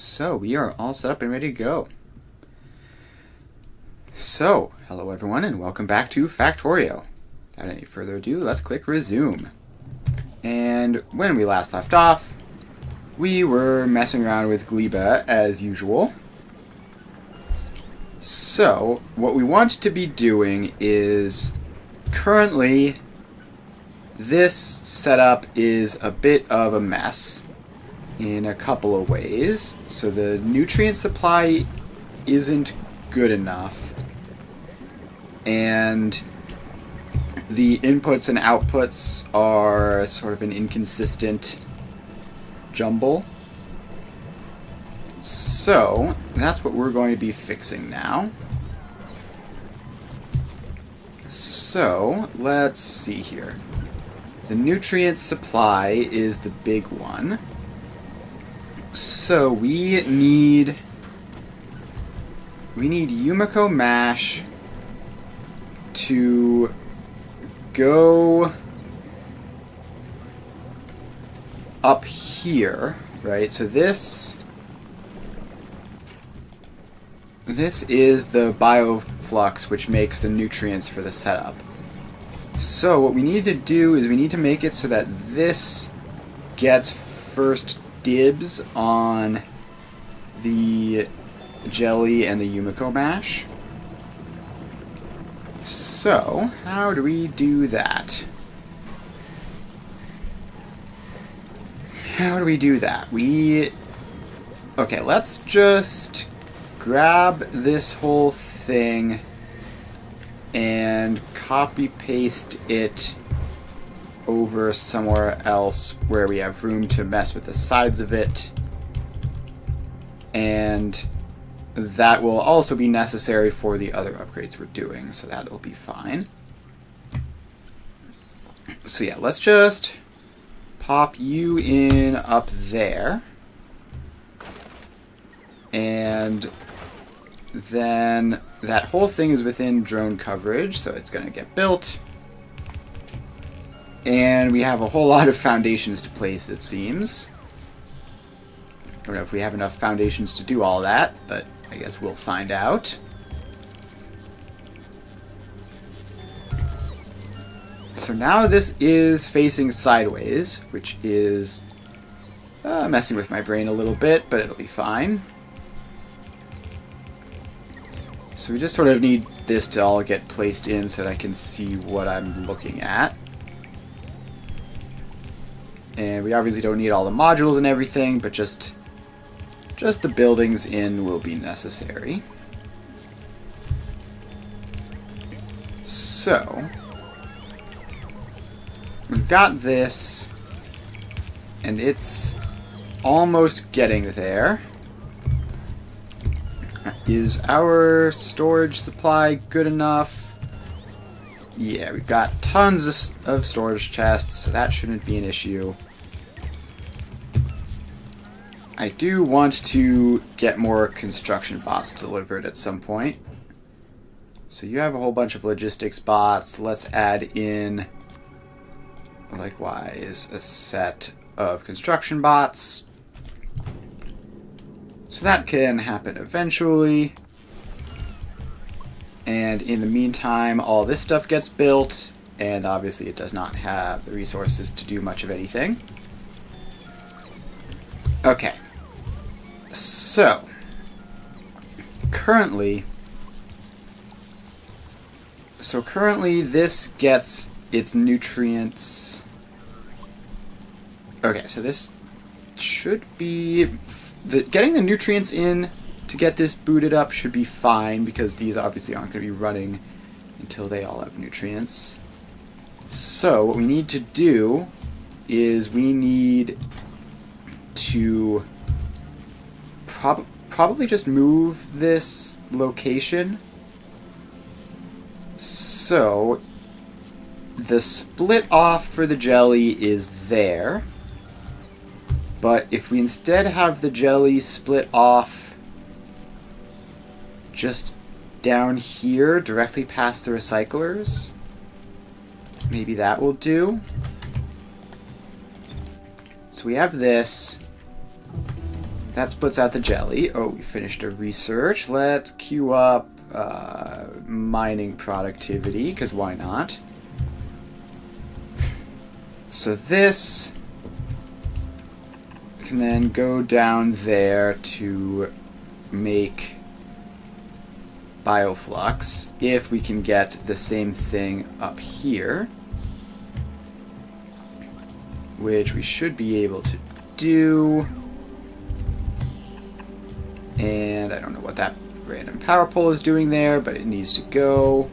So we are all set up and ready to go. So, hello everyone and welcome back to Factorio. Without any further ado, let's click resume. And when we last left off, we were messing around with Gleba as usual. So, what we want to be doing is, currently, this setup is a bit of a mess in a couple of ways. So the nutrient supply isn't good enough, and the inputs and outputs are sort of an inconsistent jumble. So that's what we're going to be fixing now. So let's see here. The nutrient supply is the big one. So we need Yumiko Mash to go up here, right? So this is the bioflux which makes the nutrients for the setup. So what we need to do is we need to make it so that this gets first dibs on the jelly and the Yumiko mash. So, how do we do that? Okay, let's just grab this whole thing and copy paste it over somewhere else where we have room to mess with the sides of it, and that will also be necessary for the other upgrades we're doing, so that'll be fine. So yeah, let's just pop you in up there, and then that whole thing is within drone coverage, so it's going to get built. And we have a whole lot of foundations to place, it seems. I don't know if we have enough foundations to do all that, but I guess we'll find out. So now this is facing sideways, which is messing with my brain a little bit, but it'll be fine. So we just sort of need this to all get placed in so that I can see what I'm looking at. And we obviously don't need all the modules and everything, but just the buildings in will be necessary. So we've got this, and it's almost getting there. Is our storage supply good enough? Yeah, we've got tons of storage chests, so that shouldn't be an issue. I do want to get more construction bots delivered at some point. So you have a whole bunch of logistics bots. Let's add in, likewise, a set of construction bots. So that can happen eventually. And in the meantime, all this stuff gets built, and obviously it does not have the resources to do much of anything. Okay. So, currently this gets its nutrients. Okay, so this should be... getting the nutrients in to get this booted up should be fine, because these obviously aren't going to be running until they all have nutrients. So what we need to do is we need to probably just move this location. So the split off for the jelly is there. But if we instead have the jelly split off just down here, directly past the recyclers, maybe that will do. So we have this. That splits out the jelly. Oh, we finished a research. Let's queue up mining productivity, because why not? So this can then go down there to make bioflux if we can get the same thing up here, which we should be able to do. And I don't know what that random power pole is doing there, but it needs to go.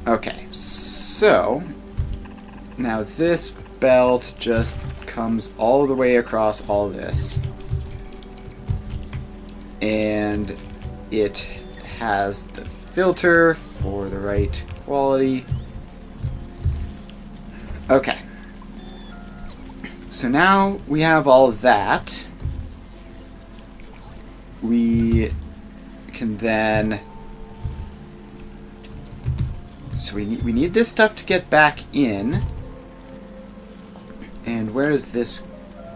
Okay, so now this belt just comes all the way across all this, and it has the filter for the right quality. Okay. So now we have all of that. We can then... So we need this stuff to get back in. And where does this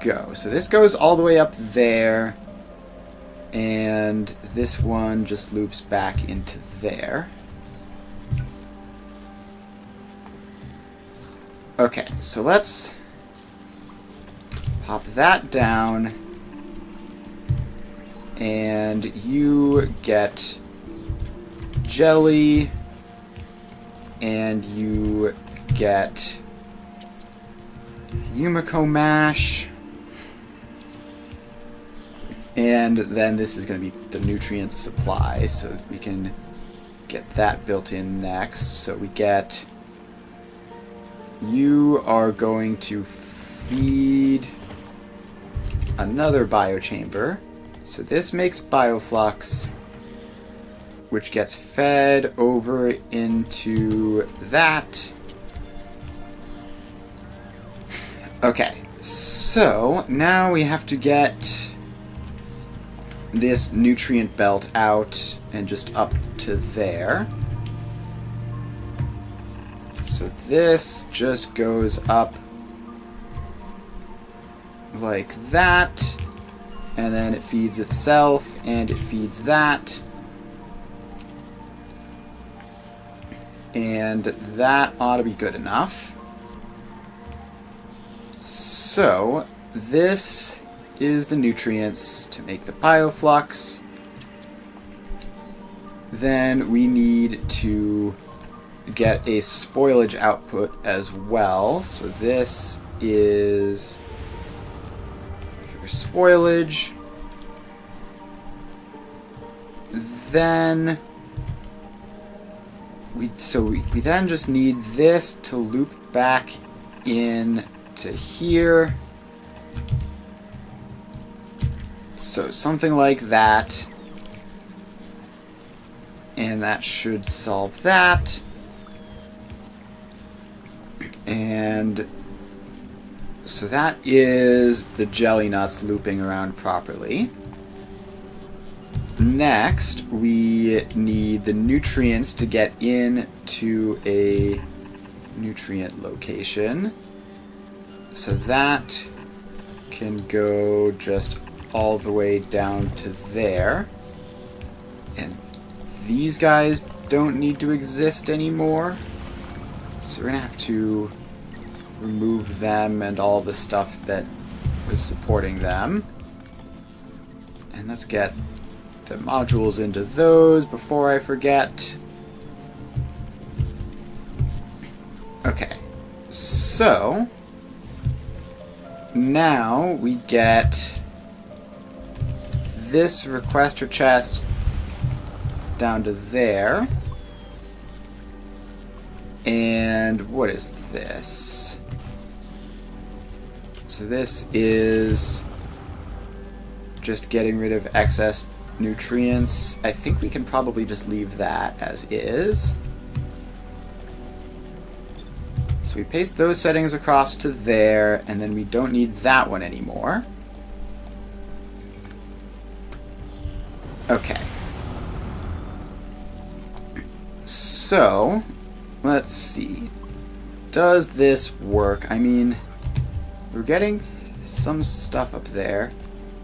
go? So this goes all the way up there. And this one just loops back into there. Okay, so let's pop that down, and you get jelly, and you get Yumiko mash, and then this is going to be the nutrient supply, so we can get that built in next. So we get, you are going to feed another biochamber. So this makes bioflux, which gets fed over into that. Okay, so now we have to get this nutrient belt out and just up to there. So this just goes up like that, and then it feeds itself, and it feeds that, and that ought to be good enough. So this is the nutrients to make the bioflux. Then we need to get a spoilage output as well. So this is spoilage. Then we then just need this to loop back in to here. So something like that. And that should solve that. And so that is the jelly nuts looping around properly. Next, we need the nutrients to get into a nutrient location. So that can go just all the way down to there. And these guys don't need to exist anymore. So we're going to have to remove them and all the stuff that was supporting them. And let's get the modules into those before I forget. Okay, so now we get this requester chest down to there. And what is this? So this is just getting rid of excess nutrients. I think we can probably just leave that as is. So we paste those settings across to there, and then we don't need that one anymore. Okay. So, let's see. Does this work? I mean, we're getting some stuff up there.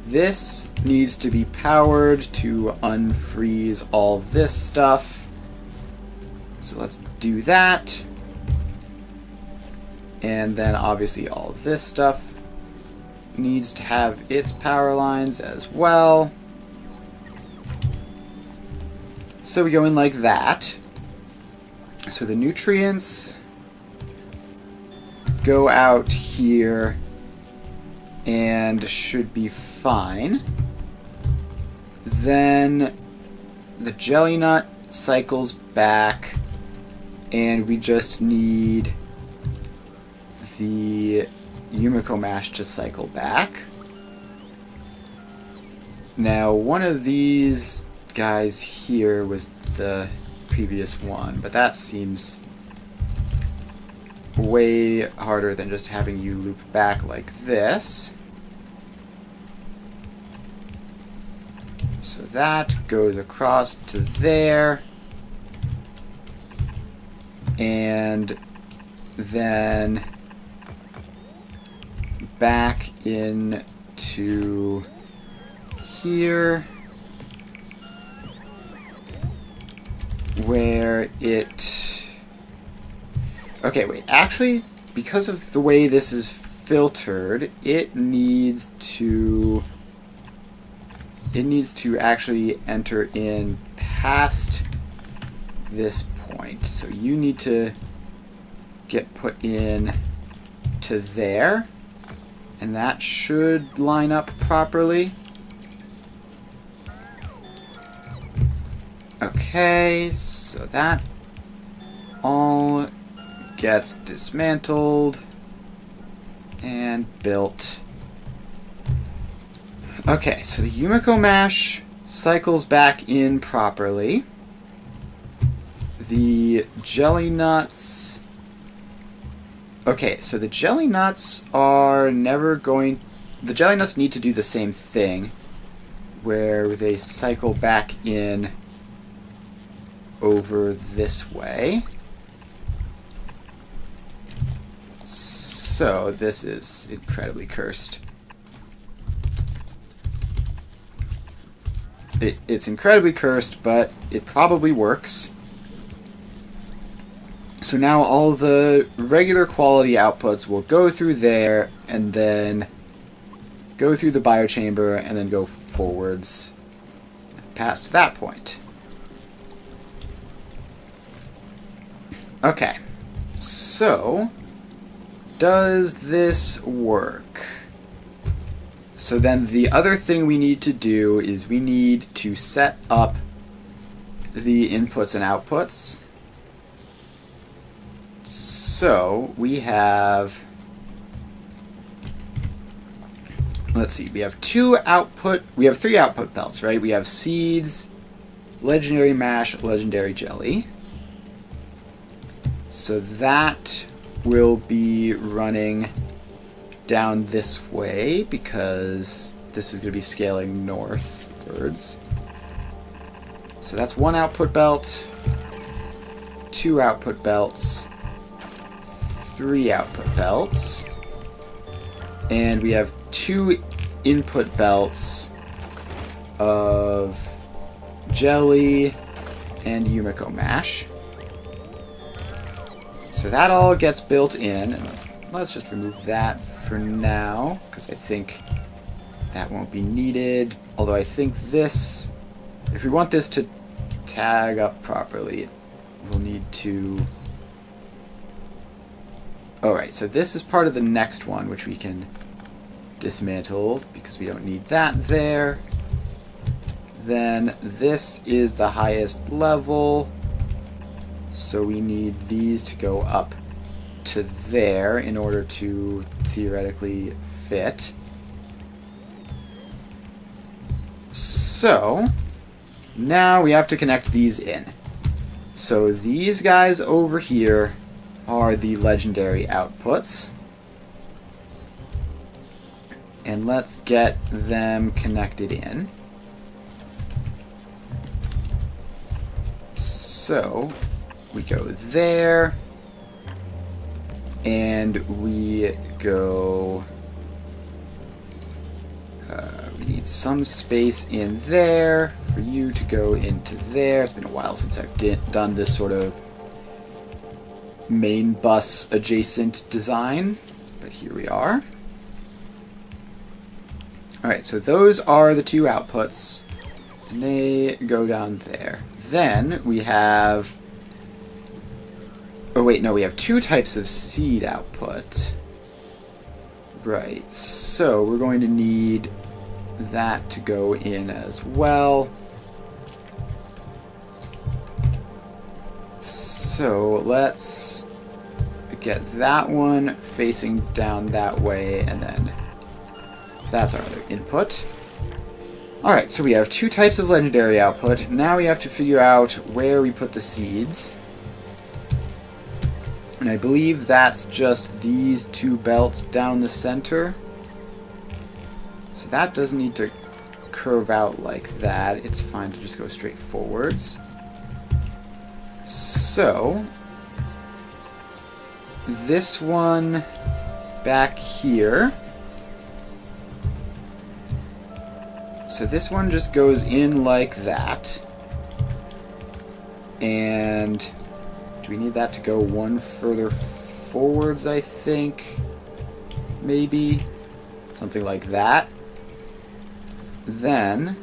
This needs to be powered to unfreeze all of this stuff. So let's do that. And then obviously all of this stuff needs to have its power lines as well. So we go in like that. So the nutrients go out here and should be fine. Then the jelly nut cycles back, and we just need the Yumiko mash to cycle back. Now, one of these guys here was the previous one, but that seems way harder than just having you loop back like this. So that goes across to there. And then back into here, where it... Okay, wait. Actually, because of the way this is filtered, it needs to actually enter in past this point. So you need to get put in to there, and that should line up properly. Okay, so that all gets dismantled and built. Okay, so the Yumiko mash cycles back in properly. The jelly nuts... Okay, so the jelly nuts are never going... The jelly nuts need to do the same thing, where they cycle back in over this way. So this is incredibly cursed. It's incredibly cursed, but it probably works. So now all the regular quality outputs will go through there, and then go through the biochamber, and then go forwards past that point. Okay, so does this work? So then the other thing we need to do is we need to set up the inputs and outputs. So we have, let's see, we have three output belts, right? We have seeds, legendary mash, legendary jelly. So that will be running down this way because this is going to be scaling northwards. So that's one output belt, two output belts, three output belts, and we have two input belts of jelly and Yumiko mash. So that all gets built in, and let's just remove that for now, because I think that won't be needed. Although I think this, if we want this to tag up properly, we'll need to... Alright, so this is part of the next one, which we can dismantle, because we don't need that there. Then this is the highest level, so we need these to go up to there in order to theoretically fit. So now we have to connect these in. So these guys over here are the legendary outputs, and let's get them connected in. So we go there, and we go need some space in there for you to go into there. It's been a while since I've done this sort of main bus adjacent design, but here we are. Alright, so those are the two outputs, and they go down there. Then we have... Oh wait, no, we have two types of seed output. Right, so we're going to need that to go in as well. So let's get that one facing down that way, and then that's our other input. Alright, so we have two types of legendary output. Now we have to figure out where we put the seeds. And I believe that's just these two belts down the center. So that doesn't need to curve out like that. It's fine to just go straight forwards. So this one back here. So this one just goes in like that. And do we need that to go one further forwards, I think? Maybe. Something like that. Then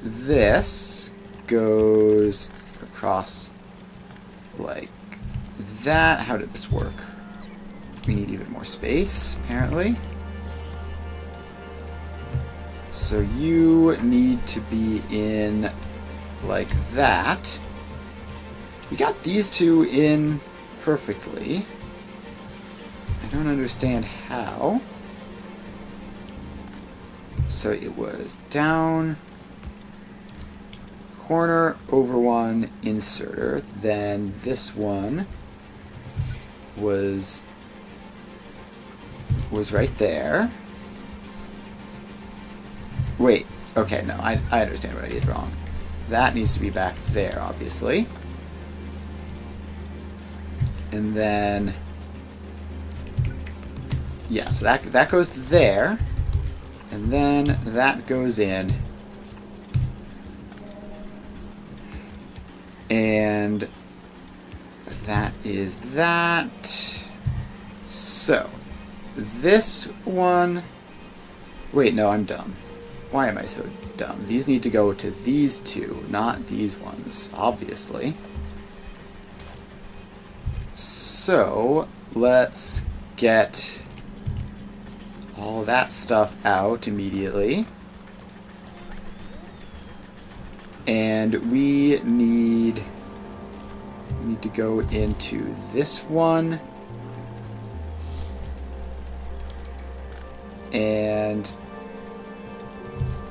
this goes across like that. How did this work? We need even more space, apparently. So you need to be in like that. We got these two in perfectly. I don't understand how. So it was down, corner, over one, inserter. Then this one was right there. Wait, okay, no, I understand what I did wrong. That needs to be back there, obviously. And then, yeah, so that goes there. And then that goes in. And that is that. So, this one... Wait, no, I'm dumb. Why am I so dumb? These need to go to these two, not these ones, obviously. So, let's get all that stuff out immediately. And we need to go into this one. And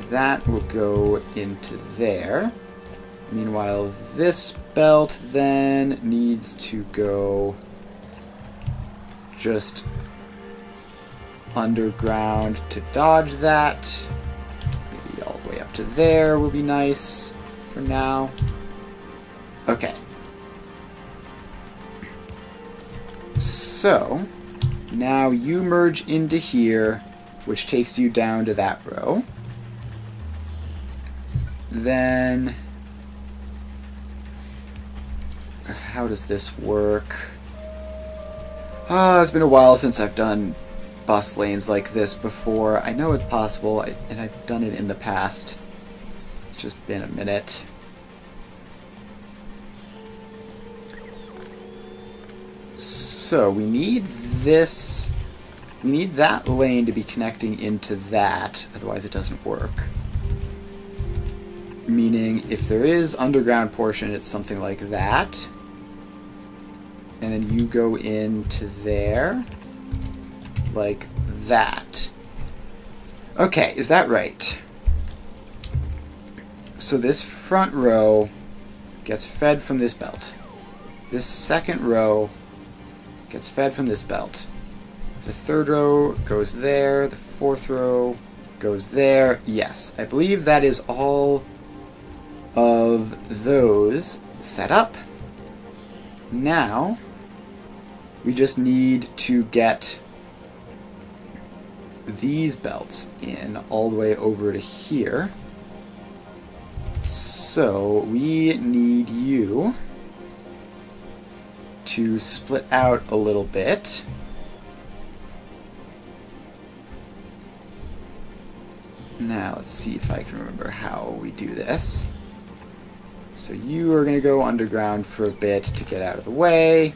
that will go into there. Meanwhile, this belt then needs to go just underground to dodge that. Maybe all the way up to there will be nice for now. Okay. So, now you merge into here, which takes you down to that row. Then, how does this work? It's been a while since I've done bus lanes like this before. I know it's possible, and I've done it in the past. It's just been a minute. So, we need this... We need that lane to be connecting into that, otherwise it doesn't work. Meaning, if there is underground portion, it's something like that. And then you go into there. Like that. Okay, is that right? So this front row gets fed from this belt. This second row gets fed from this belt. The third row goes there. The fourth row goes there. Yes, I believe that is all of those set up. Now, we just need to get these belts in all the way over to here. So we need you to split out a little bit. Now let's see if I can remember how we do this. So you are going to go underground for a bit to get out of the way.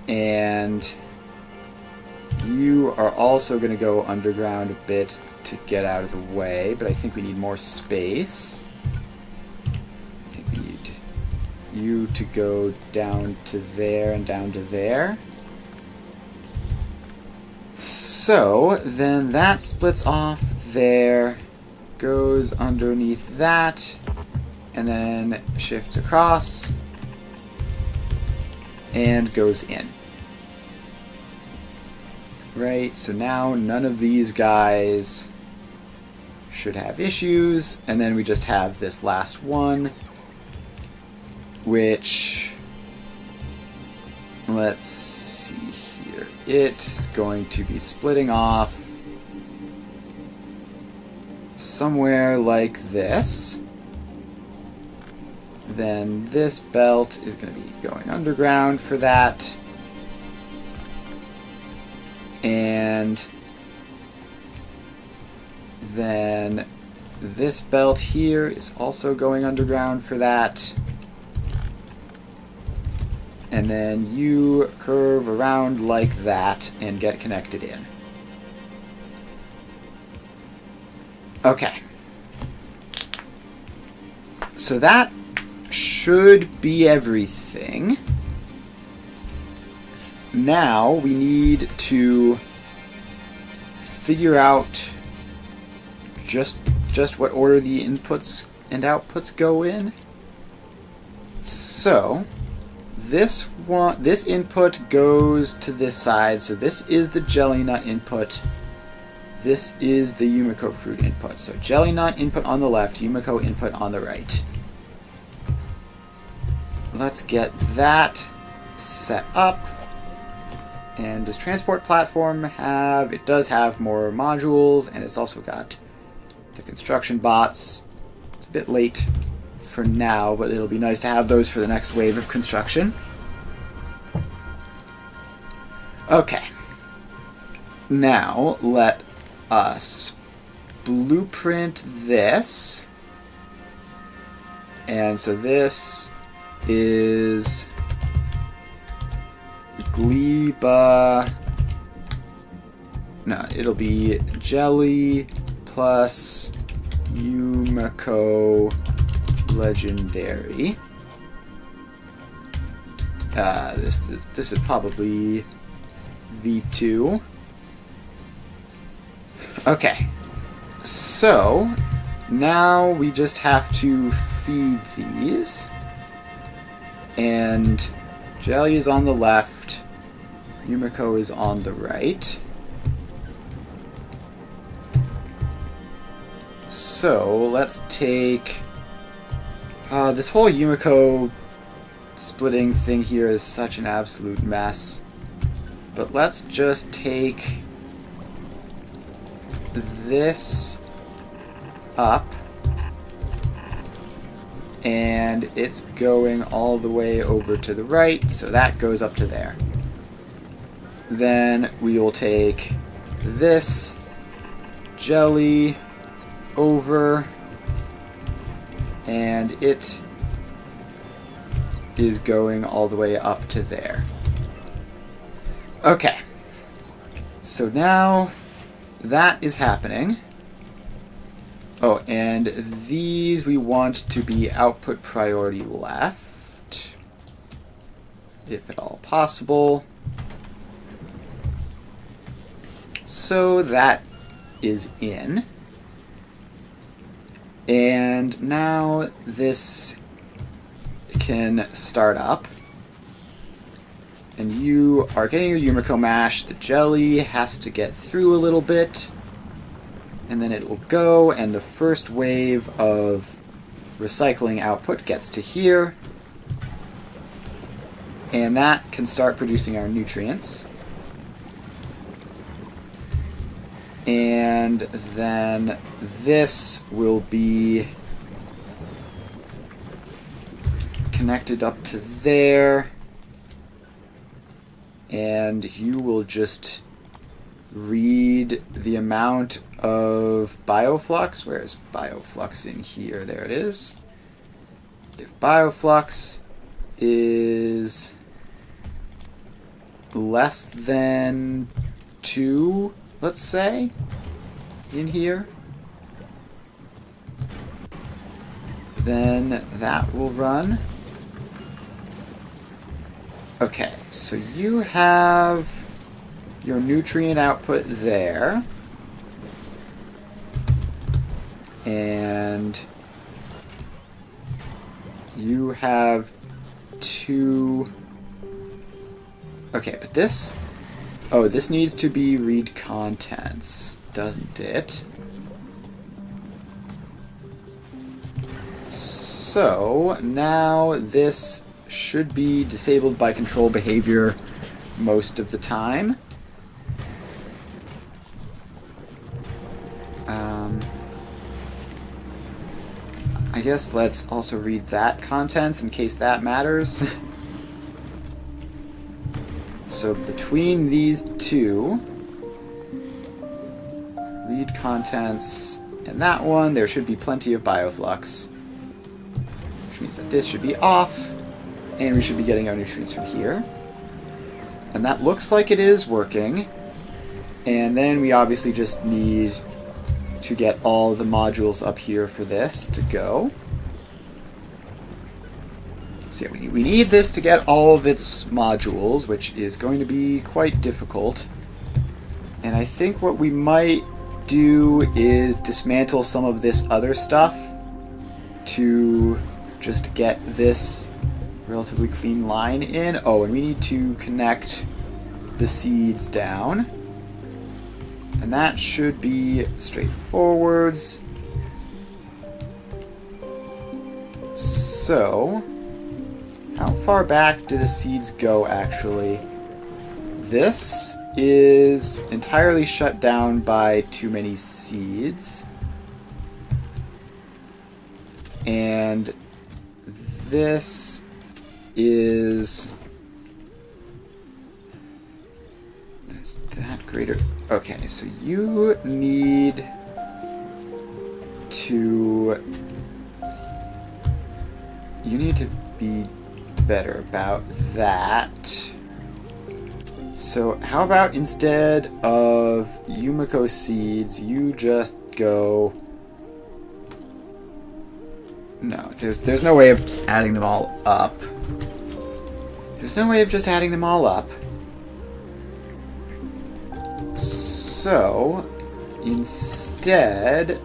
And you are also going to go underground a bit to get out of the way, but I think we need more space. I think we need you to go down to there and down to there. So then that splits off there, goes underneath that, and then shifts across and goes in. Right, so now none of these guys should have issues, and then we just have this last one, which, let's see here, it's going to be splitting off somewhere like this. Then this belt is going to be going underground for that. And then this belt here is also going underground for that. And then you curve around like that and get connected in. Okay. So that should be everything. Now we need to figure out just what order the inputs and outputs go in. So this input goes to this side. So this is the jelly nut input. This is the Yumiko fruit input. So jelly nut input on the left, Yumiko input on the right. Let's get that set up. And does transport platform have... It does have more modules, and it's also got the construction bots. It's a bit late for now, but it'll be nice to have those for the next wave of construction. Okay. Now, let us blueprint this. And so this is Gleba. No, it'll be jelly plus Yumiko legendary. This is probably V2. Okay, so now we just have to feed these, and jelly is on the left, Yumiko is on the right. So let's take this whole Yumiko splitting thing here is such an absolute mess, but let's just take this up, and it's going all the way over to the right, so that goes up to there. Then we will take this jelly over, and it is going all the way up to there. Okay, so now that is happening. Oh, and these we want to be output priority left, if at all possible. So that is in. And now this can start up. And you are getting your Yumiko mash. The jelly has to get through a little bit. And then it will go, and the first wave of recycling output gets to here. And that can start producing our nutrients. And then this will be connected up to there. And you will just read the amount of bioflux. Where is bioflux in here? There it is. If bioflux is less than 2, let's say, in here, then that will run. Okay, so you have your nutrient output there. And you have 2... Okay, but this... Oh, this needs to be read contents, doesn't it? So, now this should be disabled by control behavior most of the time. I guess let's also read that contents in case that matters. So between these two, read contents and that one, there should be plenty of bioflux. Which means that this should be off, and we should be getting our nutrients from here. And that looks like it is working. And then we obviously just need to get all the modules up here for this to go. So yeah, we need this to get all of its modules, which is going to be quite difficult. And I think what we might do is dismantle some of this other stuff to just get this relatively clean line in. Oh, and we need to connect the seeds down. And that should be straightforwards. So, how far back do the seeds go, actually? This is entirely shut down by too many seeds. And this is... Is that greater? Okay, so you need to... You need to be better about that. So how about instead of Yumiko seeds, you just go... No, there's no way of adding them all up. There's no way of just adding them all up. So, instead,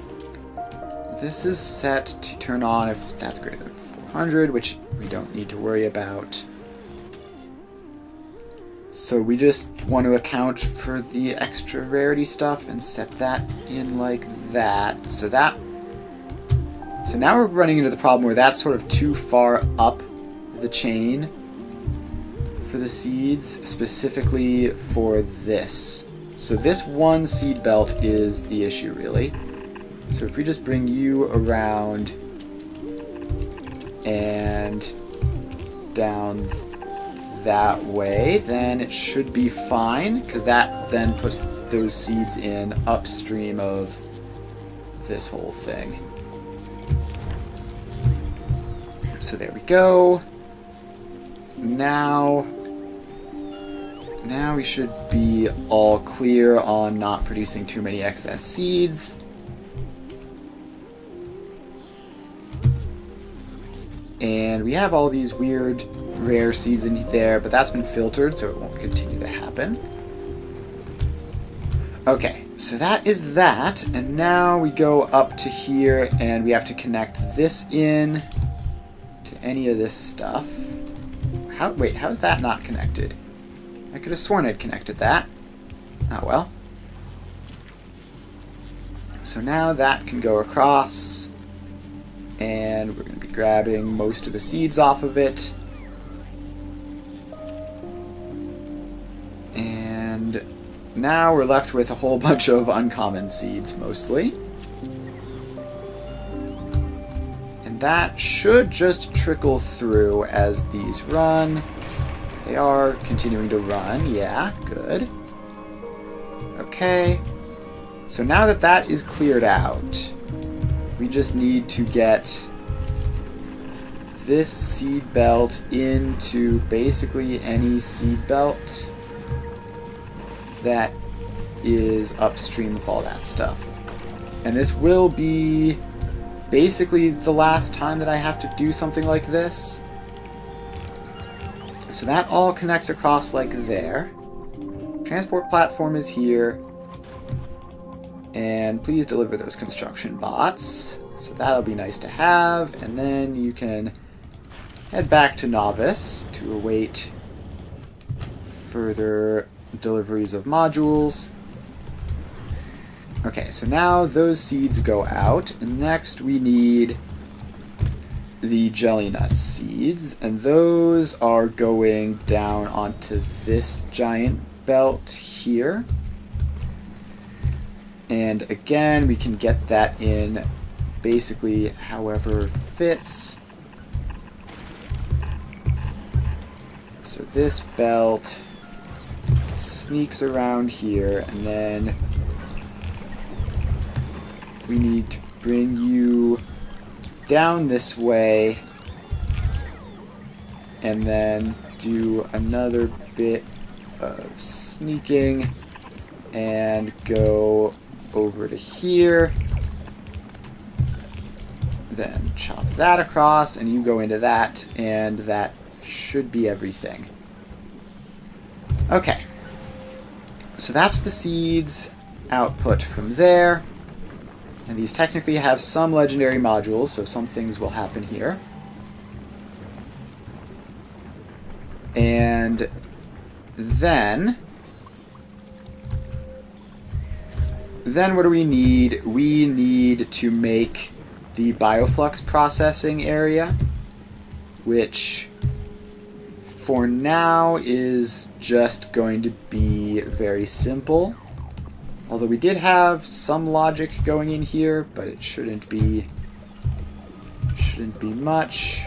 this is set to turn on if that's greater than 400, which we don't need to worry about. So we just want to account for the extra rarity stuff and set that in like that. So now we're running into the problem where that's sort of too far up the chain for the seeds, specifically for this. So this one seed belt is the issue, really. So if we just bring you around and down that way, then it should be fine, because that then puts those seeds in upstream of this whole thing. So there we go. Now we should be all clear on not producing too many excess seeds. And we have all these weird rare seeds in there, but that's been filtered, so it won't continue to happen. Okay, so that is that, and now we go up to here, and we have to connect this in to any of this stuff. Wait, how is that not connected? I could have sworn I'd connected that. Oh well. So now that can go across, and we're going to be grabbing most of the seeds off of it. And now we're left with a whole bunch of uncommon seeds, mostly. And that should just trickle through as these run. They are continuing to run. Yeah, good. Okay. So now that that is cleared out, we just need to get this seed belt into basically any seed belt that is upstream of all that stuff. And this will be basically the last time that I have to do something like this. So that all connects across like there. Transport platform is here. And please deliver those construction bots. So that'll be nice to have. And then you can head back to Novice to await further deliveries of modules. Okay, so now those seeds go out, and next we need the jelly nut seeds, and those are going down onto this giant belt here. And again, we can get that in basically however fits. So this belt sneaks around here, and then we need to bring you down this way and then do another bit of sneaking and go over to here, then chop that across and you go into that, and that should be everything. Okay, so that's the seeds output from there. And these technically have some legendary modules, so some things will happen here. And then what do we need? We need to make the bioflux processing area, which for now is just going to be very simple. Although we did have some logic going in here, but it shouldn't be much.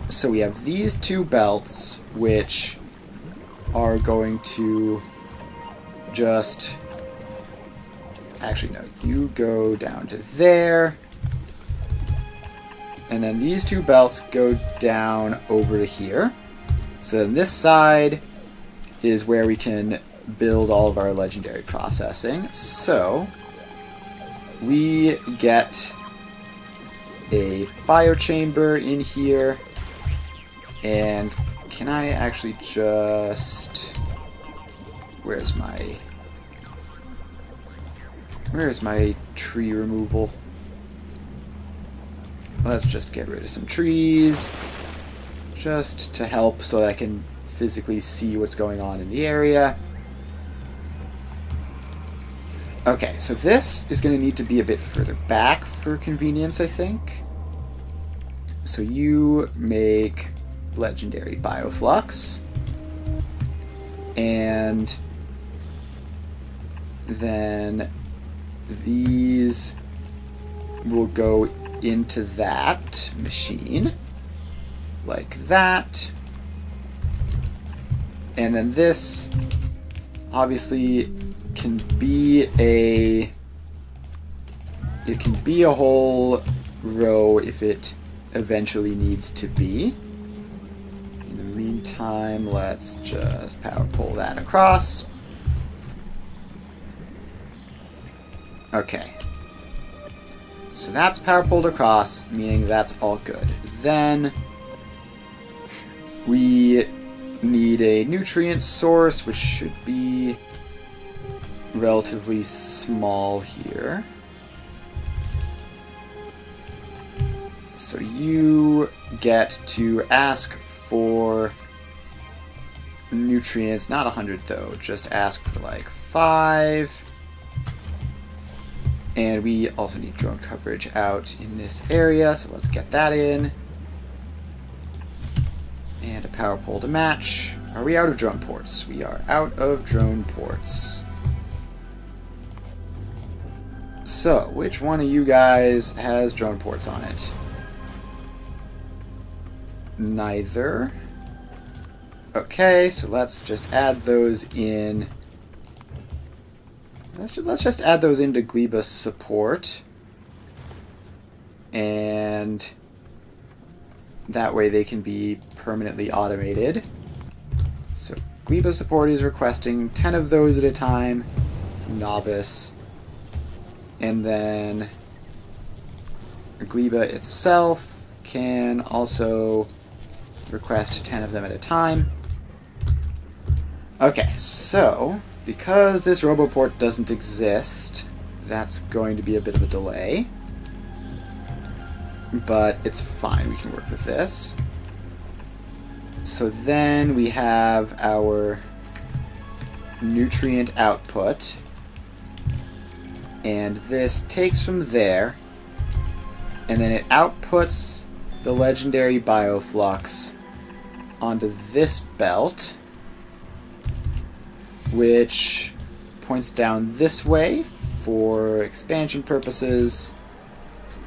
So we have these two belts, which are going to just... Actually, no, you go down to there. And then these two belts go down over to here. So then this side is where we can build all of our legendary processing. So we get a biochamber in here, and can I actually just... Where's my tree removal? Let's just get rid of some trees just to help so that I can physically see what's going on in the area. Okay, so this is going to need to be a bit further back for convenience, I think. So you make legendary bioflux. And then these will go into that machine. Like that. And then this obviously can be a whole row if it eventually needs to be. In the meantime, let's just power pull that across. Okay. So that's power pulled across, meaning that's all good. Then we need a nutrient source, which should be relatively small here. So you get to ask for nutrients, not 100 though, just ask for like 5. And we also need drone coverage out in this area, so let's get that in. And a power pole to match. Are we out of drone ports? We are out of drone ports. So, which one of you guys has drone ports on it? Neither. Okay, so let's just add those in. Let's just add those into Gleba support. And that way they can be permanently automated. So Gleba support is requesting 10 of those at a time. Novice. And then Gleba itself can also request 10 of them at a time. Okay, so because this RoboPort doesn't exist, that's going to be a bit of a delay. But it's fine, we can work with this. So then we have our nutrient output. And this takes from there, and then it outputs the legendary bioflux onto this belt, which points down this way for expansion purposes,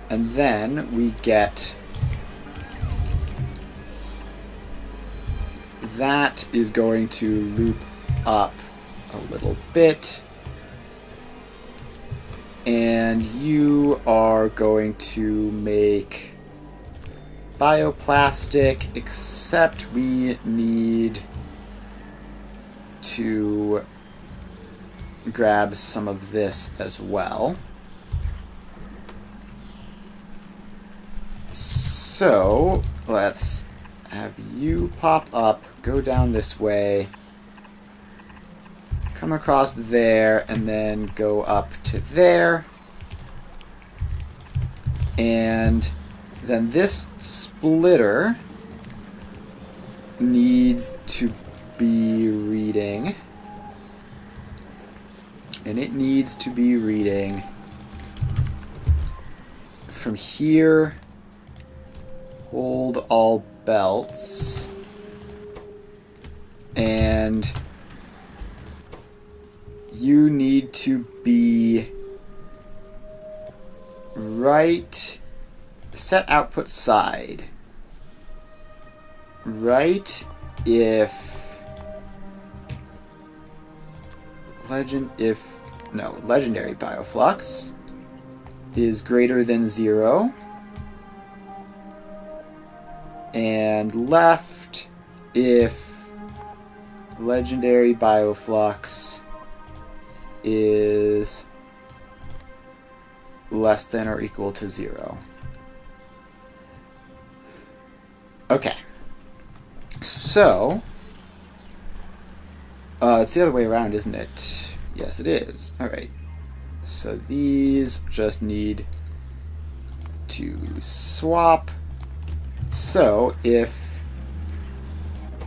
and then we get that is going to loop up a little bit. And you are going to make bioplastic, except we need to grab some of this as well. So let's have you pop up, go down this way, come across there, and then go up to there. And then this splitter needs to be reading. And it needs to be reading from here. Hold all belts. And you need to be right, set output side. Right if legendary bioflux is greater than 0. And left if legendary bioflux is less than or equal to 0. Okay. So, it's the other way around, isn't it? Yes, it is. Alright. So these just need to swap. So, if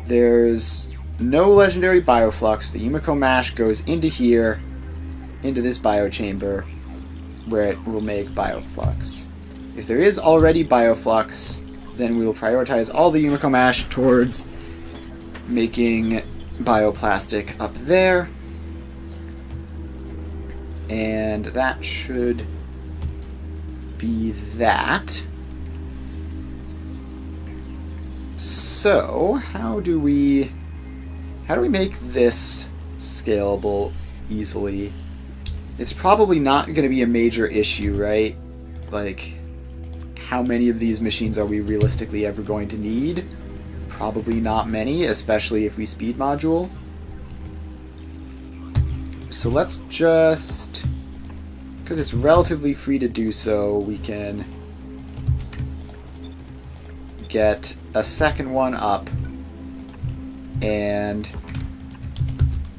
there's no legendary bioflux, the Yumiko Mash goes into here, into this biochamber, where it will make bioflux. If there is already bioflux, then we will prioritize all the Yumiko Mash towards making bioplastic up there. And that should be that. So, how do we make this scalable easily? It's probably not going to be a major issue, right? Like, how many of these machines are we realistically ever going to need? Probably not many, especially if we speed module. So let's just, because it's relatively free to do so, we can get a second one up, and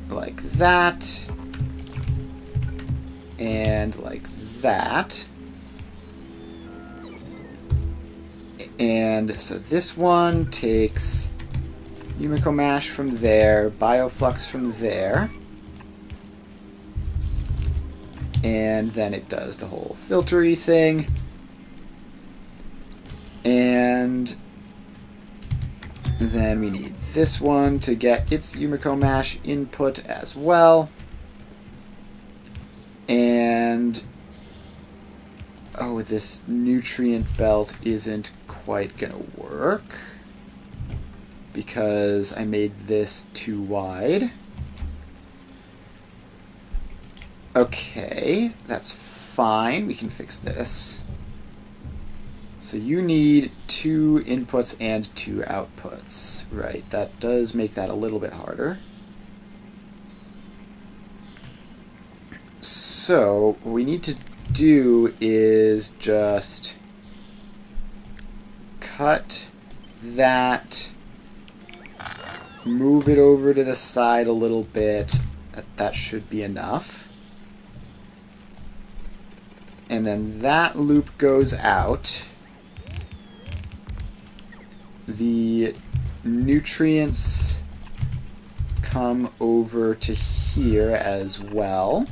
like that, and like that. And so this one takes Yumiko Mash from there, Bioflux from there, and then it does the whole filtery thing. And then we need this one to get its Yumiko Mash input as well. And oh, this nutrient belt isn't quite gonna work because I made this too wide. Okay, that's fine. We can fix this. So you need 2 inputs and 2 outputs. Right, that does make that a little bit harder. So what we need to do is just cut that, move it over to the side a little bit. That should be enough. And then that loop goes out. The nutrients come over to here as well.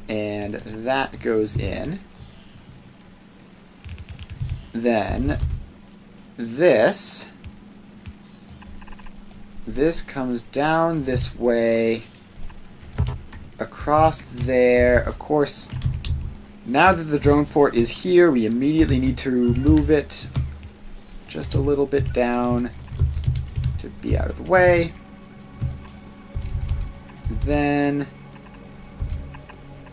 And that goes in. Then this comes down this way, across there. Of course, now that the drone port is here, we immediately need to move it just a little bit down to be out of the way. Then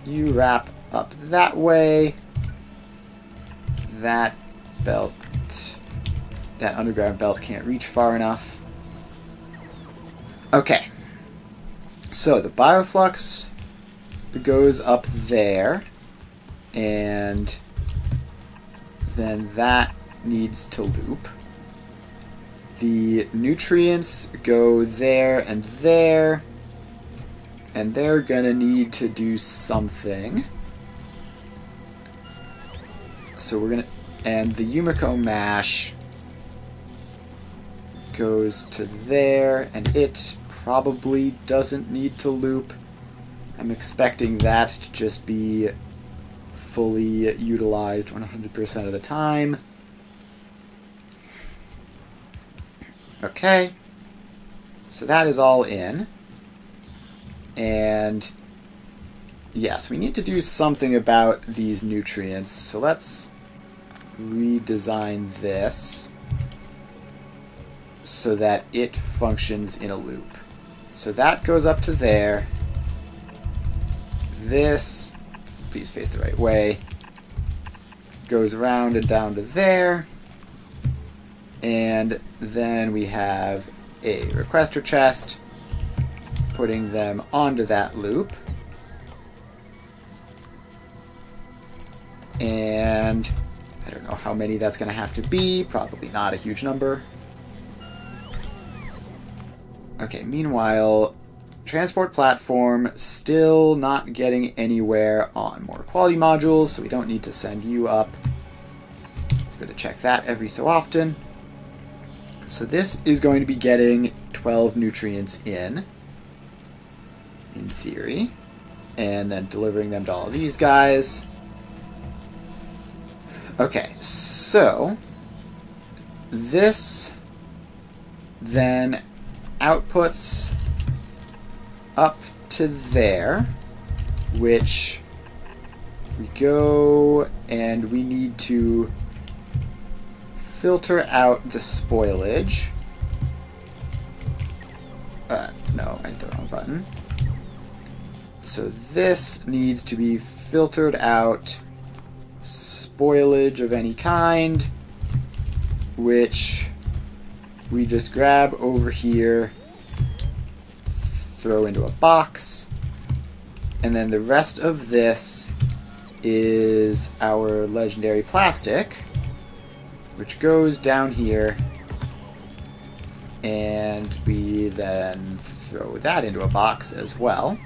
you wrap up that way. That belt, that underground belt can't reach far enough. Okay. So the bioflux goes up there, and then that needs to loop. The nutrients go there, and they're gonna need to do something. So we're gonna, and the Yumiko Mash goes to there, and it probably doesn't need to loop. I'm expecting that to just be fully utilized 100% of the time. Okay, so that is all in. And yes, we need to do something about these nutrients. So let's redesign this so that it functions in a loop. So that goes up to there. This, please face the right way, goes around and down to there. And then we have a requester chest, putting them onto that loop. And I don't know how many that's going to have to be. Probably not a huge number. Okay, meanwhile, transport platform still not getting anywhere on more quality modules, so we don't need to send you up. It's good to check that every so often. So this is going to be getting 12 nutrients in theory, and then delivering them to all of these guys. Okay, so this then outputs up to there, which we go and we need to filter out the spoilage. No, I hit the wrong button. So this needs to be filtered out spoilage of any kind, which we just grab over here, throw into a box, and then the rest of this is our legendary plastic, which goes down here, and we then throw that into a box as well.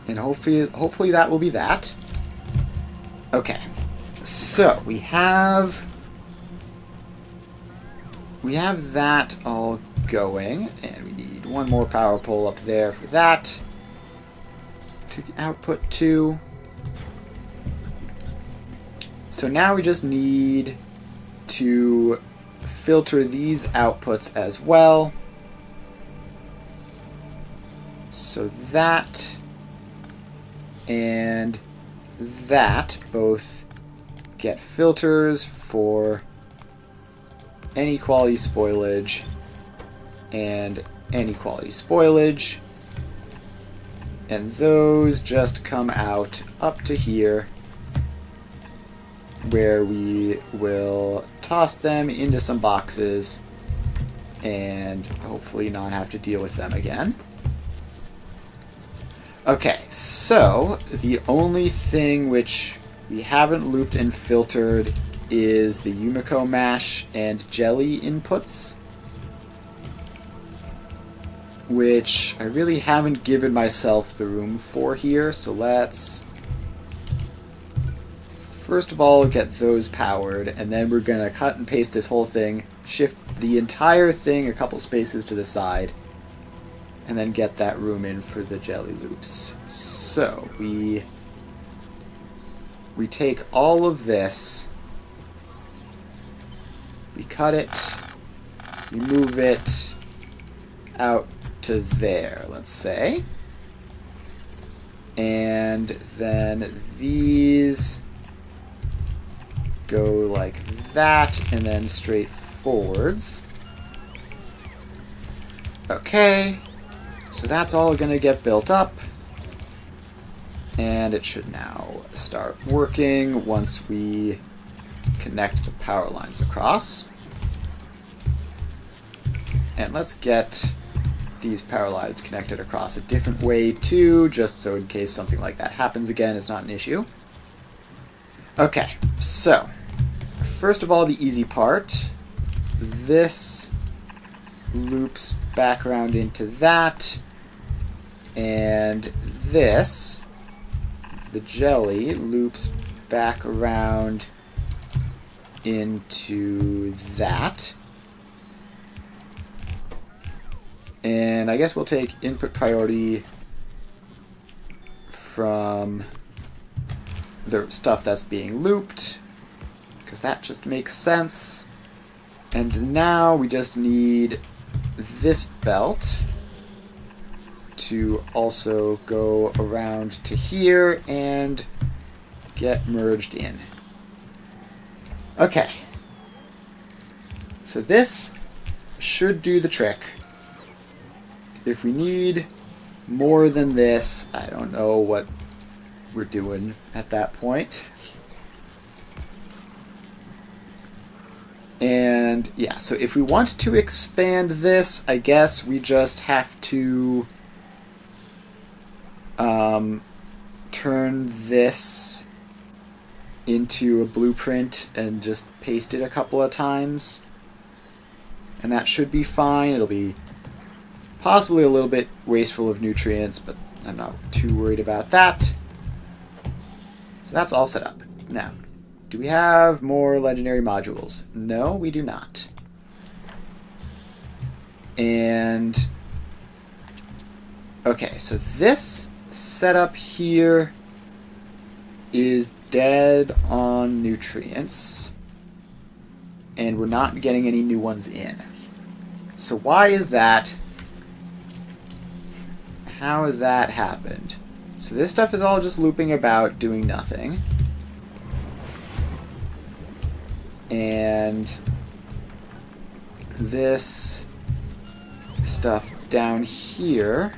And hopefully that will be that. Okay, so we have that all going, and we need one more power pole up there for that to output to. So now we just need to filter these outputs as well. So that and that both get filters for any quality spoilage and any quality spoilage. And those just come out up to here, where we will toss them into some boxes and hopefully not have to deal with them again. Okay, so the only thing which we haven't looped and filtered is the Yumiko mash and jelly inputs, which I really haven't given myself the room for here, so let's first of all get those powered, and then we're going to cut and paste this whole thing, shift the entire thing a couple spaces to the side, and then get that room in for the jelly loops. So we take all of this, we cut it, we move it out to there, let's say, and then these go like that, and then straight forwards. Okay, so that's all going to get built up, and it should now start working once we connect the power lines across. And let's get these power lines connected across a different way too, just so in case something like that happens again, it's not an issue. Okay, so first of all, the easy part. This loops back around into that, and this, the jelly, loops back around into that. And I guess we'll take input priority from the stuff that's being looped, because that just makes sense. And now we just need this belt to also go around to here and get merged in. Okay. So this should do the trick. If we need more than this, I don't know what we're doing at that point. And yeah, so if we want to expand this, I guess we just have to turn this into a blueprint and just paste it a couple of times. And that should be fine. It'll be possibly a little bit wasteful of nutrients, but I'm not too worried about that. So that's all set up. Now, do we have more legendary modules? No, we do not. And okay, so this setup here is dead on nutrients, and we're not getting any new ones in. So why is that? How has that happened? So this stuff is all just looping about, doing nothing. And this stuff down here,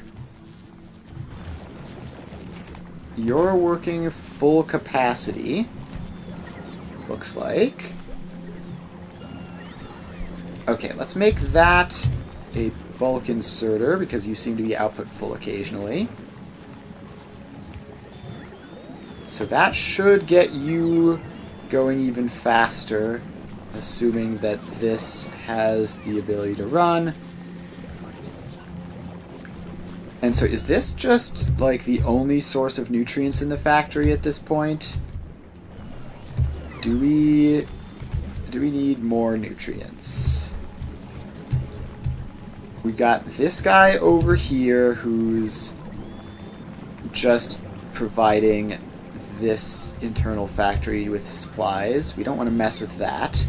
you're working full capacity, looks like. Okay, let's make that a bulk inserter, because you seem to be output full occasionally. So that should get you going even faster, assuming that this has the ability to run. And so is this just like the only source of nutrients in the factory at this point? Do we need more nutrients? We got this guy over here who's just providing this internal factory with supplies. We don't want to mess with that.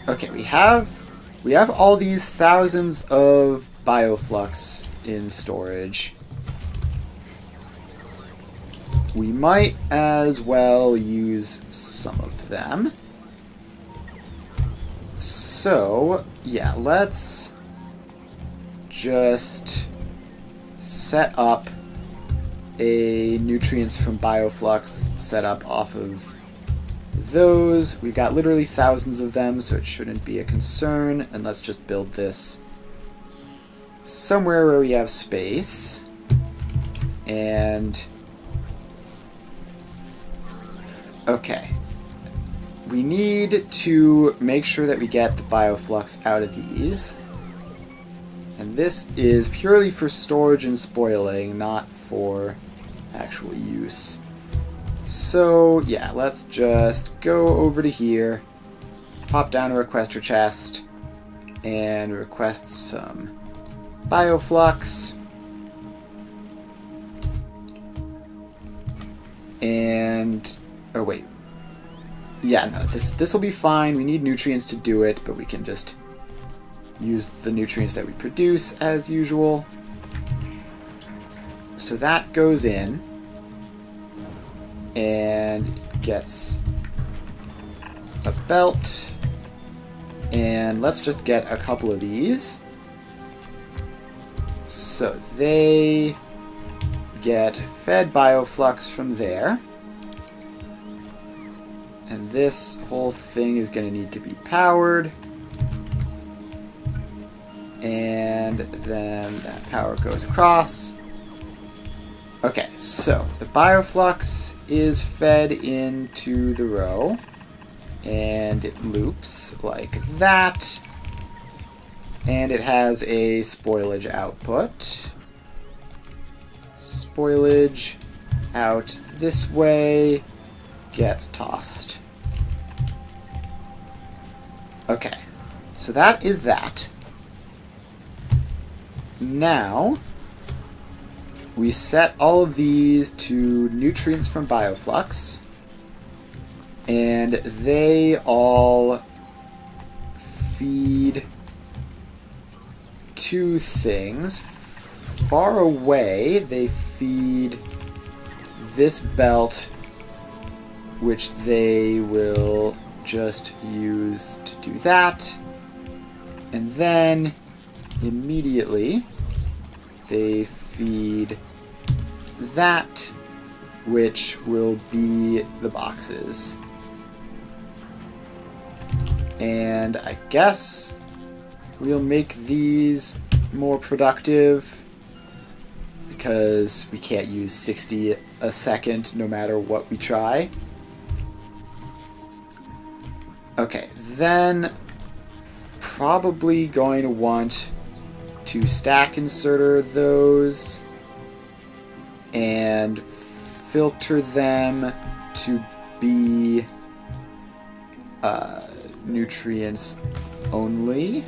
Okay, we have all these thousands of bioflux in storage. We might as well use some of them. So, yeah, let's just set up a nutrients from bioflux setup off of those. We've got literally thousands of them, so it shouldn't be a concern. And let's just build this somewhere where we have space. And okay. We need to make sure that we get the bioflux out of these. And this is purely for storage and spoiling, not for actual use. So, yeah, let's just go over to here, pop down a requester chest, and request some bioflux. And, oh wait. Yeah, no, this will be fine. We need nutrients to do it, but we can just use the nutrients that we produce as usual. So that goes in and gets a belt. And let's just get a couple of these. So they get fed bioflux from there. And this whole thing is going to need to be powered. And then that power goes across. Okay, so the bioflux is fed into the row. And it loops like that. And it has a spoilage output. Spoilage out this way gets tossed. Okay, so that is that. Now, we set all of these to nutrients from bioflux, and they all feed two things. Far away, they feed this belt, which they will just use to do that. And then immediately they feed that, which will be the boxes. And I guess we'll make these more productive because we can't use 60 a second no matter what we try. Okay, then probably going to want to stack inserter those and filter them to be nutrients only.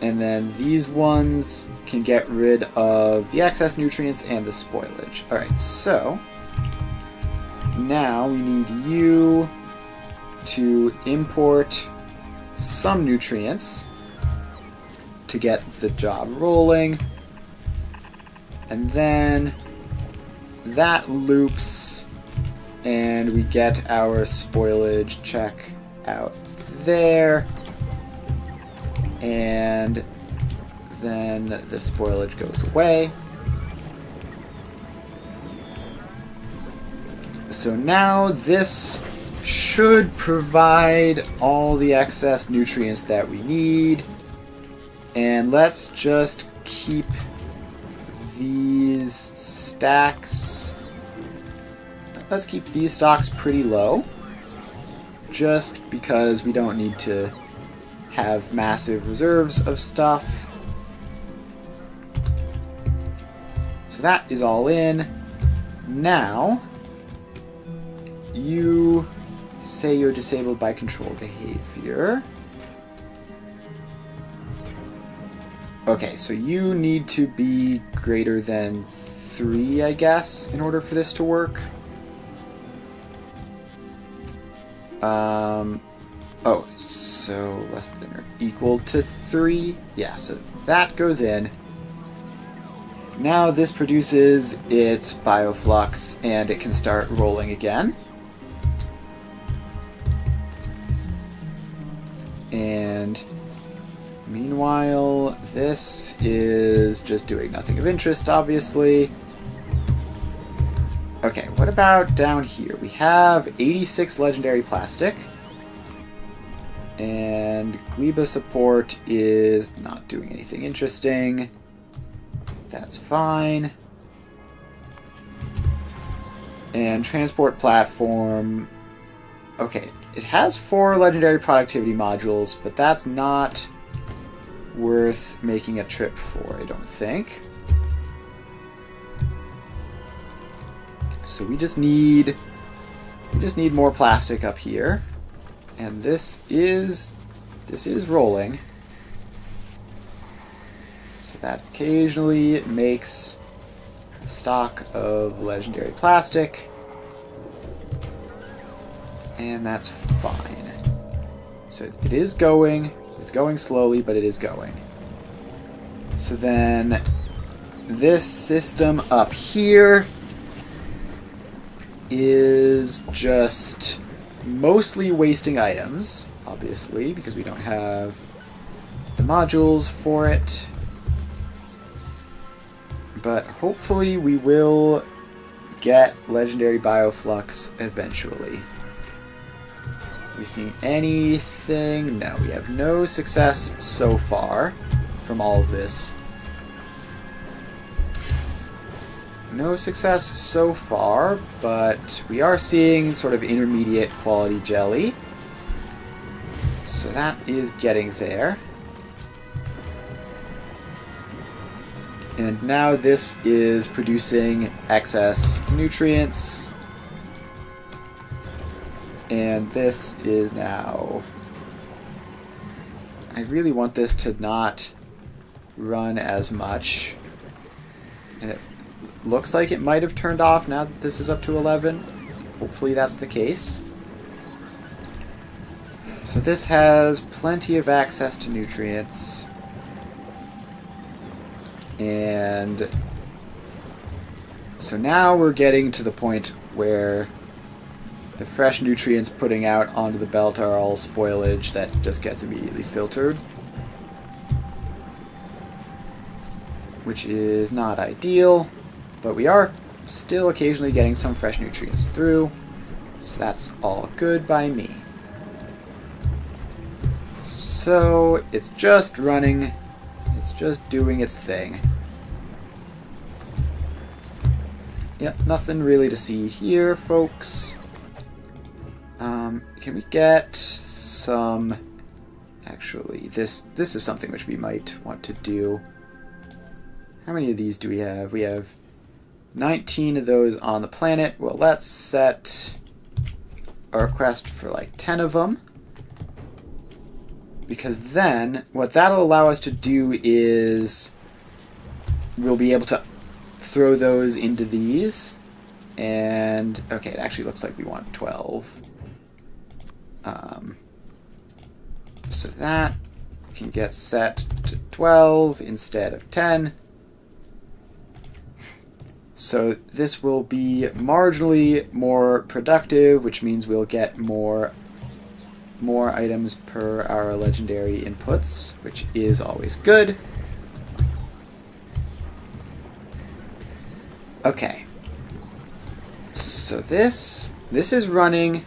And then these ones can get rid of the excess nutrients and the spoilage. Alright, so now we need you to import some nutrients to get the job rolling. And then that loops and we get our spoilage check out there. And then the spoilage goes away. So now this should provide all the excess nutrients that we need. And let's just keep these stacks. Let's keep these stocks pretty low. Just because we don't need to have massive reserves of stuff. So that is all in. Now, you say you're disabled by control behavior. Okay, so you need to be greater than 3, I guess, in order for this to work. Oh, so less than or equal to 3. Yeah, so that goes in. Now this produces its bioflux, and it can start rolling again. And meanwhile, this is just doing nothing of interest, obviously. Okay, what about down here? We have 86 legendary plastic. And Gleba support is not doing anything interesting. That's fine. And transport platform. Okay, it has 4 legendary productivity modules, but that's not worth making a trip for, I don't think. So we just need more plastic up here. And this is rolling. So that occasionally makes a stock of legendary plastic. And that's fine. So it is going. It's going slowly, but it is going. So then this system up here is just mostly wasting items, obviously, because we don't have the modules for it. But hopefully we will get legendary bioflux eventually. Have we seen anything? No, we have no success so far from all of this. No success so far, but we are seeing sort of intermediate quality jelly. So that is getting there. And now this is producing excess nutrients. And this is now... I really want this to not run as much. And it looks like it might have turned off now that this is up to 11. Hopefully that's the case. So this has plenty of access to nutrients. And so now we're getting to the point where the fresh nutrients putting out onto the belt are all spoilage that just gets immediately filtered, which is not ideal, but we are still occasionally getting some fresh nutrients through, so that's all good by me. So it's just running, it's just doing its thing. Yep, nothing really to see here, folks. Can we get some... Actually, this is something which we might want to do. How many of these do we have? We have 19 of those on the planet. Well, let's set a request for like 10 of them. Because then, what that'll allow us to do is we'll be able to throw those into these. And, okay, it actually looks like we want 12. So that can get set to 12 instead of 10. So this will be marginally more productive, which means we'll get more items per our legendary inputs, which is always good. Okay. So this is running,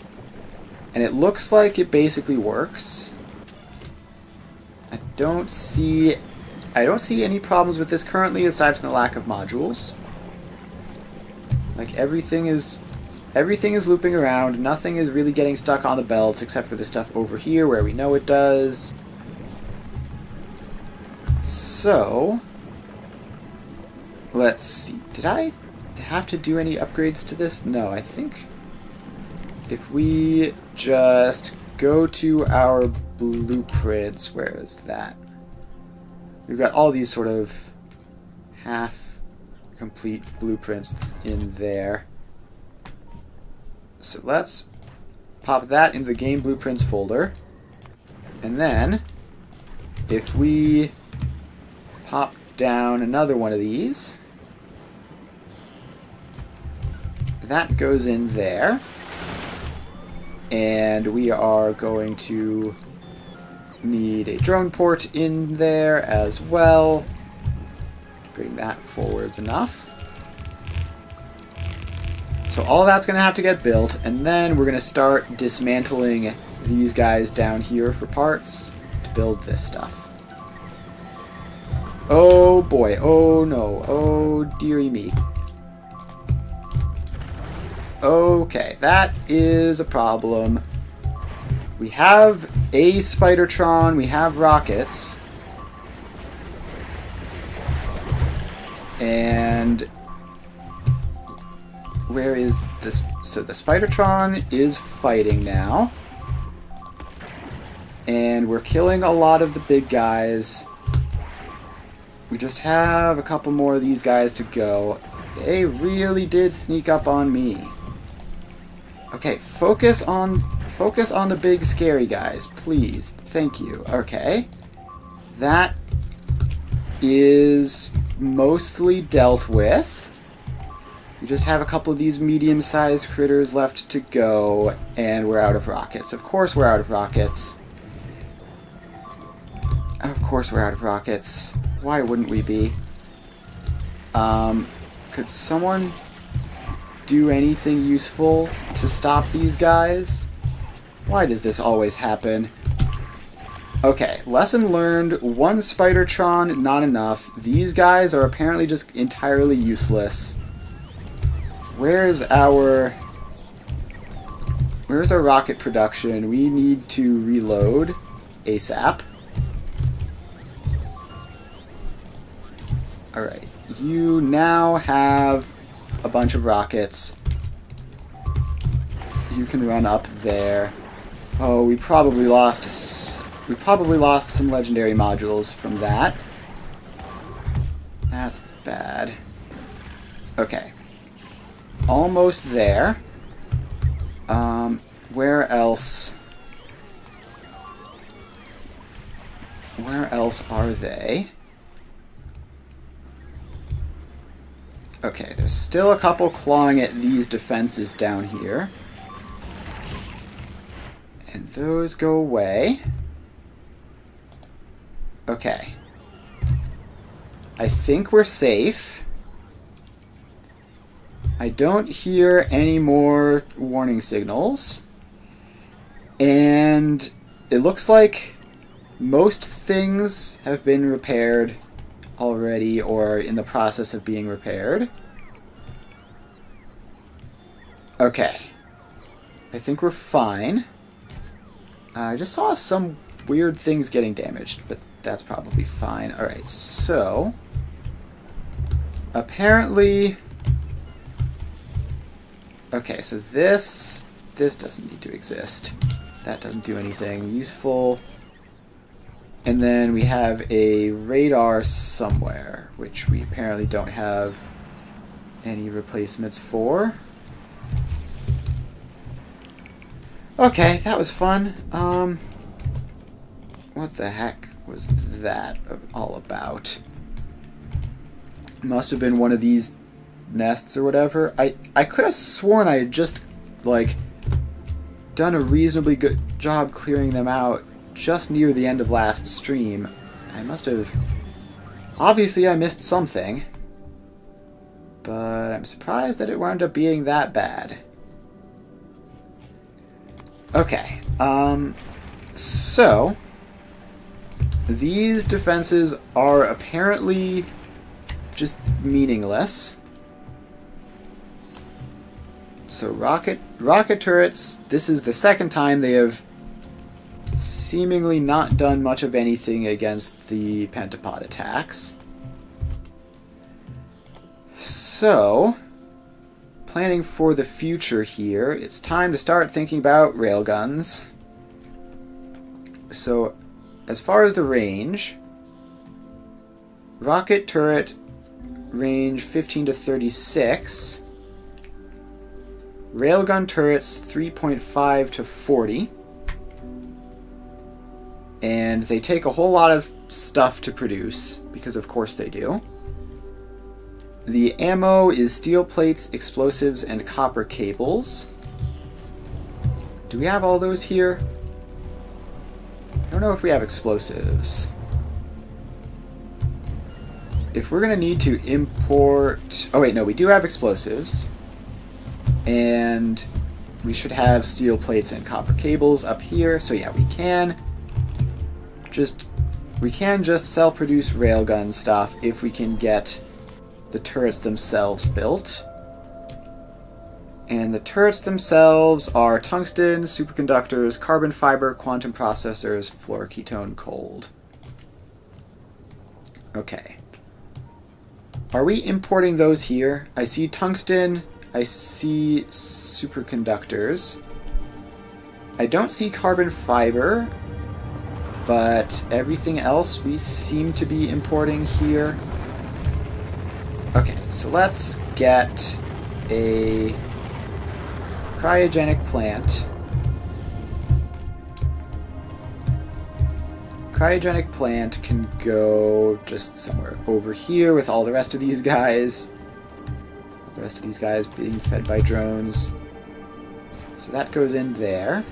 and it looks like it basically works. I don't see any problems with this currently, aside from the lack of modules. Like everything is looping around. Nothing is really getting stuck on the belts except for the stuff over here where we know it does. So let's see. Did I have to do any upgrades to this? No, I think if we just go to our blueprints, where is that? We've got all these sort of half-complete blueprints in there. So let's pop that into the game blueprints folder. And then, if we pop down another one of these, that goes in there. And we are going to need a drone port in there as well. Bring that forwards enough. So all that's going to have to get built, and then we're going to start dismantling these guys down here for parts to build this stuff. Oh boy, oh no, oh dearie me. Okay, that is a problem. We have a Spidertron, we have rockets. And where is this? So the Spidertron is fighting now. And we're killing a lot of the big guys. We just have a couple more of these guys to go. They really did sneak up on me. Okay, focus on the big scary guys, please. Thank you. Okay. That is mostly dealt with. We just have a couple of these medium-sized critters left to go, and we're out of rockets. Of course we're out of rockets. Of course we're out of rockets. Why wouldn't we be? Could someone do anything useful to stop these guys? Why does this always happen? Okay, lesson learned. One Spidertron, not enough. These guys are apparently just entirely useless. Where's our rocket production? We need to reload ASAP. Alright, you now have a bunch of rockets. You can run up there. Oh, we probably lost some legendary modules from that. That's bad. Okay. Almost there. Where else? Where else are they? Okay, there's still a couple clawing at these defenses down here. And those go away. Okay. I think we're safe. I don't hear any more warning signals. And it looks like most things have been repaired already or in the process of being repaired. Okay. I think we're fine. I just saw some weird things getting damaged, but that's probably fine. Alright, so apparently... Okay, so this doesn't need to exist. That doesn't do anything useful. And then we have a radar somewhere, which we apparently don't have any replacements for. Okay, that was fun. What the heck was that all about? Must have been one of these nests or whatever. I could have sworn I had just, like, done a reasonably good job clearing them out just near the end of last stream. I must have... Obviously I missed something. But I'm surprised that it wound up being that bad. Okay, so these defenses are apparently just meaningless. So rocket turrets, this is the second time they have seemingly not done much of anything against the pentapod attacks. So, planning for the future here, it's time to start thinking about railguns. So, as far as the range, rocket turret range 15 to 36, railgun turrets 3.5 to 40, And they take a whole lot of stuff to produce, because of course they do. The ammo is steel plates, explosives, and copper cables. Do we have all those here? I don't know if we have explosives. If we're going to need to import... Oh wait, no, we do have explosives. And we should have steel plates and copper cables up here. So yeah, we can just self-produce railgun stuff if we can get the turrets themselves built. And the turrets themselves are tungsten, superconductors, carbon fiber, quantum processors, fluoroketone, cold. Okay. Are we importing those here? I see tungsten, I see superconductors. I don't see carbon fiber, but everything else we seem to be importing here. Okay, so let's get a cryogenic plant. Cryogenic plant can go just somewhere over here with all the rest of these guys. The rest of these guys being fed by drones. So that goes in there.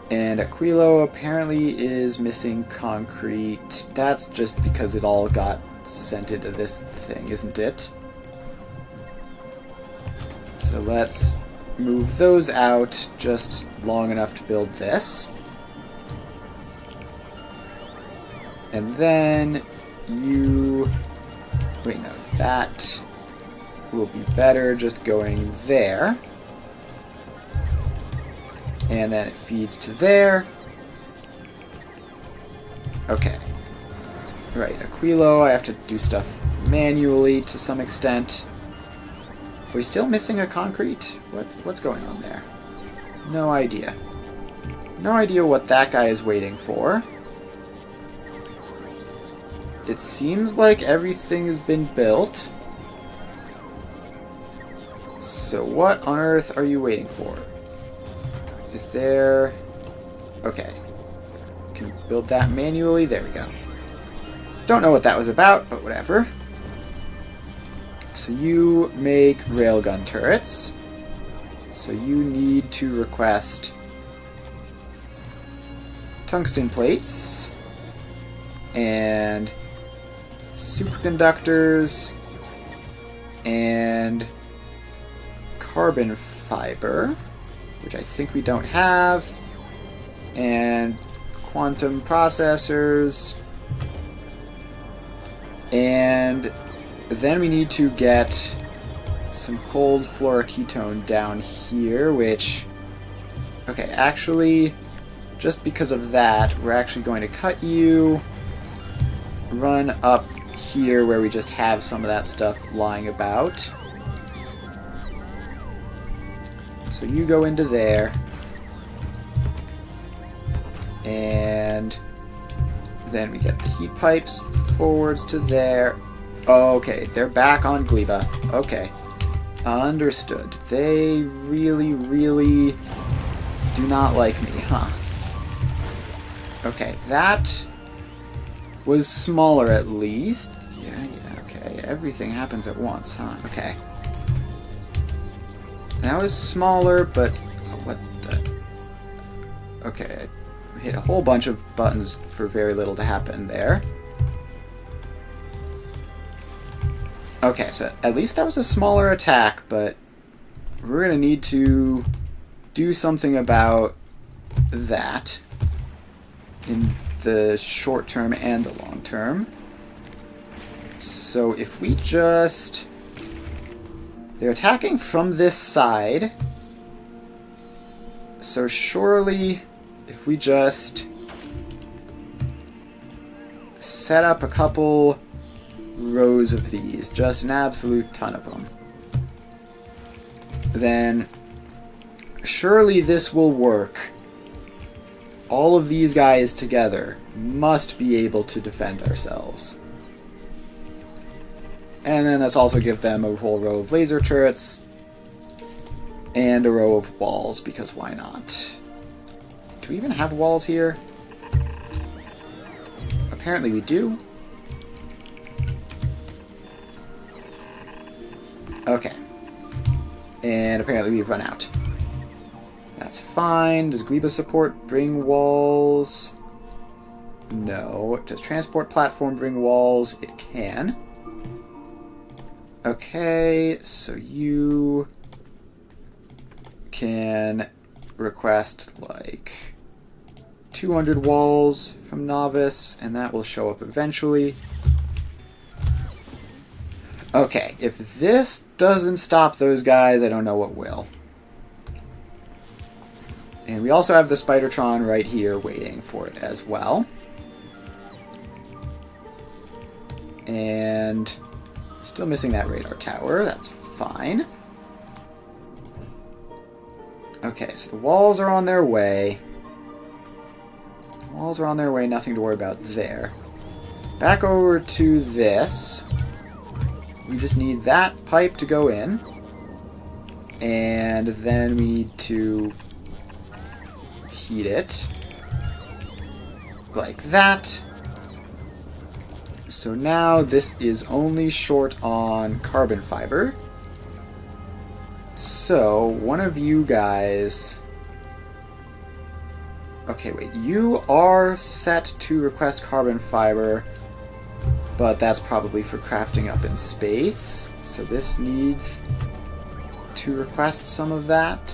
And Aquilo apparently is missing concrete. That's just because it all got sent into this thing, isn't it? So let's move those out just long enough to build this. And then you... Wait, no, that will be better just going there. And then it feeds to there. Okay. Right, Aquilo, I have to do stuff manually to some extent. Are we still missing a concrete? What's going on there? No idea. No idea what that guy is waiting for. It seems like everything has been built. So what on earth are you waiting for? Is there... Okay. Can build that manually. There we go. Don't know what that was about, but whatever. So you make railgun turrets. So you need to request tungsten plates and superconductors and carbon fiber, which I think we don't have, and quantum processors, and then we need to get some cold fluoroketone down here, which, okay, actually, just because of that, we're actually going to cut you, run up here where we just have some of that stuff lying about. So you go into there, and then we get the heat pipes forwards to there. Okay, they're back on Gleba. Okay, understood. They really, really do not like me, huh? Okay, that was smaller at least. Yeah, okay. Everything happens at once, huh? Okay. That was smaller, but what the... Okay, I hit a whole bunch of buttons for very little to happen there. Okay, so at least that was a smaller attack, but we're going to need to do something about that in the short term and the long term. So if we just... They're attacking from this side. So surely, if we just set up a couple rows of these, just an absolute ton of them, then surely this will work. All of these guys together must be able to defend ourselves. And then let's also give them a whole row of laser turrets and a row of walls, because why not? Do we even have walls here? apparently we do. Okay. And apparently we've run out. That's fine. Does Gleba support bring walls? No. Does transport platform bring walls? It can. Okay, so you can request like 200 walls from Novice, and that will show up eventually. Okay, if this doesn't stop those guys, I don't know what will. And we also have the Spidertron right here waiting for it as well. And still missing that radar tower. That's fine. Okay, so the walls are on their way. Walls are on their way, nothing to worry about there. Back over to this. We just need that pipe to go in. And then we need to heat it. Like that. So now this is only short on carbon fiber. So one of you guys... Okay, wait. You are set to request carbon fiber, but that's probably for crafting up in space. So this needs to request some of that.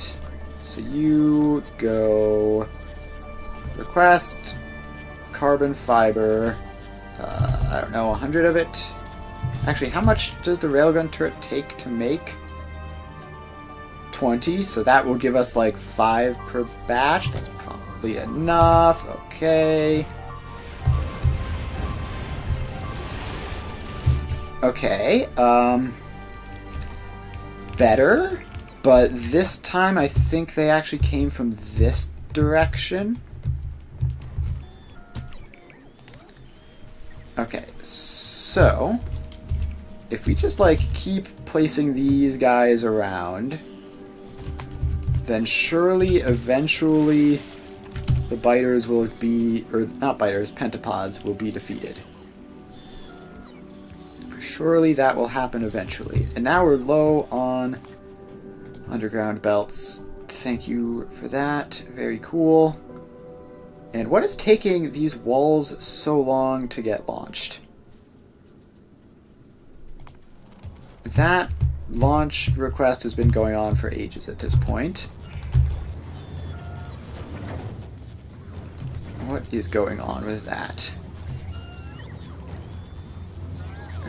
So you go request carbon fiber. I don't know, 100 of it. Actually, how much does the railgun turret take to make? 20, so that will give us like 5 per batch. That's probably enough. Okay. Okay, better, but this time I think they actually came from this direction. Okay, so if we just like keep placing these guys around, then surely eventually the biters will be, or not biters, pentapods will be defeated. Surely that will happen eventually. And now we're low on underground belts. Thank you for that. Very cool. And what is taking these walls so long to get launched? That launch request has been going on for ages at this point. What is going on with that?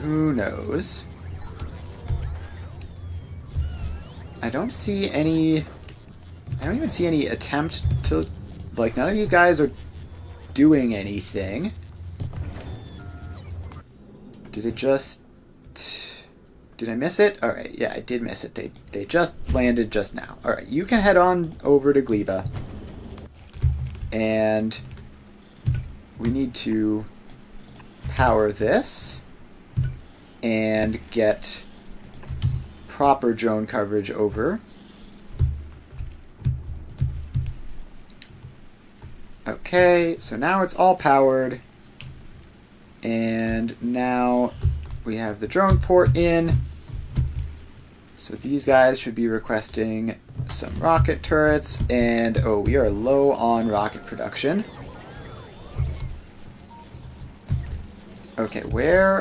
Who knows? I don't see any... I don't even see any attempt to... Like, none of these guys are doing anything. Did it just... Did I miss it? Alright, yeah, I did miss it. They just landed just now. Alright, you can head on over to Gleba. And we need to power this and get proper drone coverage over. Okay, so now it's all powered, and now we have the drone port in, so these guys should be requesting some rocket turrets, and oh, we are low on rocket production. Okay, where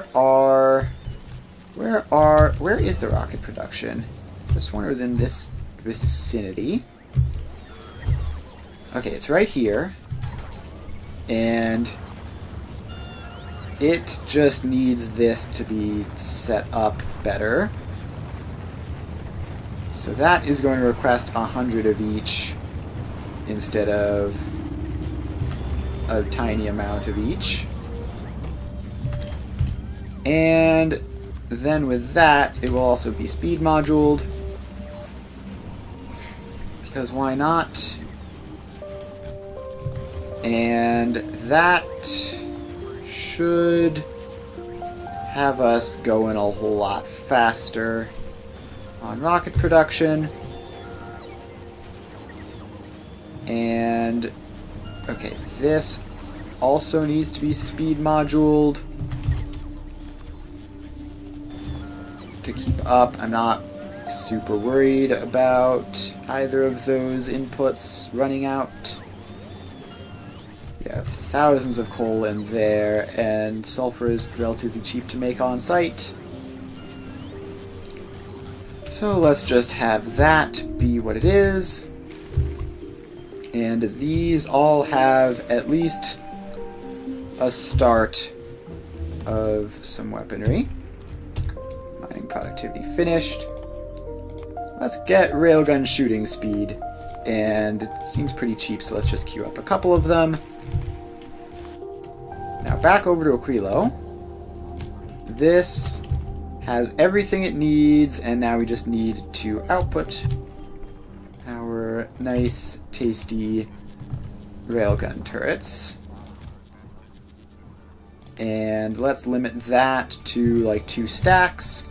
is the rocket production? Just wonder it was in this vicinity. Okay, it's right here. And it just needs this to be set up better. So that is going to request 100 of each instead of a tiny amount of each. And then with that, it will also be speed moduled. Because why not? And that should have us going a whole lot faster on rocket production. And okay, this also needs to be speed moduled to keep up. I'm not super worried about either of those inputs running out. We have thousands of coal in there, and sulfur is relatively cheap to make on site. So let's just have that be what it is. And these all have at least a start of some weaponry. Mining productivity finished. Let's get railgun shooting speed. And it seems pretty cheap, so let's just queue up a couple of them. Now back over to Aquilo. This has everything it needs, and now we just need to output our nice, tasty railgun turrets. And let's limit that to like 2 stacks.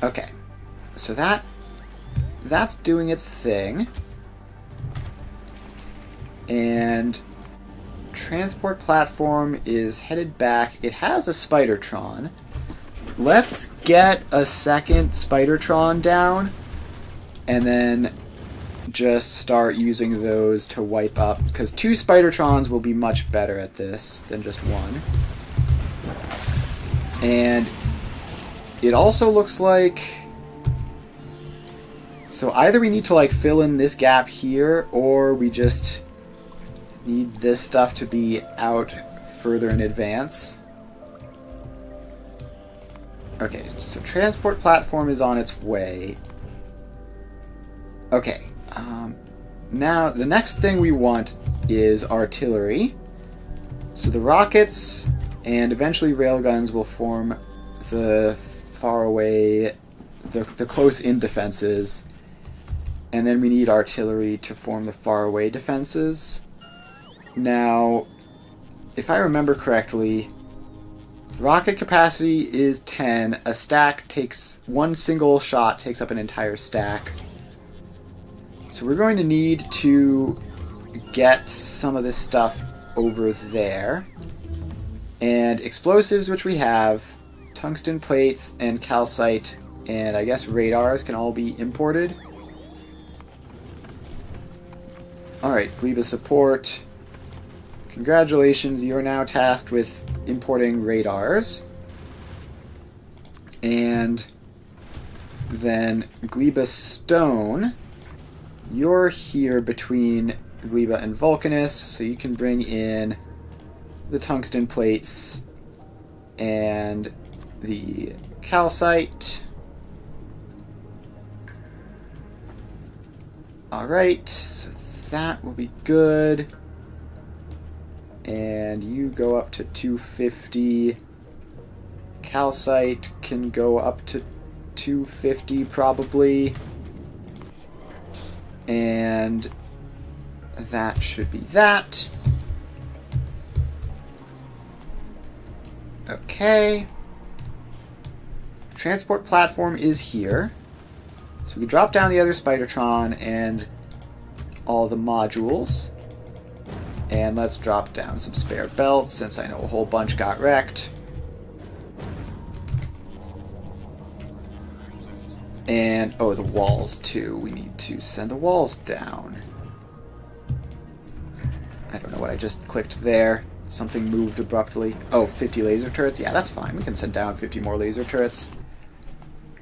Okay, so that's doing its thing. And transport platform is headed back. It has a Spidertron. Let's get a second Spidertron down and then just start using those to wipe up, because 2 Spidertrons will be much better at this than just 1. And it also looks like, so either we need to like fill in this gap here, or we just need this stuff to be out further in advance. Okay, so transport platform is on its way. Okay, now the next thing we want is artillery. So the rockets and eventually railguns will form the far away, the close-in defenses, and then we need artillery to form the far away defenses. Now, if I remember correctly, rocket capacity is 10. A stack takes, one single shot takes up an entire stack. So we're going to need to get some of this stuff over there. And explosives, which we have, tungsten plates and calcite, and I guess radars can all be imported. Alright, Gleba support. Congratulations, you are now tasked with importing radars. And then Gleba Stone, you're here between Gleba and Vulcanus, so you can bring in the tungsten plates and the calcite. Alright, so that will be good. And you go up to 250. Calcite can go up to 250 probably. And that should be that. Okay. Transport platform is here. So we drop down the other Spidertron and all the modules. And let's drop down some spare belts, since I know a whole bunch got wrecked. And, oh, the walls, too. We need to send the walls down. I don't know what I just clicked there. Something moved abruptly. Oh, 50 laser turrets? Yeah, that's fine. We can send down 50 more laser turrets.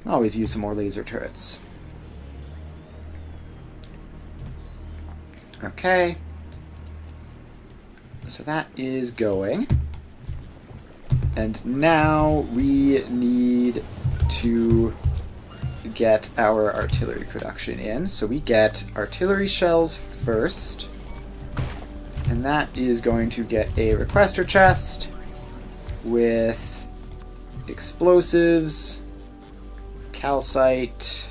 Can always use some more laser turrets. Okay. So that is going. And now we need to get our artillery production in. So we get artillery shells first. And that is going to get a requester chest with explosives, calcite,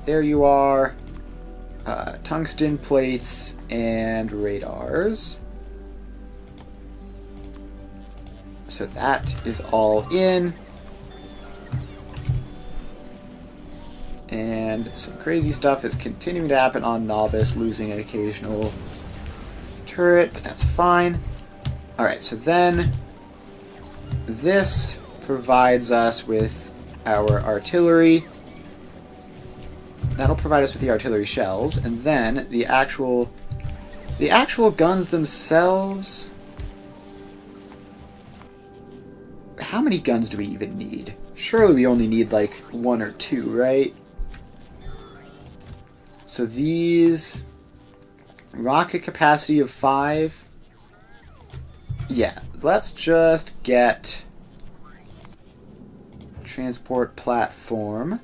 there you are. Tungsten plates and radars. So that is all in. And And some crazy stuff is continuing to happen on Novice, losing an occasional turret, but that's fine. Alright, so then this provides us with our artillery. That'll provide us with the artillery shells, and then the actual guns themselves. How many guns do we even need? Surely we only need like 1 or 2, right? So these rocket capacity of 5. Yeah, let's just get transport platform.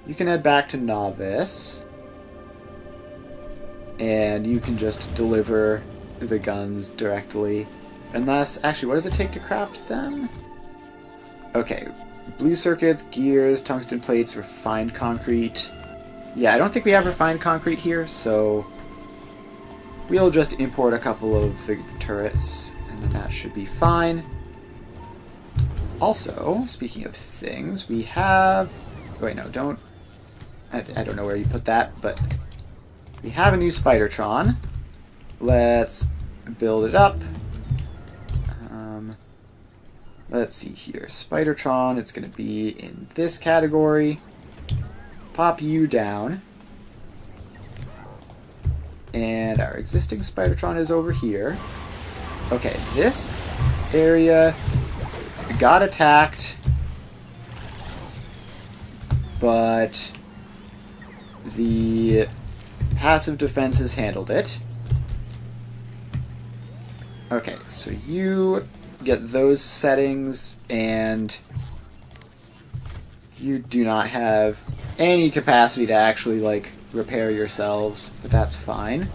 You can head back to Novice, and you can just deliver the guns directly. Unless, actually, what does it take to craft them? Okay, blue circuits, gears, tungsten plates, refined concrete. Yeah, I don't think we have refined concrete here, so we'll just import a couple of the turrets, and then that should be fine. Also, speaking of things, we have... Wait, no, don't... I don't know where you put that, but we have a new Spidertron. Let's build it up. Let's see here. Spidertron, it's going to be in this category. Pop you down. And our existing Spidertron is over here. Okay, this area got attacked, but the passive defenses handled it. Okay, so you get those settings, and you do not have any capacity to actually, like, repair yourselves, but that's fine.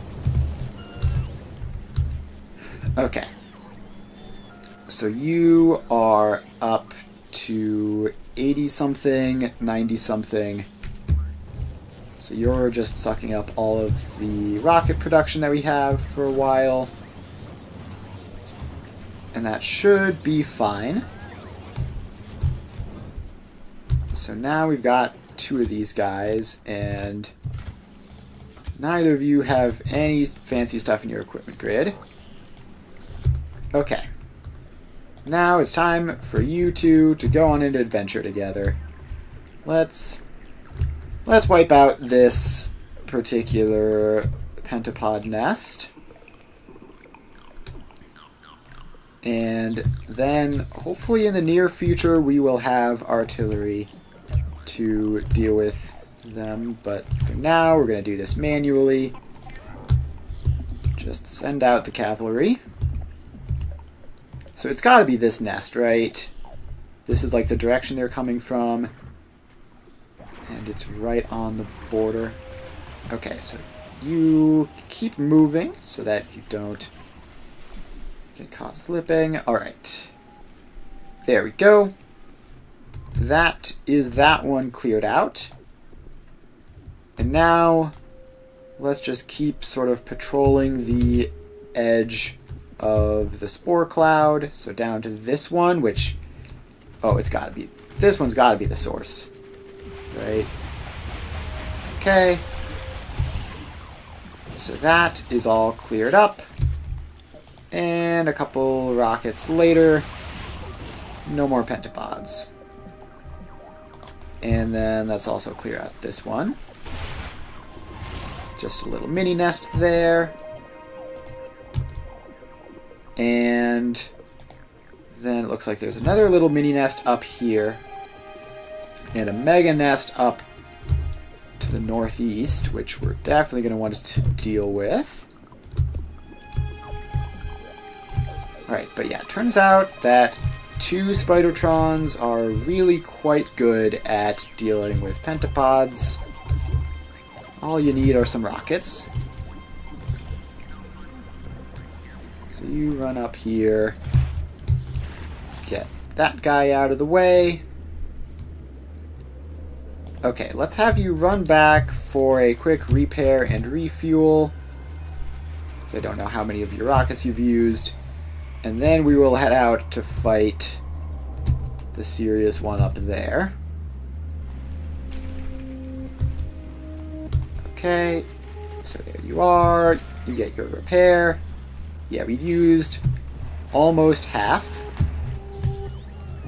Okay. So you are up to 80-something, 90-something. So you're just sucking up all of the rocket production that we have for a while. And that should be fine. So now we've got 2 of these guys, and neither of you have any fancy stuff in your equipment grid. Okay. Now it's time for you two to go on an adventure together. Let's wipe out this particular pentapod nest. And then, hopefully in the near future, we will have artillery to deal with them. But for now, we're going to do this manually. Just send out the cavalry. So it's got to be this nest, right? This is like the direction they're coming from. And it's right on the border. Okay, so you keep moving so that you don't get caught slipping. Alright. There we go. That is that one cleared out. And now, let's just keep sort of patrolling the edge of the spore cloud. So down to this one, which... Oh, it's gotta be... This one's gotta be the source. Right? Okay. So that is all cleared up. And a couple rockets later, no more pentapods. And then let's also clear out this one. Just a little mini nest there. And then it looks like there's another little mini nest up here. And a mega nest up to the northeast, which we're definitely going to want to deal with. Alright, but yeah, it turns out that 2 Spidertrons are really quite good at dealing with pentapods. All you need are some rockets. So you run up here, get that guy out of the way. Okay, let's have you run back for a quick repair and refuel. I don't know how many of your rockets you've used. And then we will head out to fight the serious one up there. Okay, so there you are. You get your repair. Yeah, we used almost half.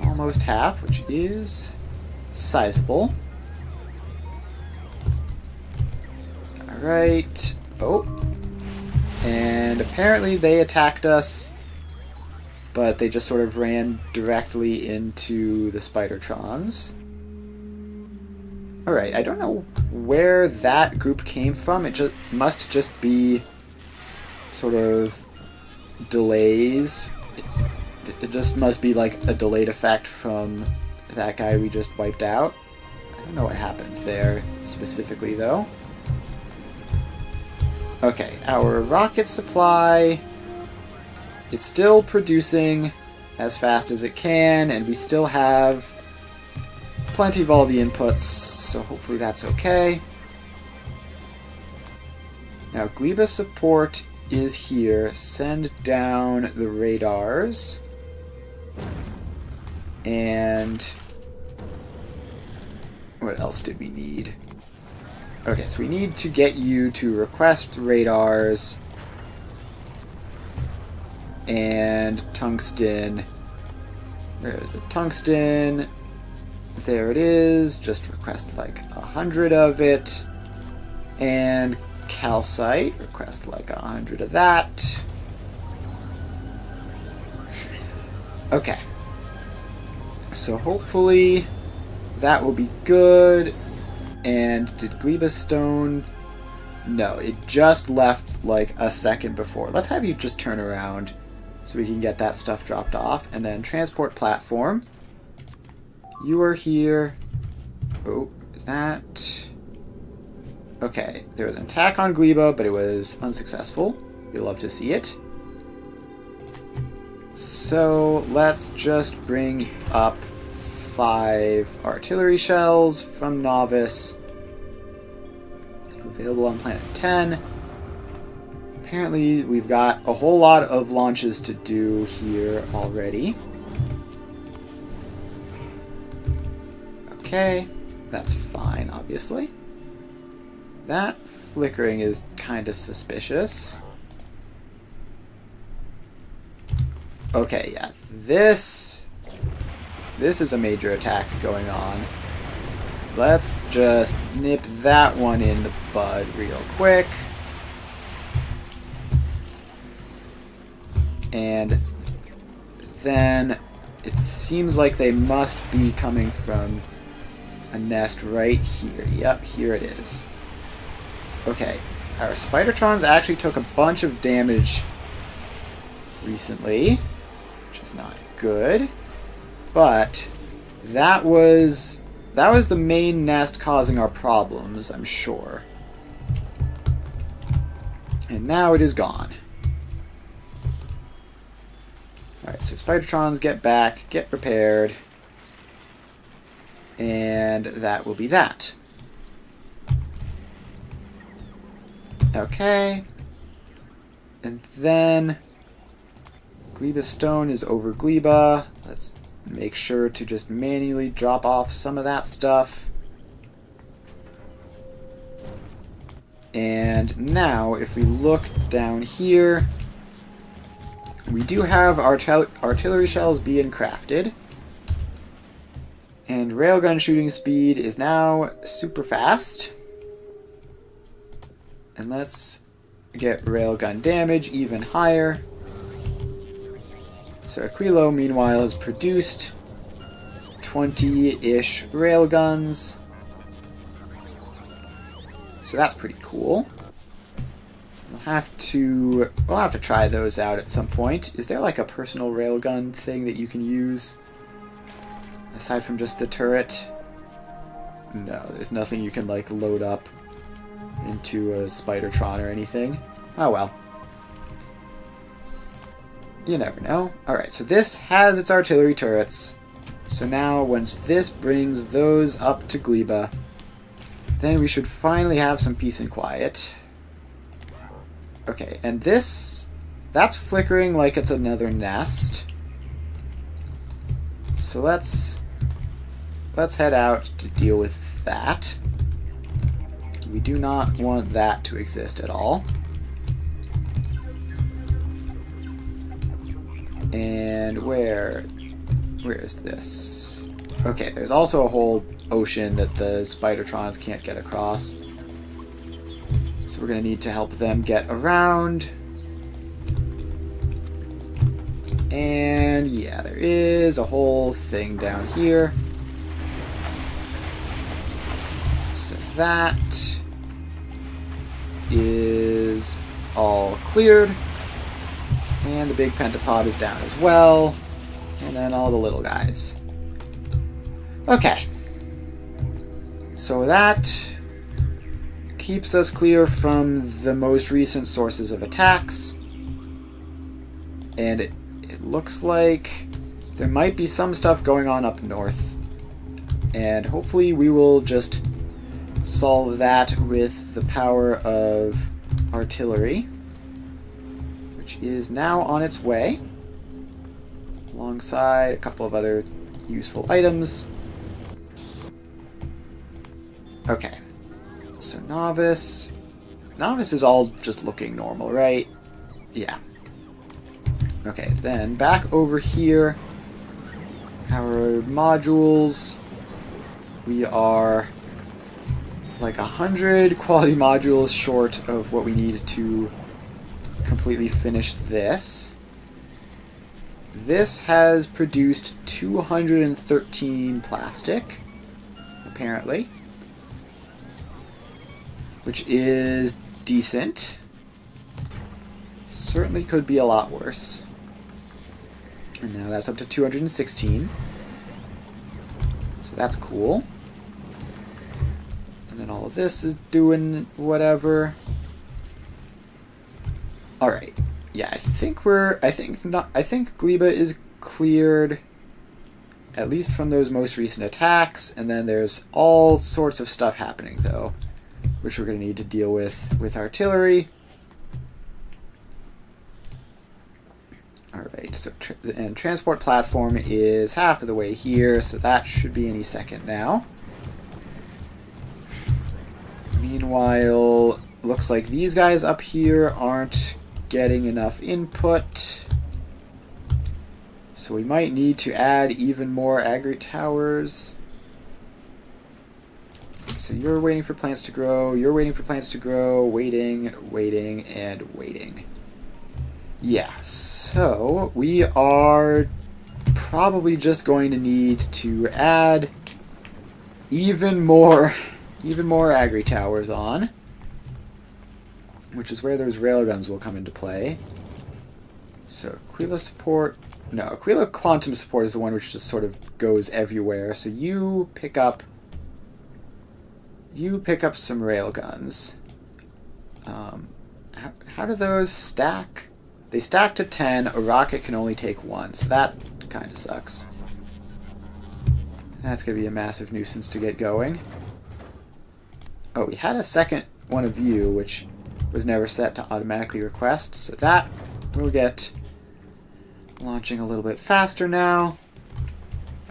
Almost half, which is sizable. Alright. Oh. And apparently they attacked us, but they just sort of ran directly into the Spidertrons. Alright, I don't know where that group came from. It must just be sort of delays. It just must be like a delayed effect from that guy we just wiped out. I don't know what happened there specifically, though. Okay, our rocket supply, it's still producing as fast as it can, and we still have plenty of all the inputs, so hopefully that's okay. Now, Gleba support is here. Send down the radars. And what else did we need? Okay, so we need to get you to request radars and tungsten. Where's the tungsten? There it is. Just request like 100 of it. And calcite, request like 100 of that. Okay. So hopefully that will be good. And did Gleba Stone... No, it just left like a second before. Let's have you just turn around so we can get that stuff dropped off. And then transport platform. You are here. Oh, is that... Okay, there was an attack on Gleba, but it was unsuccessful. You'll love to see it. So let's just bring up 5 artillery shells from Novice. Available on Planet 10. Apparently we've got a whole lot of launches to do here already. Okay, that's fine, obviously. That flickering is kind of suspicious. Okay, yeah, this is a major attack going on. Let's just nip that one in the bud real quick. And then it seems like they must be coming from a nest right here. Yep, here it is. Okay, our Spidertrons actually took a bunch of damage recently, which is not good. But that was the main nest causing our problems, I'm sure. And now it is gone. Alright, so Spidertrons get back, get repaired. And that will be that. Okay. And then Gleba Stone is over Gleba. Let's make sure to just manually drop off some of that stuff. And now, if we look down here, we do have our artillery shells being crafted. And railgun shooting speed is now super fast. And let's get railgun damage even higher. So Aquilo, meanwhile, has produced 20-ish railguns. So that's pretty cool. We'll have to try those out at some point. Is there like a personal railgun thing that you can use? Aside from just the turret? No, there's nothing you can like load up into a Spidertron or anything. Oh well. You never know. Alright, so this has its artillery turrets. So now, once this brings those up to Gleba, then we should finally have some peace and quiet. Okay, and that's flickering like it's another nest. So let's head out to deal with that. we do not want that to exist at all. And where is this? Okay, there's also a whole ocean that the Spidertrons can't get across. So we're going to need to help them get around. And yeah, there is a whole thing down here. So that is all cleared. And the big pentapod is down as well. And then all the little guys. Okay. So that keeps us clear from the most recent sources of attacks. And it looks like there might be some stuff going on up north. And hopefully we will just solve that with the power of artillery, which is now on its way, alongside a couple of other useful items. Okay, so Novice is all just looking normal, right? Yeah. Okay, then back over here, our modules, we are like 100 quality modules short of what we need to completely finish this. This has produced 213 plastic, apparently, which is decent. Certainly could be a lot worse. And now that's up to 216. So that's cool. And then all of this is doing whatever. All right. Yeah, I think Gleba is cleared, at least from those most recent attacks. And then there's all sorts of stuff happening though, which we're going to need to deal with artillery. Alright, so and transport platform is half of the way here, so that should be any second now. Meanwhile, looks like these guys up here aren't getting enough input. So we might need to add even more aggregate towers. So you're waiting for plants to grow, you're waiting for plants to grow, waiting, waiting, and waiting. Yeah, so we are probably just going to need to add even more agri towers on, which is where those railguns will come into play. So Aquila support, no, Aquila quantum support is the one which just sort of goes everywhere. So you pick up some railguns. How do those stack? They stack to 10, a rocket can only take 1, so that kind of sucks. That's going to be a massive nuisance to get going. Oh, we had a second one of you, which was never set to automatically request, so that will get launching a little bit faster now.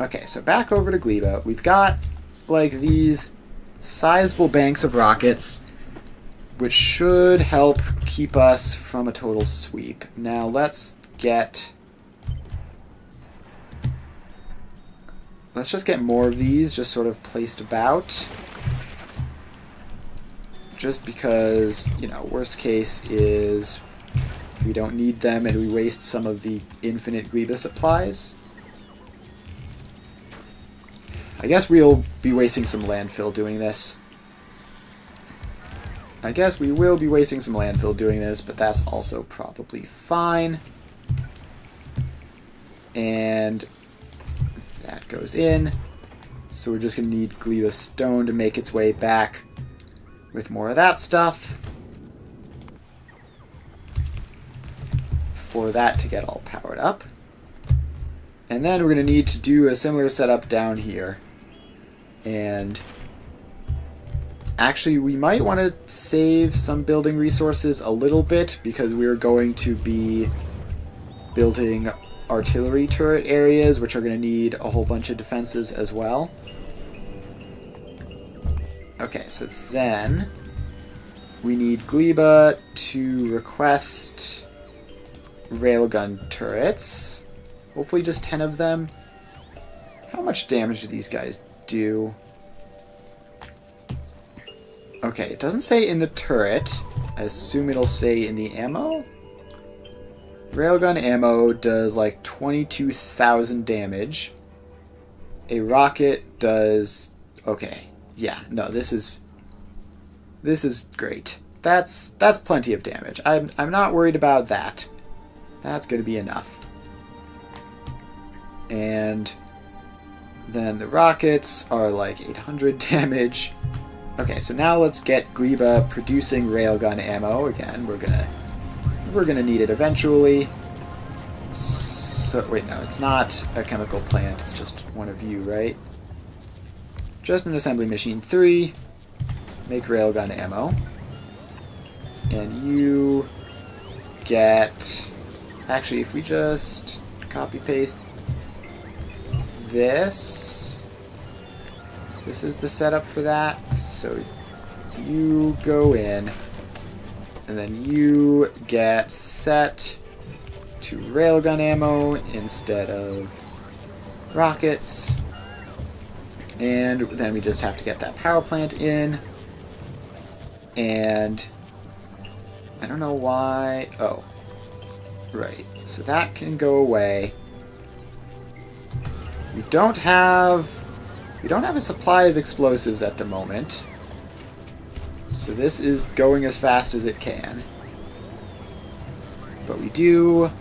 Okay, so back over to Gleba. We've got, like, these sizable banks of rockets, which should help keep us from a total sweep. Now let's just get more of these just sort of placed about. Just because, you know, worst case is we don't need them and we waste some of the infinite Gleba supplies. I guess we'll be wasting some landfill doing this. I guess we will be wasting some landfill doing this, but that's also probably fine. And that goes in. So we're just going to need Gleba stone to make its way back with more of that stuff. For that to get all powered up. And then we're going to need to do a similar setup down here. And actually, we might want to save some building resources a little bit because we're going to be building artillery turret areas, which are going to need a whole bunch of defenses as well. Okay, so then we need Gleba to request railgun turrets. Hopefully just 10 of them. How much damage do these guys do? Okay, it doesn't say in the turret. I assume it'll say in the ammo. Railgun ammo does like 22,000 damage. A rocket does... Okay, yeah, no, this is great. That's plenty of damage. I'm not worried about that. That's going to be enough. And then the rockets are like 800 damage. Okay, so now let's get Gleba producing railgun ammo. Again, we're gonna need it eventually. So wait, no, it's not a chemical plant. It's just one of you, right? Just an assembly machine 3. Make railgun ammo. And you get... Actually, if we just copy-paste this... This is the setup for that. So you go in, and then you get set to railgun ammo instead of rockets. And then we just have to get that power plant in. And I don't know why. Oh, right. So that can go away. We don't have a supply of explosives at the moment. So this is going as fast as it can. But we do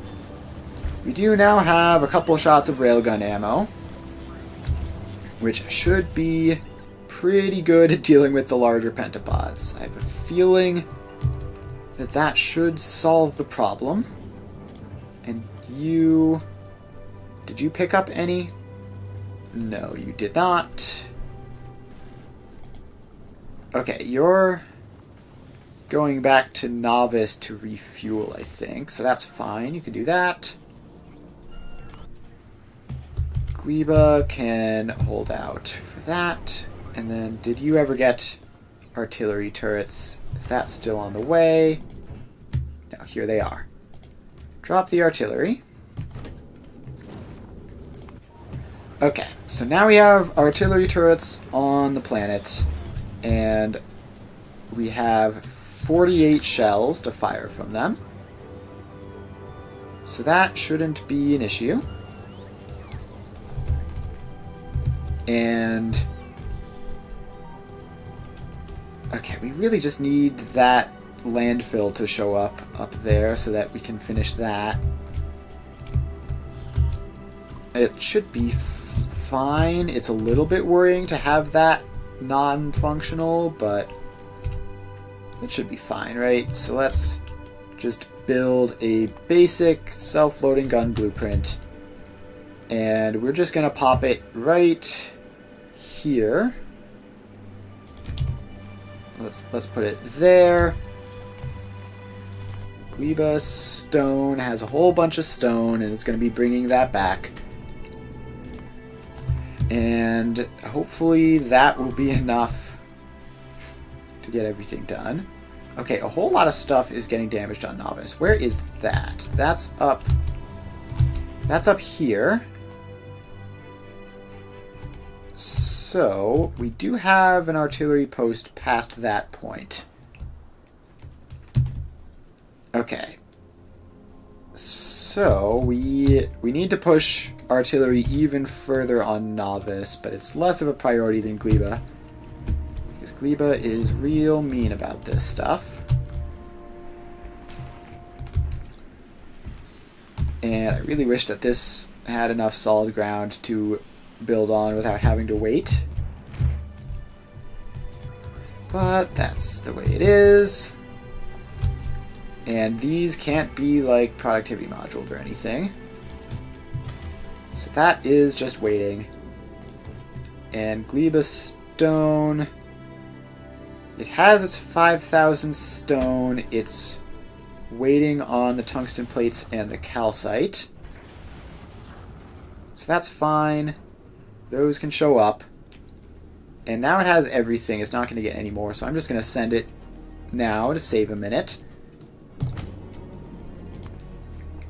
now have a couple shots of railgun ammo, which should be pretty good at dealing with the larger pentapods. I have a feeling that that should solve the problem. And you... Did you pick up any? No, you did not. Okay, you're going back to Novice to refuel, I think. So that's fine. You can do that. Gleba can hold out for that. And then, did you ever get artillery turrets? Is that still on the way? No, here they are. Drop the artillery. Okay, so now we have artillery turrets on the planet, and we have 48 shells to fire from them. So that shouldn't be an issue. And... Okay, we really just need that landfill to show up there so that we can finish that. It should be fine. It's a little bit worrying to have that non-functional, but it should be fine, right? So let's just build a basic self-loading gun blueprint, and we're just gonna pop it right here. Let's put it there. Gleba stone has a whole bunch of stone, and it's going to be bringing that back. And hopefully that will be enough to get everything done. Okay, a whole lot of stuff is getting damaged on Novice. Where is that? That's up here. So, we do have an artillery post past that point. Okay. So, we need to push artillery even further on Novice, but it's less of a priority than Gleba, because Gleba is real mean about this stuff. And I really wish that this had enough solid ground to build on without having to wait. But that's the way it is. And these can't be like productivity modules or anything. So that is just waiting. And Gleba stone, it has its 5,000 stone. It's waiting on the tungsten plates and the calcite. So that's fine. Those can show up. And now it has everything. It's not going to get any more, so I'm just going to send it now to save a minute.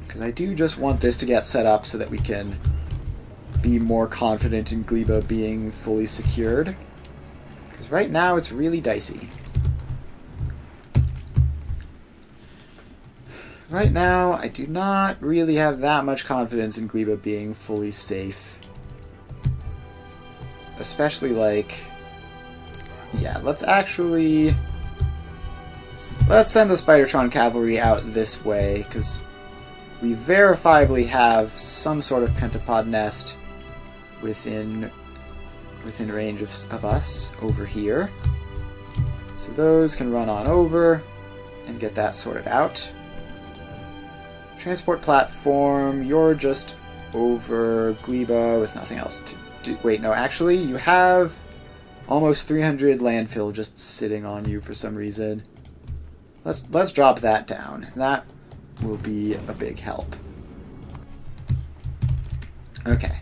Because I do just want this to get set up so that we can be more confident in Gleba being fully secured. Because right now it's really dicey. Right now, I do not really have that much confidence in Gleba being fully safe. Especially, like... Yeah, let's send the Spidertron cavalry out this way, because we verifiably have some sort of pentapod nest within range of us over here. So those can run on over and get that sorted out. Transport platform, you're just over Gleba with nothing else to do. Wait, no, actually, you have almost 300 landfill just sitting on you for some reason. Let's drop that down. That will be a big help. Okay.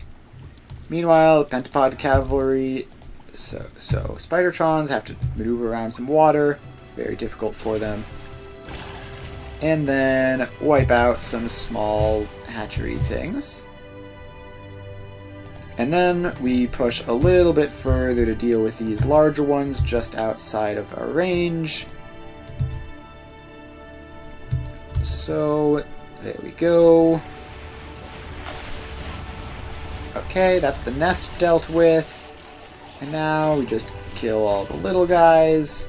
Meanwhile, Pentapod cavalry. So Spidertrons have to maneuver around some water. Very difficult for them. And then wipe out some small hatchery things. And then we push a little bit further to deal with these larger ones just outside of our range. So, there we go. Okay, that's the nest dealt with. And now we just kill all the little guys.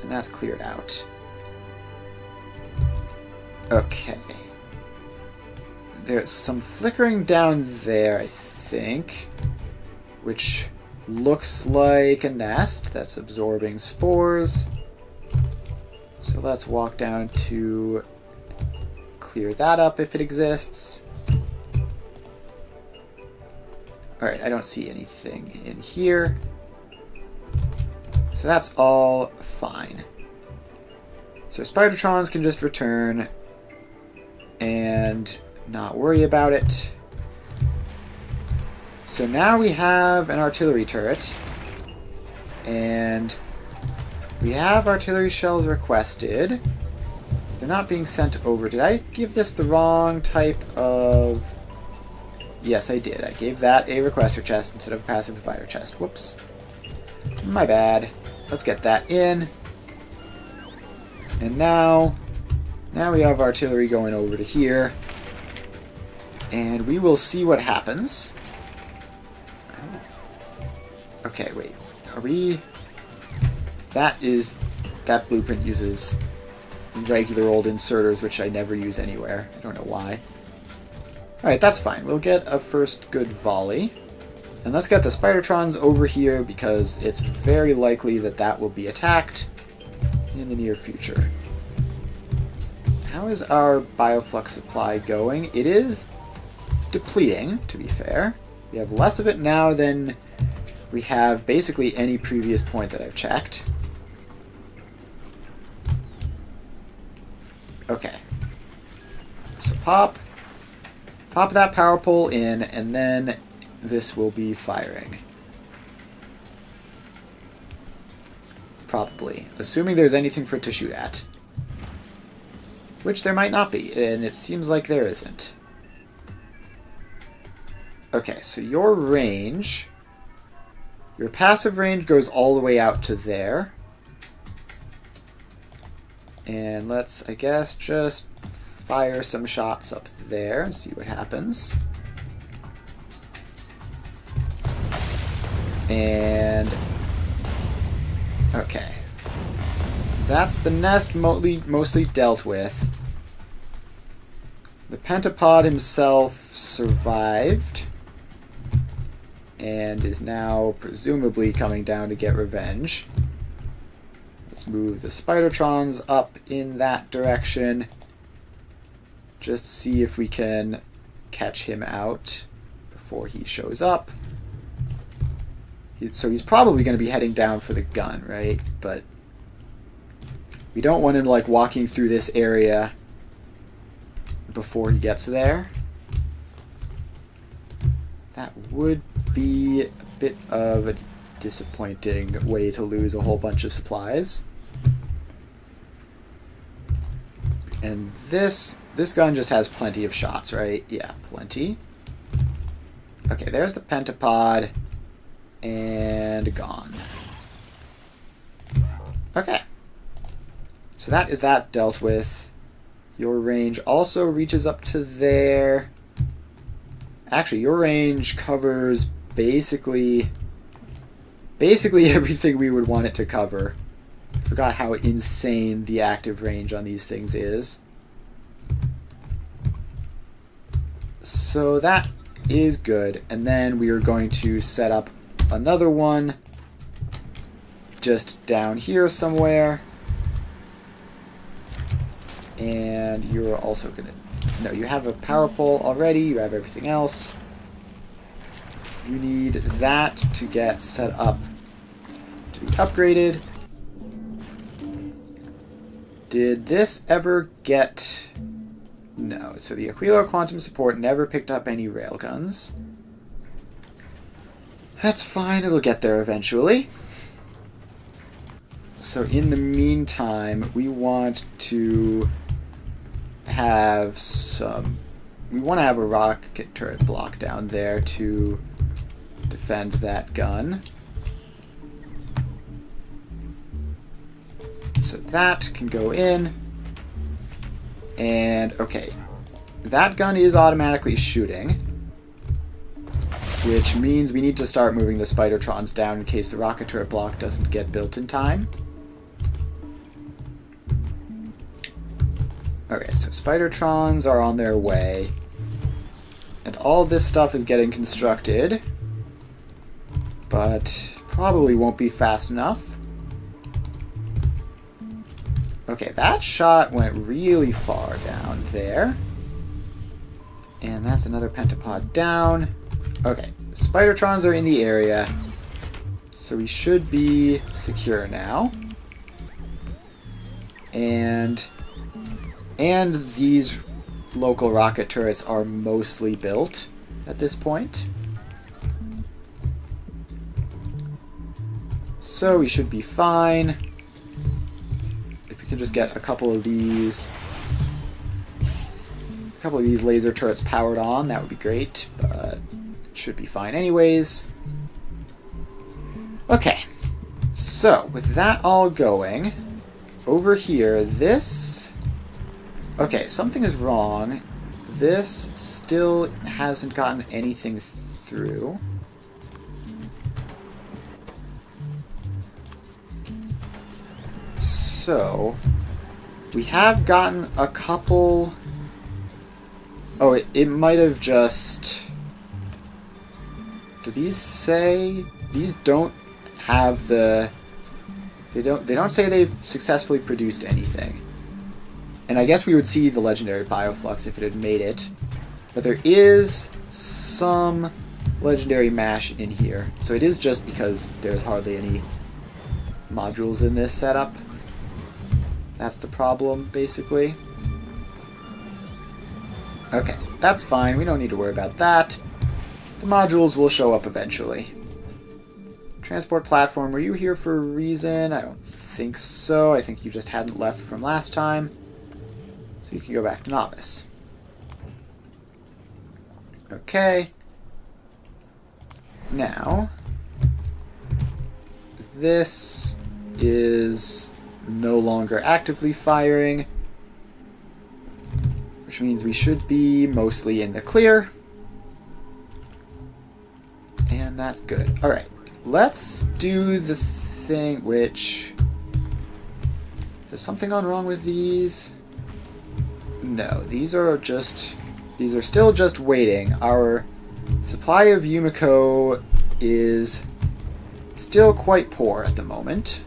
And that's cleared out. Okay. There's some flickering down there, I think. Which looks like a nest that's absorbing spores. So let's walk down to clear that up if it exists. Alright, I don't see anything in here. So that's all fine. So Spidertrons can just return and not worry about it. So now we have an artillery turret. And we have artillery shells requested. They're not being sent over. Did I give this the wrong type of... Yes, I did. I gave that a requester chest instead of a passive divider chest. Whoops. My bad. Let's get that in. And now we have artillery going over to here. And we will see what happens. Okay, wait. Are we... That blueprint uses regular old inserters, which I never use anywhere. I don't know why. Alright, that's fine. We'll get a first good volley. And let's get the Spidertrons over here, because it's very likely that that will be attacked in the near future. How is our bioflux supply going? It is depleting, to be fair. We have less of it now than we have basically any previous point that I've checked. Okay. So pop that power pole in, and then this will be firing. Probably. Assuming there's anything for it to shoot at. Which there might not be, and it seems like there isn't. Okay, so your range... Your passive range goes all the way out to there. And let's, I guess, just fire some shots up there and see what happens. And... Okay. That's the nest mostly dealt with. The pentapod himself survived. And is now presumably coming down to get revenge. Let's move the Spidertrons up in that direction. Just see if we can catch him out before he shows up. So he's probably going to be heading down for the gun, right? But we don't want him like walking through this area before he gets there. That would be a bit of a disappointing way to lose a whole bunch of supplies. And this gun just has plenty of shots, right? Yeah, plenty. Okay, there's the pentapod. And gone. Okay. So that is that dealt with. Your range also reaches up to there. Actually, your range covers basically everything we would want it to cover. Forgot how insane the active range on these things is. So that is good. And then we are going to set up another one just down here somewhere. And you're also going to... No, you have a power pole already. You have everything else. You need that to get set up to be upgraded. Did this ever get... No. So the Aquilo Quantum Support never picked up any railguns. That's fine. It'll get there eventually. So in the meantime, we want to have some... We want to have a rocket turret block down there to defend that gun. So that can go in. And, okay. That gun is automatically shooting, which means we need to start moving the Spidertrons down in case the rocket turret block doesn't get built in time. Okay, so Spidertrons are on their way. And all this stuff is getting constructed, but probably won't be fast enough. Okay, that shot went really far down there. And that's another pentapod down. Okay, Spidertrons are in the area, so we should be secure now. And these local rocket turrets are mostly built at this point. So we should be fine. If we can just get a couple of these laser turrets powered on, that would be great, but it should be fine anyways. Okay, so with that all going, over here, this... Okay, something is wrong. This still hasn't gotten anything through. So, we have gotten a couple... Oh, it might have just... Do these say... These don't have the... They don't say they've successfully produced anything. And I guess we would see the legendary Bioflux if it had made it. But there is some legendary mash in here. So it is just because there's hardly any modules in this setup. That's the problem, basically. Okay, that's fine. We don't need to worry about that. The modules will show up eventually. Transport platform, were you here for a reason? I don't think so. I think you just hadn't left from last time. So you can go back to Novice. Okay. Now, this is no longer actively firing, which means we should be mostly in the clear. And that's good. Alright, let's do the thing which... Has something gone wrong with these? No, these are still just waiting. Our supply of Yumiko is still quite poor at the moment.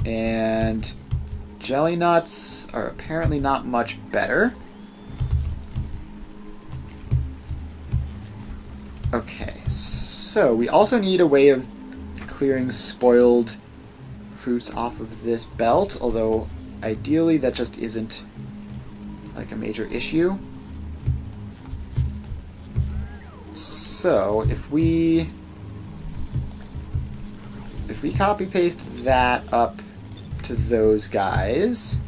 And jelly nuts are apparently not much better. Okay, so we also need a way of clearing spoiled fruits off of this belt, although ideally that just isn't like a major issue. So if we copy paste that up to those guys,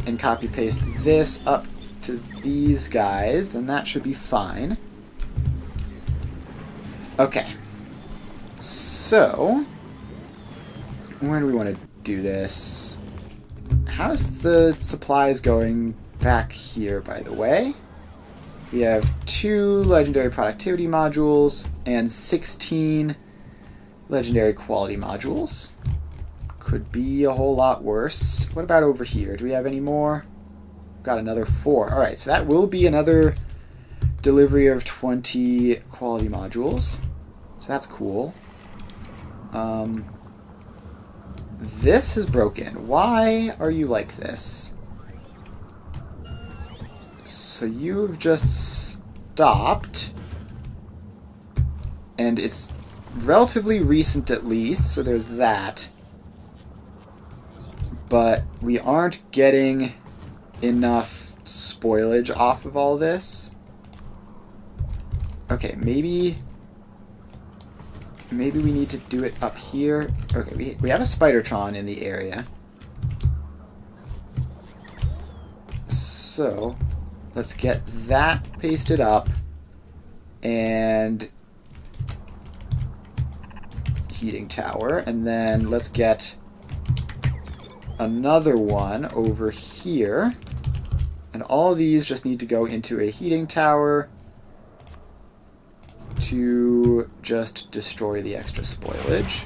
and copy paste this up to these guys, and that should be fine. Okay. So, where do we want to do this? How's the supplies going back here, by the way? We have 2 legendary productivity modules and 16 legendary quality modules. Could be a whole lot worse. What about over here? Do we have any more? Got another 4. Alright, so that will be another delivery of 20 quality modules. So that's cool. This is broken. Why are you like this? So you've just stopped. And it's relatively recent at least, so there's that. But we aren't getting enough spoilage off of all this. Okay, maybe we need to do it up here. Okay, we have a Spidertron in the area. So, let's get that pasted up. And heating tower. And then let's get another one over here. And all of these just need to go into a heating tower to just destroy the extra spoilage.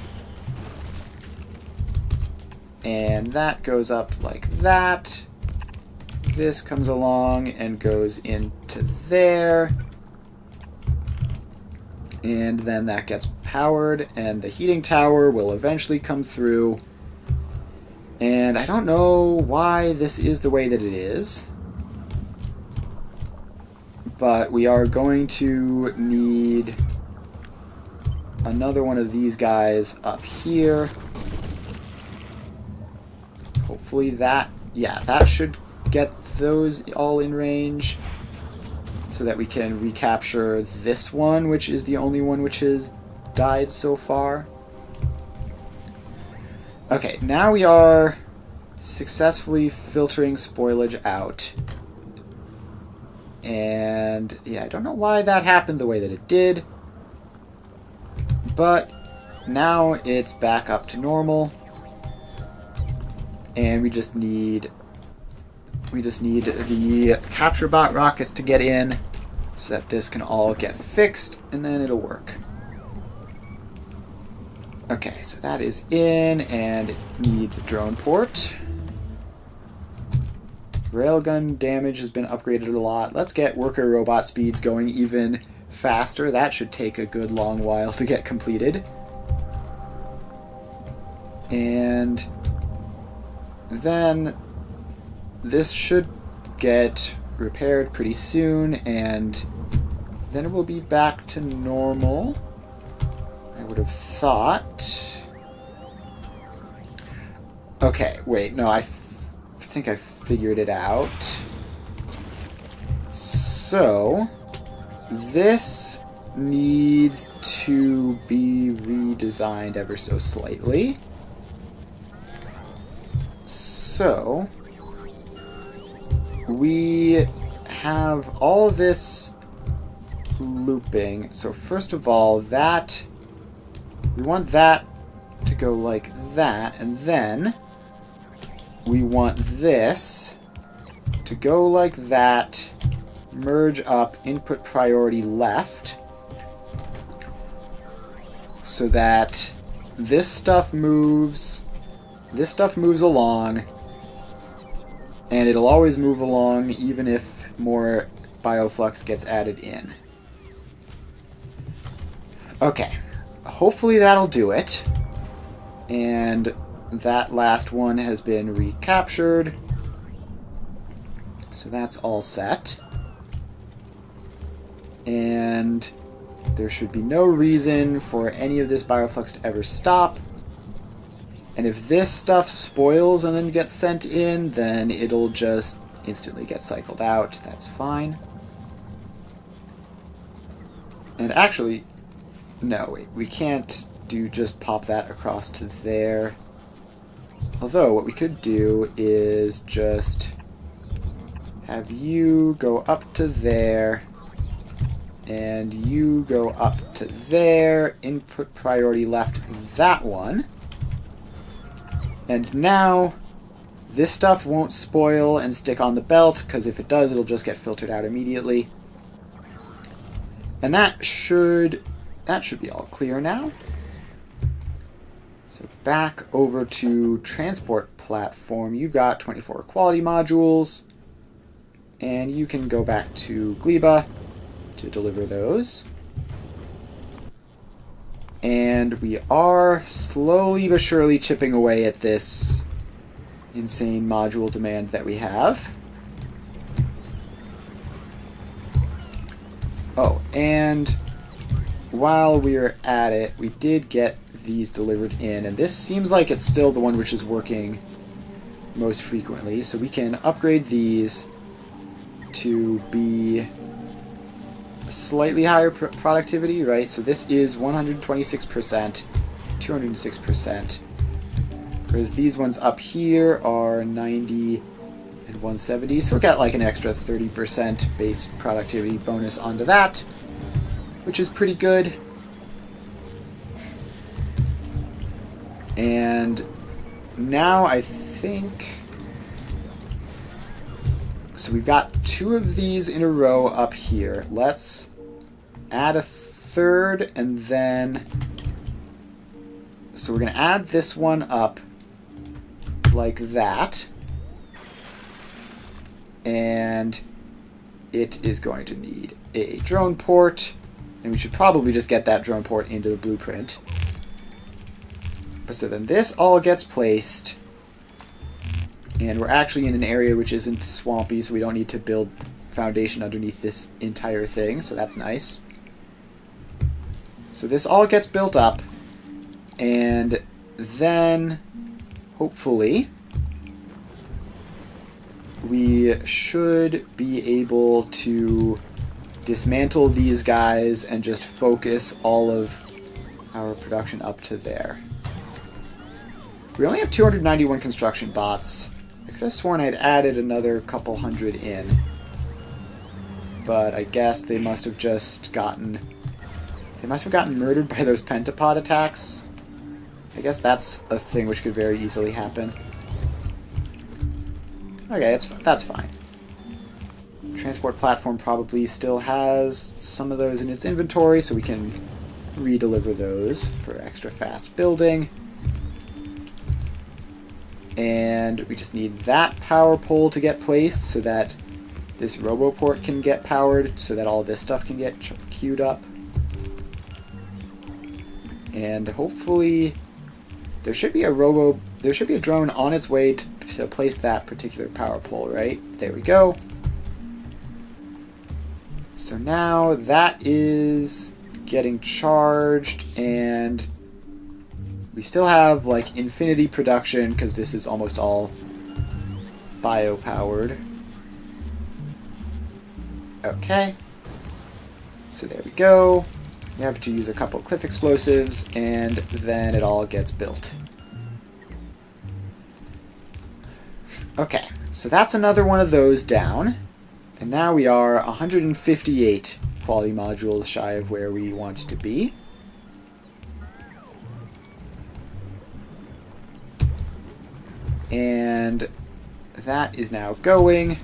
And that goes up like that. This comes along and goes into there. And then that gets powered, and the heating tower will eventually come through. And I don't know why this is the way that it is, but we are going to need another one of these guys up here. Hopefully that should get those all in range so that we can recapture this one, which is the only one which has died so far. Okay, now we are successfully filtering spoilage out. And yeah, I don't know why that happened the way that it did, but now it's back up to normal. And we just need the capture bot rockets to get in so that this can all get fixed, and then it'll work. Okay, so that is in, and it needs a drone port. Railgun damage has been upgraded a lot. Let's get worker robot speeds going even faster. That should take a good long while to get completed. And then this should get repaired pretty soon, and then it will be back to normal, I would have thought. Okay, wait, no, I think I figured it out. So, this needs to be redesigned ever so slightly. So, we have all this looping. So first of all, we want that to go like that, and then we want this to go like that, merge up, input priority left, so that this stuff moves along, and it'll always move along even if more bioflux gets added in. Okay, hopefully that'll do it. And that last one has been recaptured. So that's all set. And there should be no reason for any of this bioflux to ever stop. And if this stuff spoils and then gets sent in, then it'll just instantly get cycled out. That's fine. And actually, no, wait, we can't just pop that across to there. Although, what we could do is just have you go up to there, and you go up to there. Input priority left that one. And now this stuff won't spoil and stick on the belt, because if it does, it'll just get filtered out immediately. And that should be all clear now. So back over to transport platform. You've got 24 quality modules, and you can go back to Gleba to deliver those. And we are slowly but surely chipping away at this insane module demand that we have. Oh, and while we're at it, we did get these delivered in, and this seems like it's still the one which is working most frequently, so we can upgrade these to be slightly higher productivity, right? So this is 126%, 206%, whereas these ones up here are 90 and 170, so we got like an extra 30% base productivity bonus onto that, which is pretty good. And now I think... So we've got 2 of these in a row up here. Let's add a third, and then... So we're going to add this one up like that. And it is going to need a drone port. And we should probably just get that drone port into the blueprint. So then this all gets placed. And we're actually in an area which isn't swampy, so we don't need to build foundation underneath this entire thing, so that's nice. So this all gets built up, and then, hopefully, we should be able to dismantle these guys and just focus all of our production up to there. We only have 291 construction bots. I could have sworn I'd added another couple hundred in. But I guess they must have just gotten... They must have gotten murdered by those pentapod attacks. I guess that's a thing which could very easily happen. Okay, that's fine. Transport platform probably still has some of those in its inventory, so we can re-deliver those for extra fast building. And we just need that power pole to get placed so that this roboport can get powered, so that all this stuff can get queued up. And hopefully there should be a drone on its way to place that particular power pole, right? There we go. So now that is getting charged, and we still have like infinity production because this is almost all bio-powered. Okay. So there we go. We have to use a couple cliff explosives, and then it all gets built. Okay, so that's another one of those down. And now we are 158 quality modules shy of where we want to be. And that is now going.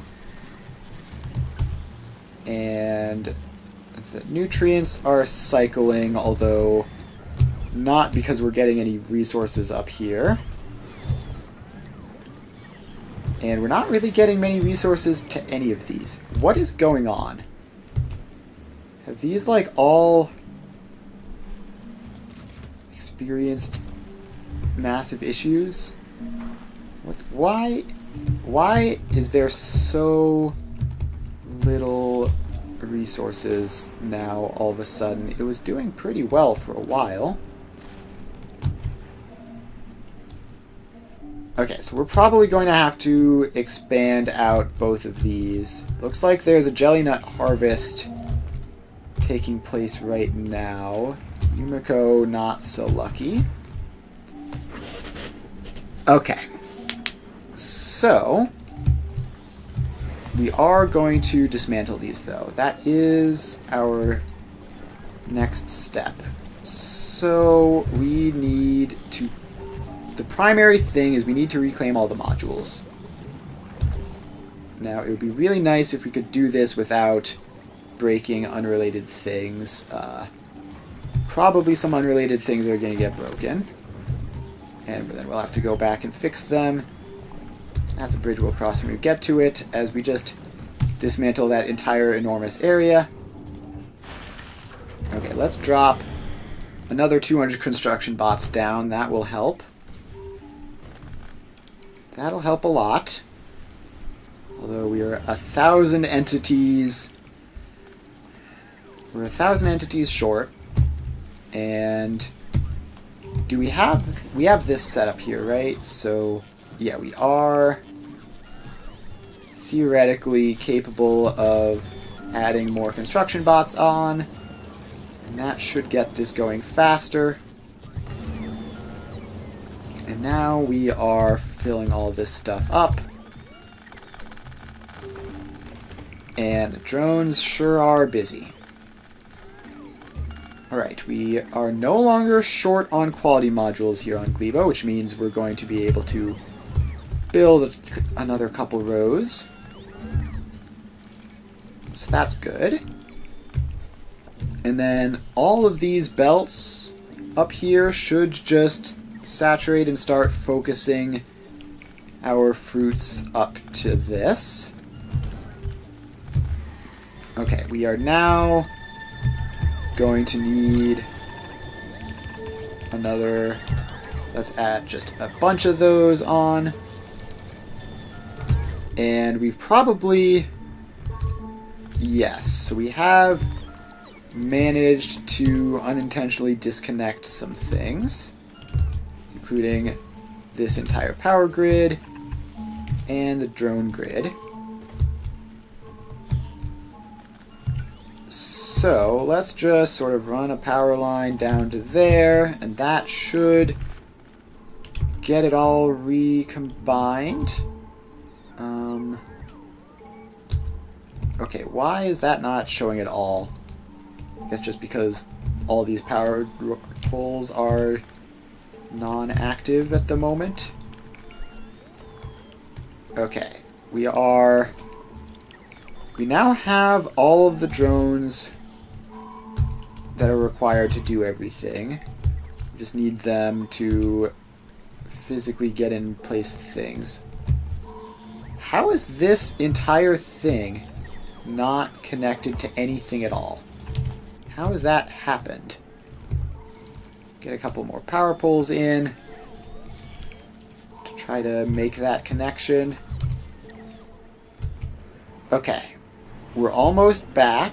And the nutrients are cycling, although not because we're getting any resources up here. And we're not really getting many resources to any of these. What is going on? Have these, like, all experienced massive issues? Why is there so little resources now all of a sudden? It was doing pretty well for a while. Okay, so we're probably going to have to expand out both of these. Looks like there's a jelly nut harvest taking place right now. Yumiko, not so lucky. Okay. So, We are going to dismantle these, though. That is our next step. So we need to... The primary thing is we need to reclaim all the modules. Now, it would be really nice if we could do this without breaking unrelated things. Probably some unrelated things are going to get broken. And then we'll have to go back and fix them. That's a bridge we'll cross when we get to it, as we just dismantle that entire enormous area. Okay, let's drop another 200 construction bots down. That will help. That'll help a lot. Although we are 1,000 entities. We're 1,000 entities short. And do we have this set up here, right? So yeah, we are theoretically capable of adding more construction bots on. And that should get this going faster. And now we are filling all this stuff up. And the drones sure are busy. Alright, we are no longer short on quality modules here on Gleba, which means we're going to be able to build another couple rows. So that's good. And then all of these belts up here should just saturate and start focusing our fruits up to this. Okay, we are now going to need another... Let's add just a bunch of those on. And we've probably... Yes, so we have managed to unintentionally disconnect some things, including this entire power grid and the drone grid. So let's just sort of run a power line down to there, and that should get it all recombined. Okay, why is that not showing at all? I guess just because all these power poles are non-active at the moment. Okay, we now have all of the drones that are required to do everything. We just need them to physically get in place things. How is this entire thing not connected to anything at all? How has that happened? Get a couple more power poles in to try to make that connection. Okay, we're almost back.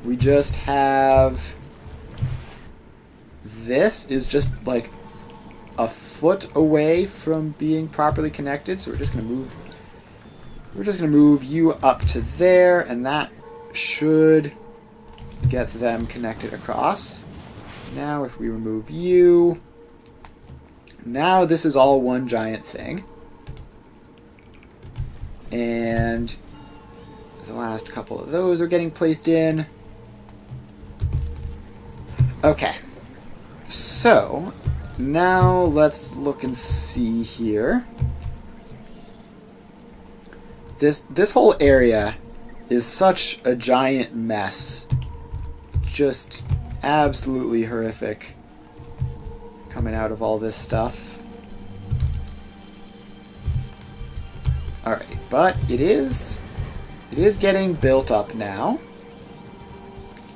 We just have... This is just like a foot away from being properly connected, so we're just going to move... We're just going to move you up to there, and that should get them connected across. Now if we remove you... Now this is all one giant thing. And the last couple of those are getting placed in. Okay. So, now let's look and see here. This whole area is such a giant mess. Just absolutely horrific coming out of all this stuff. Alright, but it is getting built up now.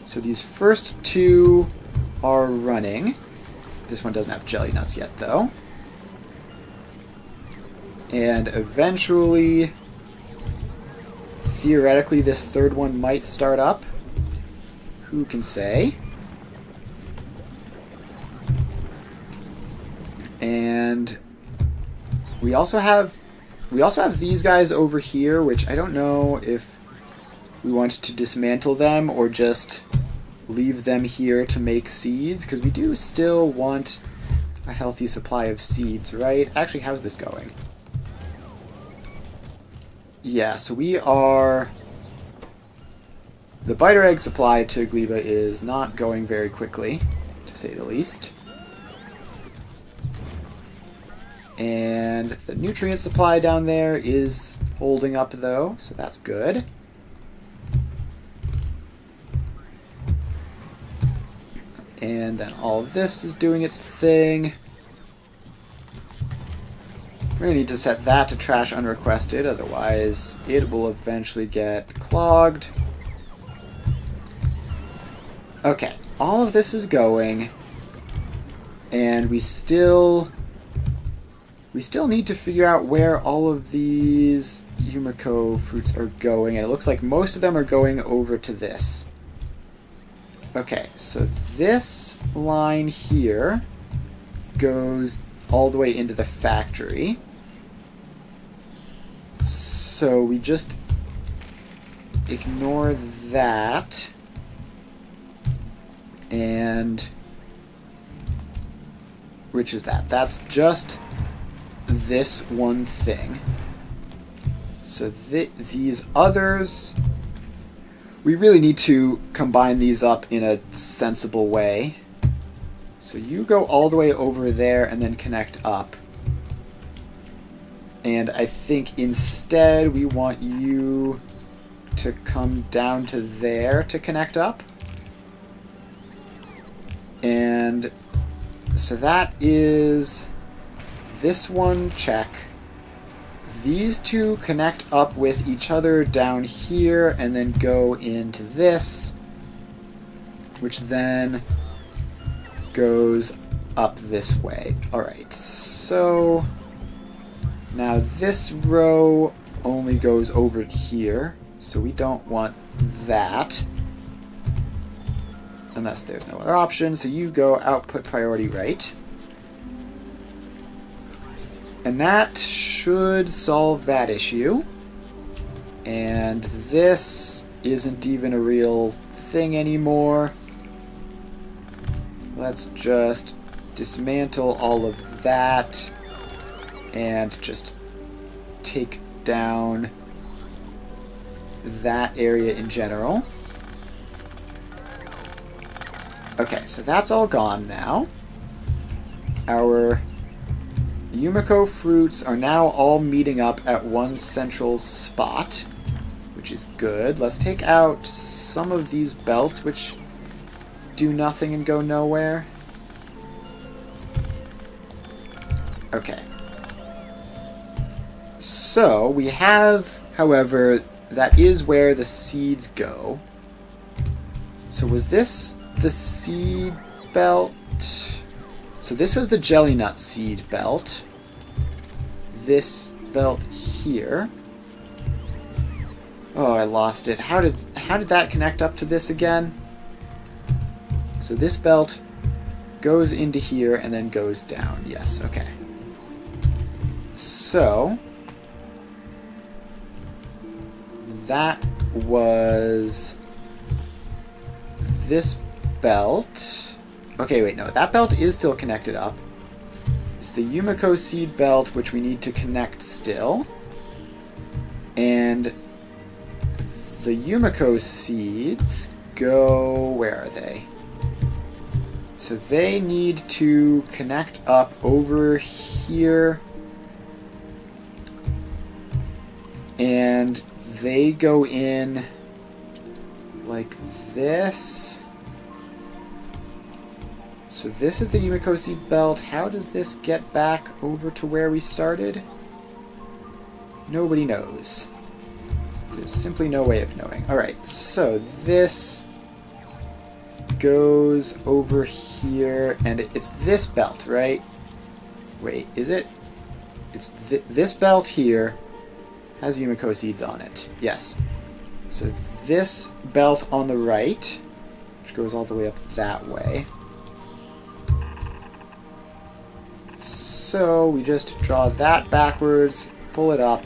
So these first two are running. This one doesn't have jelly nuts yet, though. And eventually, theoretically, this third one might start up. Who can say? And we also have these guys over here, which I don't know if we want to dismantle them or just leave them here to make seeds, because we do still want a healthy supply of seeds, right? Actually, how's this going? yeah, so we are... The biter egg supply to Gleba is not going very quickly, to say the least. And the nutrient supply down there is holding up, though, so that's good. And then all of this is doing its thing. We're going to need to set that to trash unrequested, otherwise it will eventually get clogged. Okay, all of this is going, and we still need to figure out where all of these Yumiko fruits are going, and it looks like most of them are going over to this. Okay, so this line here goes all the way into the factory. So we just ignore that. And which is that? That's just this one thing. So these others, we really need to combine these up in a sensible way. So you go all the way over there and then connect up. And I think instead we want you to come down to there to connect up. And so that is this one, check. These two connect up with each other down here and then go into this, which then goes up this way. Alright, so now this row only goes over here, so we don't want that. Unless there's no other option, so you go output priority right. And that should solve that issue. And this isn't even a real thing anymore. Let's just dismantle all of that and just take down that area in general. Okay, so that's all gone now. Our Yumiko fruits are now all meeting up at one central spot, which is good. Let's take out some of these belts, which do nothing and go nowhere. Okay. So, we have, however, that is where the seeds go. So was this the seed belt? So this was the jelly nut seed belt. This belt here. Oh, I lost it. How did that connect up to this again? So this belt goes into here and then goes down. Yes, okay. So that was this belt. Okay, wait, no, that belt is still connected up. It's the Yumiko seed belt, which we need to connect still. And the Yumiko seeds go... where are they? So they need to connect up over here. And they go in like this. So this is the Yumiko seed belt. How does this get back over to where we started? Nobody knows. There's simply no way of knowing. Alright, so this goes over here, and it's this belt, right? Wait, is it? It's this belt here has Yumiko seeds on it. Yes. So this belt on the right, which goes all the way up that way. So we just draw that backwards, pull it up,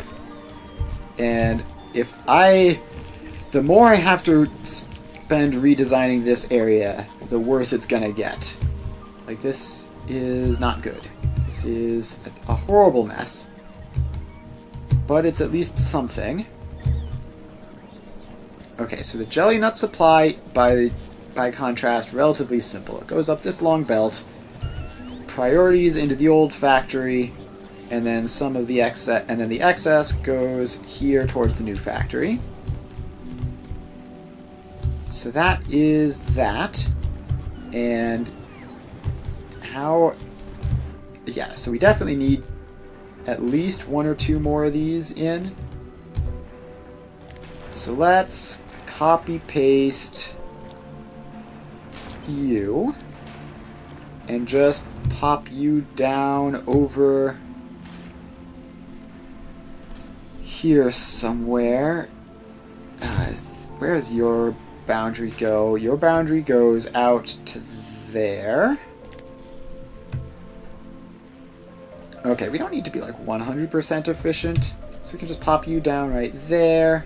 and the more I have to spend redesigning this area, the worse it's gonna get. Like, this is not good. This is a horrible mess. but it's at least something. Okay, so the jelly nut supply, by contrast, relatively simple. It goes up this long belt, priorities into the old factory, and then some of the excess, and then the excess goes here towards the new factory. So that is that. And how... Yeah, so we definitely need at least 1 or 2 more of these in. So let's copy paste you and just pop you down over here somewhere. Where does your boundary go? Your boundary goes out to there. Okay, we don't need to be like 100% efficient, so we can just pop you down right there.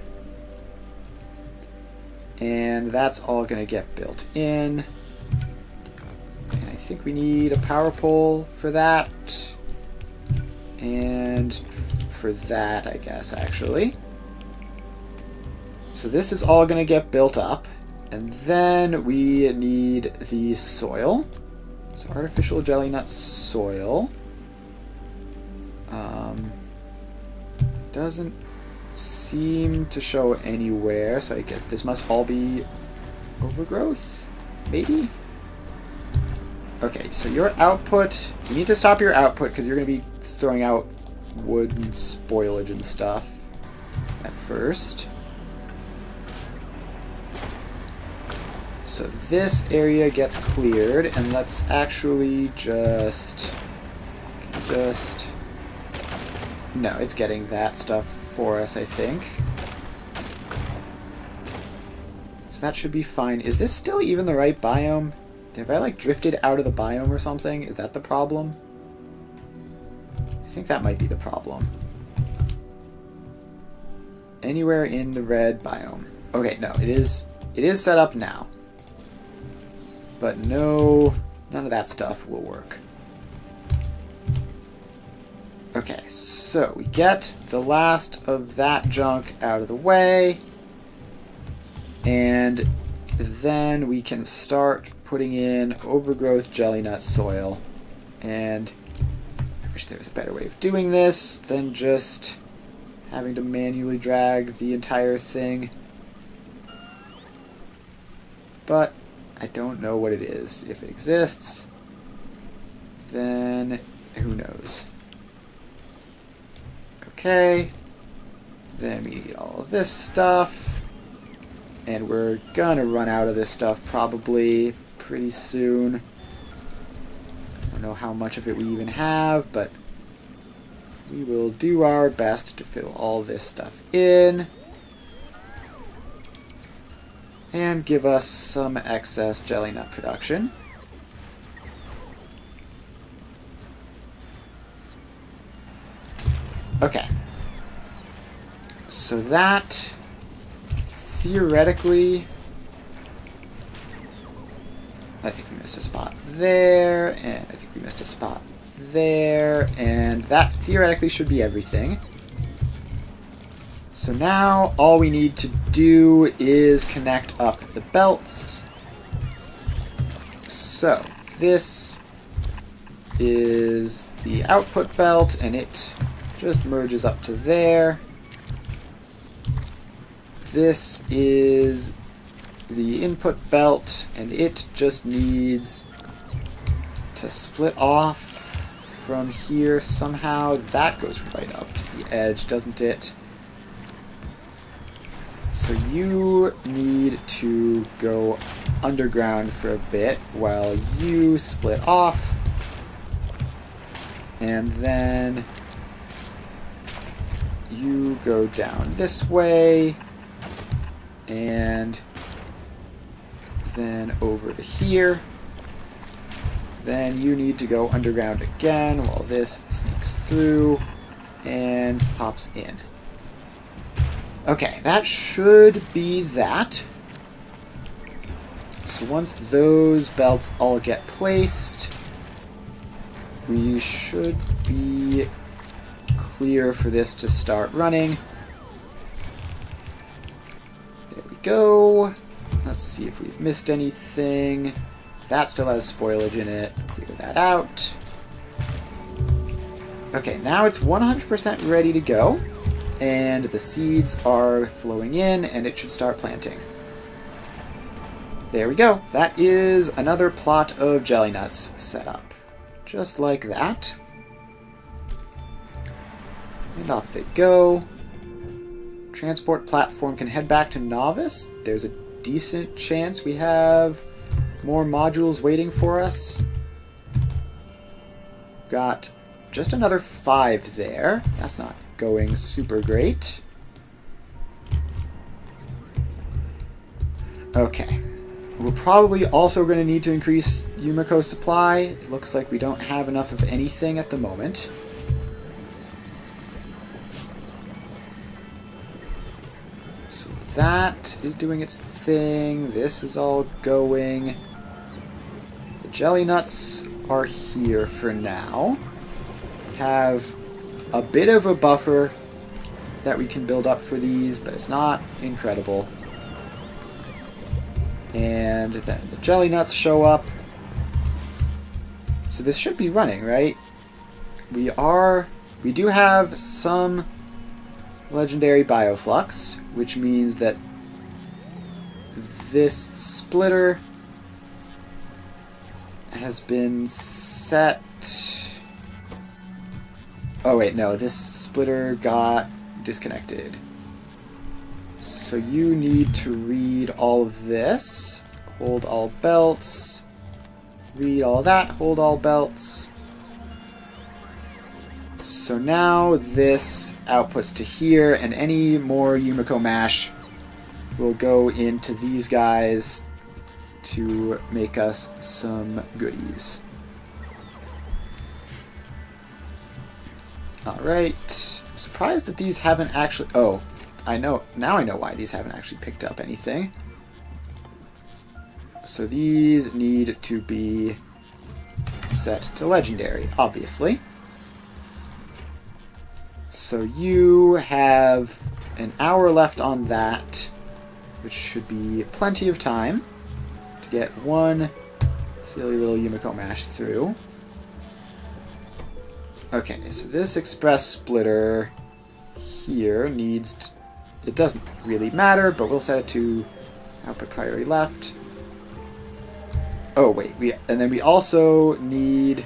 And that's all going to get built in. And I think we need a power pole for that. And for that, I guess, actually. So this is all going to get built up. And then we need the soil. So artificial jelly nut soil. Doesn't seem to show anywhere, so I guess this must all be overgrowth, maybe? Okay, so your output, you need to stop your output because you're going to be throwing out wood and spoilage and stuff at first. So this area gets cleared, and let's actually just... No, it's getting that stuff for us, I think. So that should be fine. Is this still even the right biome? Have I, like, drifted out of the biome or something? Is that the problem? I think that might be the problem. Anywhere in the red biome. Okay, no, it is set up now. But no, none of that stuff will work. Okay, so we get the last of that junk out of the way, and then we can start putting in overgrowth jelly nut soil. And I wish there was a better way of doing this than just having to manually drag the entire thing. But I don't know what it is. If it exists, then who knows? Okay, then we need all of this stuff, and we're gonna run out of this stuff probably pretty soon. I don't know how much of it we even have, but we will do our best to fill all this stuff in and give us some excess jelly nut production. Okay, so that theoretically, I think we missed a spot there, and I think we missed a spot there, and that theoretically should be everything. So now all we need to do is connect up the belts. So this is the output belt, and it just merges up to there. This is the input belt, and it just needs to split off from here somehow. That goes right up to the edge, doesn't it? So you need to go underground for a bit while you split off, and then you go down this way, and then over to here. Then you need to go underground again while this sneaks through and pops in. Okay, that should be that. So once those belts all get placed, we should be clear for this to start running. There we go. Let's see if we've missed anything. That still has spoilage in it. Clear that out. Okay, now it's 100% ready to go. And the seeds are flowing in, and it should start planting. There we go. That is another plot of jelly nuts set up. Just like that. And off they go. Transport platform can head back to Novice. There's a decent chance we have more modules waiting for us. Got just another 5 there. That's not going super great. Okay. We're probably also going to need to increase Yumiko supply. It looks like we don't have enough of anything at the moment. So that is doing its thing. This is all going. The jelly nuts are here for now. We have a bit of a buffer that we can build up for these, but it's not incredible. And then the jelly nuts show up. So this should be running, right? We do have some legendary bioflux, which means that this splitter has been set. Oh wait, no, this splitter got disconnected. So you need to read all of this. Hold all belts. Read all that. Hold all belts. So now this outputs to here, and any more Yumiko mash will go into these guys to make us some goodies. Alright. I'm surprised that these haven't actually... Oh, I know. Now I know why these haven't actually picked up anything. So these need to be set to legendary, obviously. So you have an hour left on that, which should be plenty of time to get one silly little Yumiko mash through. Okay, so this express splitter here needs to, it doesn't really matter, but we'll set it to output priority left. Oh wait, and then we also need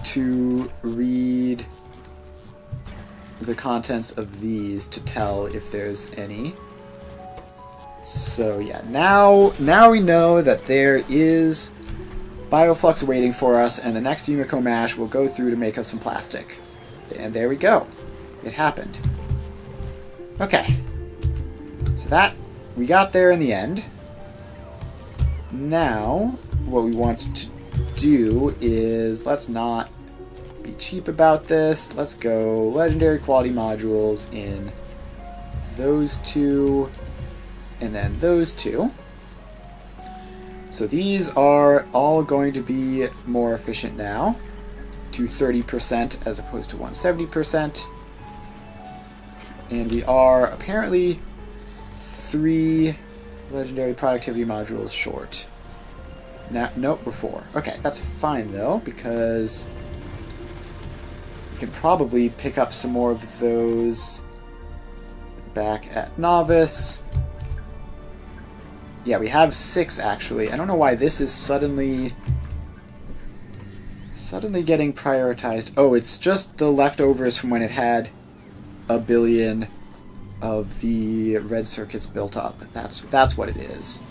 to read the contents of these to tell if there's any. So yeah, now we know that there is bioflux waiting for us, and the next Yumiko mash will go through to make us some plastic. And there we go. It happened. Okay. So that, we got there in the end. Now, what we want to do is, let's not be cheap about this. Let's go legendary quality modules in those two, and then those two. So these are all going to be more efficient now, to 30% as opposed to 170%. And we are apparently 3 legendary productivity modules short. Now, nope, we're 4. Okay, that's fine though, because we can probably pick up some more of those back at Novice. Yeah, we have 6 actually. I don't know why this is suddenly getting prioritized. Oh, it's just the leftovers from when it had a billion of the red circuits built up. That's what it is.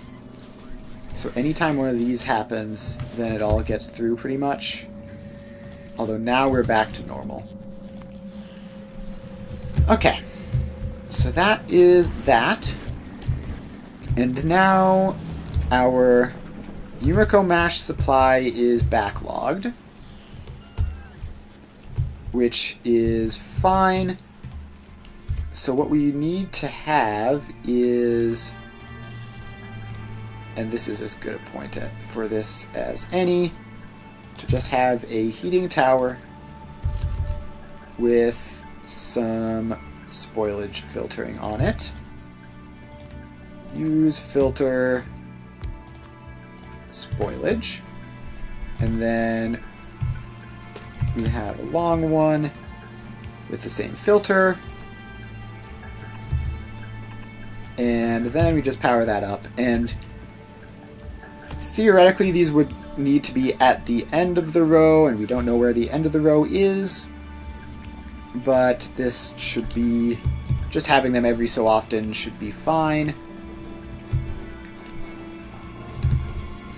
So anytime one of these happens, then it all gets through pretty much. Although now we're back to normal. Okay. So that is that. And now our Yumiko mash supply is backlogged, which is fine. So what we need to have is, and this is as good a point for this as any, to just have a heating tower with some spoilage filtering on it. Use filter spoilage. And then we have a long one with the same filter. And then we just power that up. And theoretically, these would need to be at the end of the row, and we don't know where the end of the row is. But this should be... just having them every so often should be fine.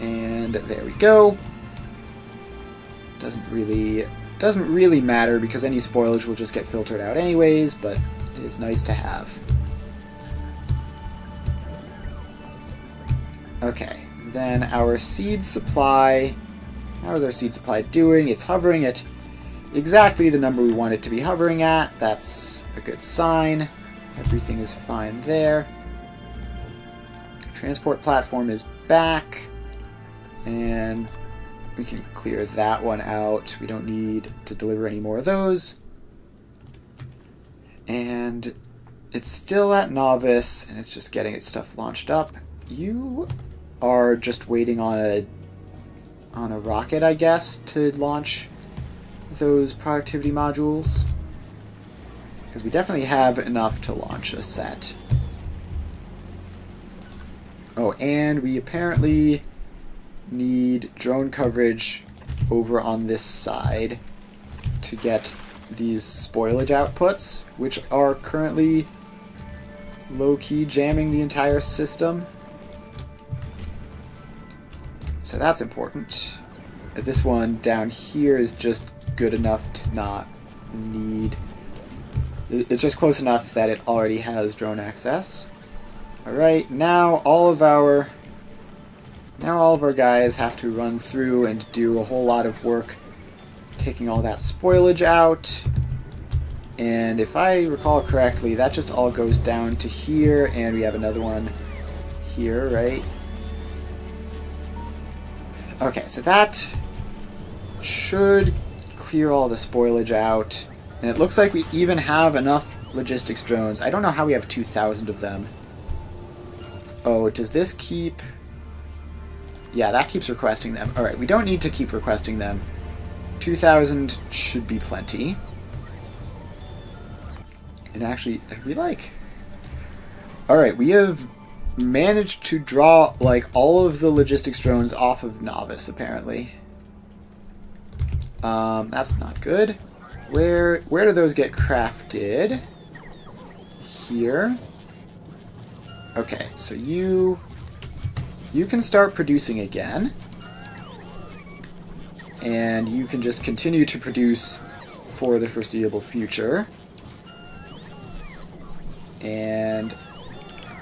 And there we go. Doesn't really matter because any spoilage will just get filtered out anyways, but it is nice to have. Okay, then our seed supply. How is our seed supply doing? It's hovering at exactly the number we want it to be hovering at. That's a good sign. Everything is fine there. Transport platform is back. And we can clear that one out. We don't need to deliver any more of those. And it's still at novice, and it's just getting its stuff launched up. You are just waiting on a rocket, I guess, to launch those productivity modules. Because we definitely have enough to launch a set. Oh, and we apparently need drone coverage over on this side to get these spoilage outputs, which are currently low-key jamming the entire system. So that's important. This one down here is just good enough to not need... It's just close enough that it already has drone access. Alright, now all of our guys have to run through and do a whole lot of work taking all that spoilage out. And if I recall correctly, that just all goes down to here, and we have another one here, right? Okay, so that should clear all the spoilage out. And it looks like we even have enough logistics drones. I don't know how we have 2,000 of them. Oh, does this keep... Yeah, that keeps requesting them. Alright, we don't need to keep requesting them. 2,000 should be plenty. And actually, we like... Alright, we have managed to draw, like, all of the logistics drones off of Novice, apparently. That's not good. Where do those get crafted? Here. Okay, so you can start producing again. And you can just continue to produce for the foreseeable future. And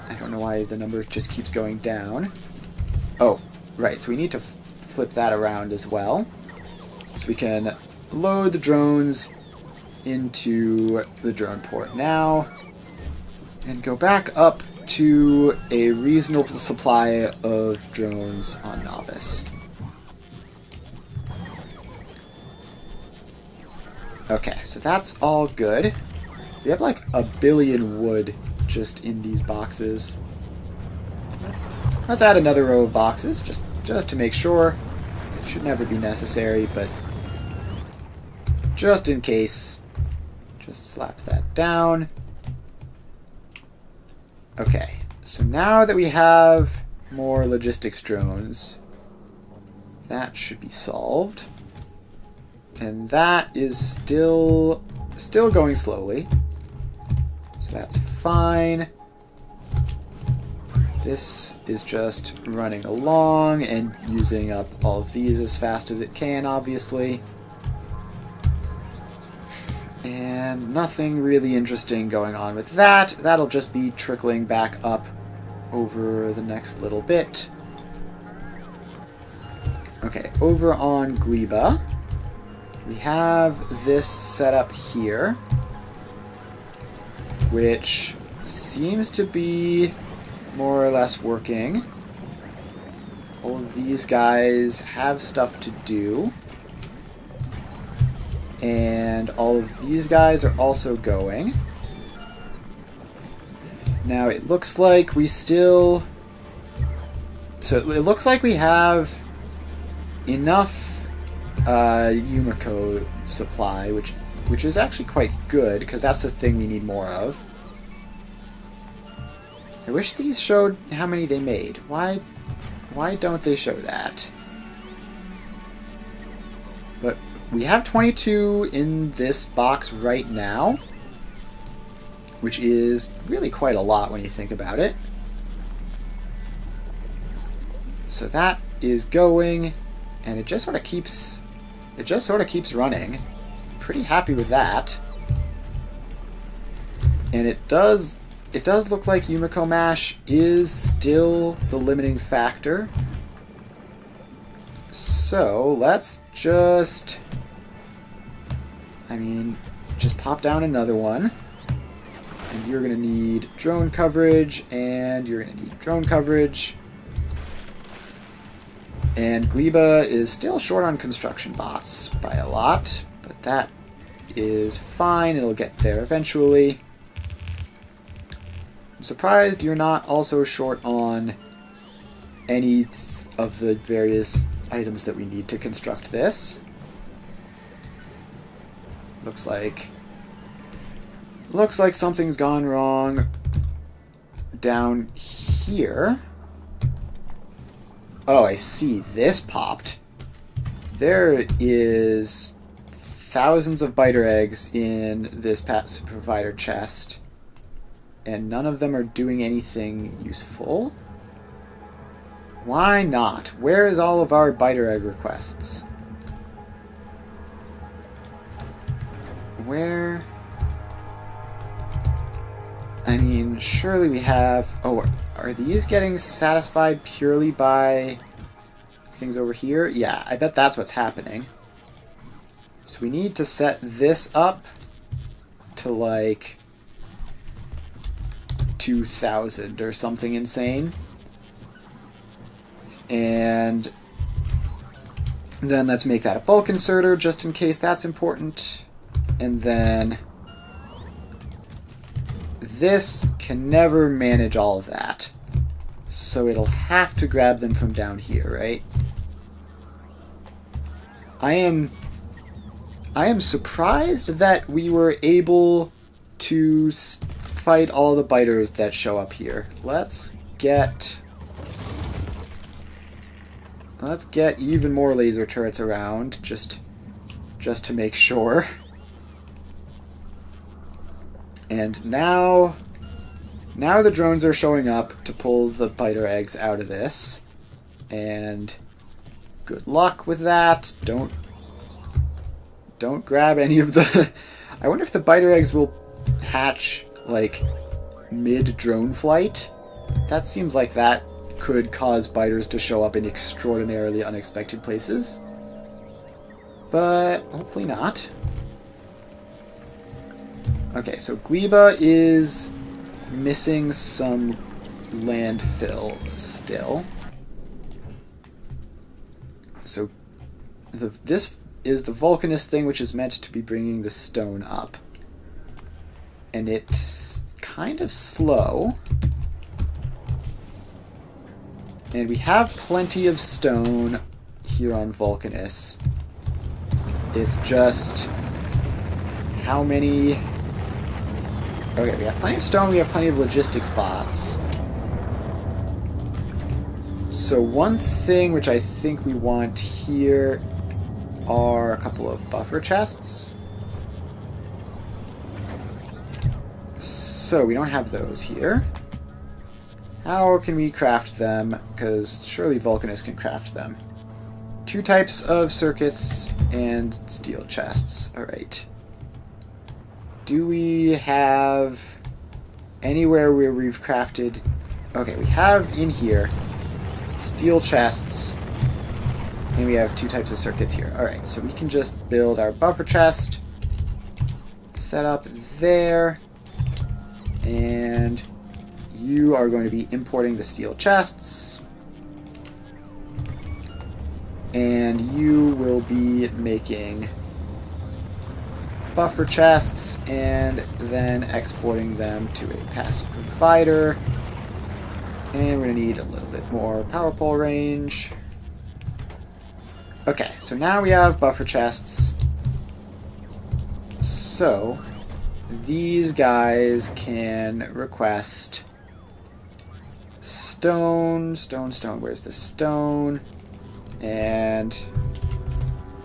I don't know why the number just keeps going down. Oh, right, so we need to flip that around as well. So we can load the drones into the drone port now. And go back up to a reasonable supply of drones on Novice. Okay, so that's all good. We have like 1 billion wood just in these boxes. Let's add another row of boxes just to make sure. It should never be necessary, but just in case, just slap that down. Okay, so now that we have more logistics drones, that should be solved. And that is still going slowly. So that's fine. This is just running along and using up all of these as fast as it can, obviously. And nothing really interesting going on with that. That'll just be trickling back up over the next little bit. Okay, over on Gleba, we have this set up here, which seems to be more or less working. All of these guys have stuff to do. And all of these guys are also going. Now it looks like we still... So it looks like we have enough Yumiko supply, which is actually quite good, because that's the thing we need more of. I wish these showed how many they made. Why don't they show that? But we have 22 in this box right now, which is really quite a lot when you think about it. So that is going, and it just sort of keeps running. Pretty happy with that. And it does look like Yumiko Mash is still the limiting factor. So let's just pop down another one. And you're gonna need drone coverage, and you're gonna need drone coverage. And Gleba is still short on construction bots by a lot, but that is fine. It'll get there eventually. I'm surprised you're not also short on any of the various items that we need to construct this. Looks like something's gone wrong down here. Oh, I see. This popped. There is thousands of biter eggs in this passive provider chest, and none of them are doing anything useful. Why not? Where is all of our biter egg requests? Where? I mean, surely we have... Oh, are these getting satisfied purely by things over here? Yeah, I bet that's what's happening. So we need to set this up to, like, 2,000 or something insane. And then let's make that a bulk inserter just in case that's important. And then this can never manage all of that. So it'll have to grab them from down here, right? I am surprised that we were able to fight all the biters that show up here. Let's get even more laser turrets around just to make sure. And now the drones are showing up to pull the biter eggs out of this. And good luck with that. Don't grab any of the... I wonder if the biter eggs will hatch, like, mid-drone flight. That seems like that could cause biters to show up in extraordinarily unexpected places. But hopefully not. Okay, so Gleba is missing some landfill still. So this is the Vulcanist thing, which is meant to be bringing the stone up. And it's kind of slow. And we have plenty of stone here on Vulcanus. It's just how many... Okay, we have plenty of stone, we have plenty of logistics bots. So one thing which I think we want here are a couple of buffer chests. So we don't have those here. How can we craft them? Because surely Vulcanus can craft them. 2 types of circuits and steel chests. Alright. Do we have anywhere where we've crafted... Okay, we have in here steel chests, and we have 2 types of circuits here. Alright, so we can just build our buffer chest, set up there, and you are going to be importing the steel chests, and you will be making buffer chests and then exporting them to a passive provider. And we're going to need a little bit more power pole range. Okay, so now we have buffer chests. So these guys can request stone. Where's the stone? And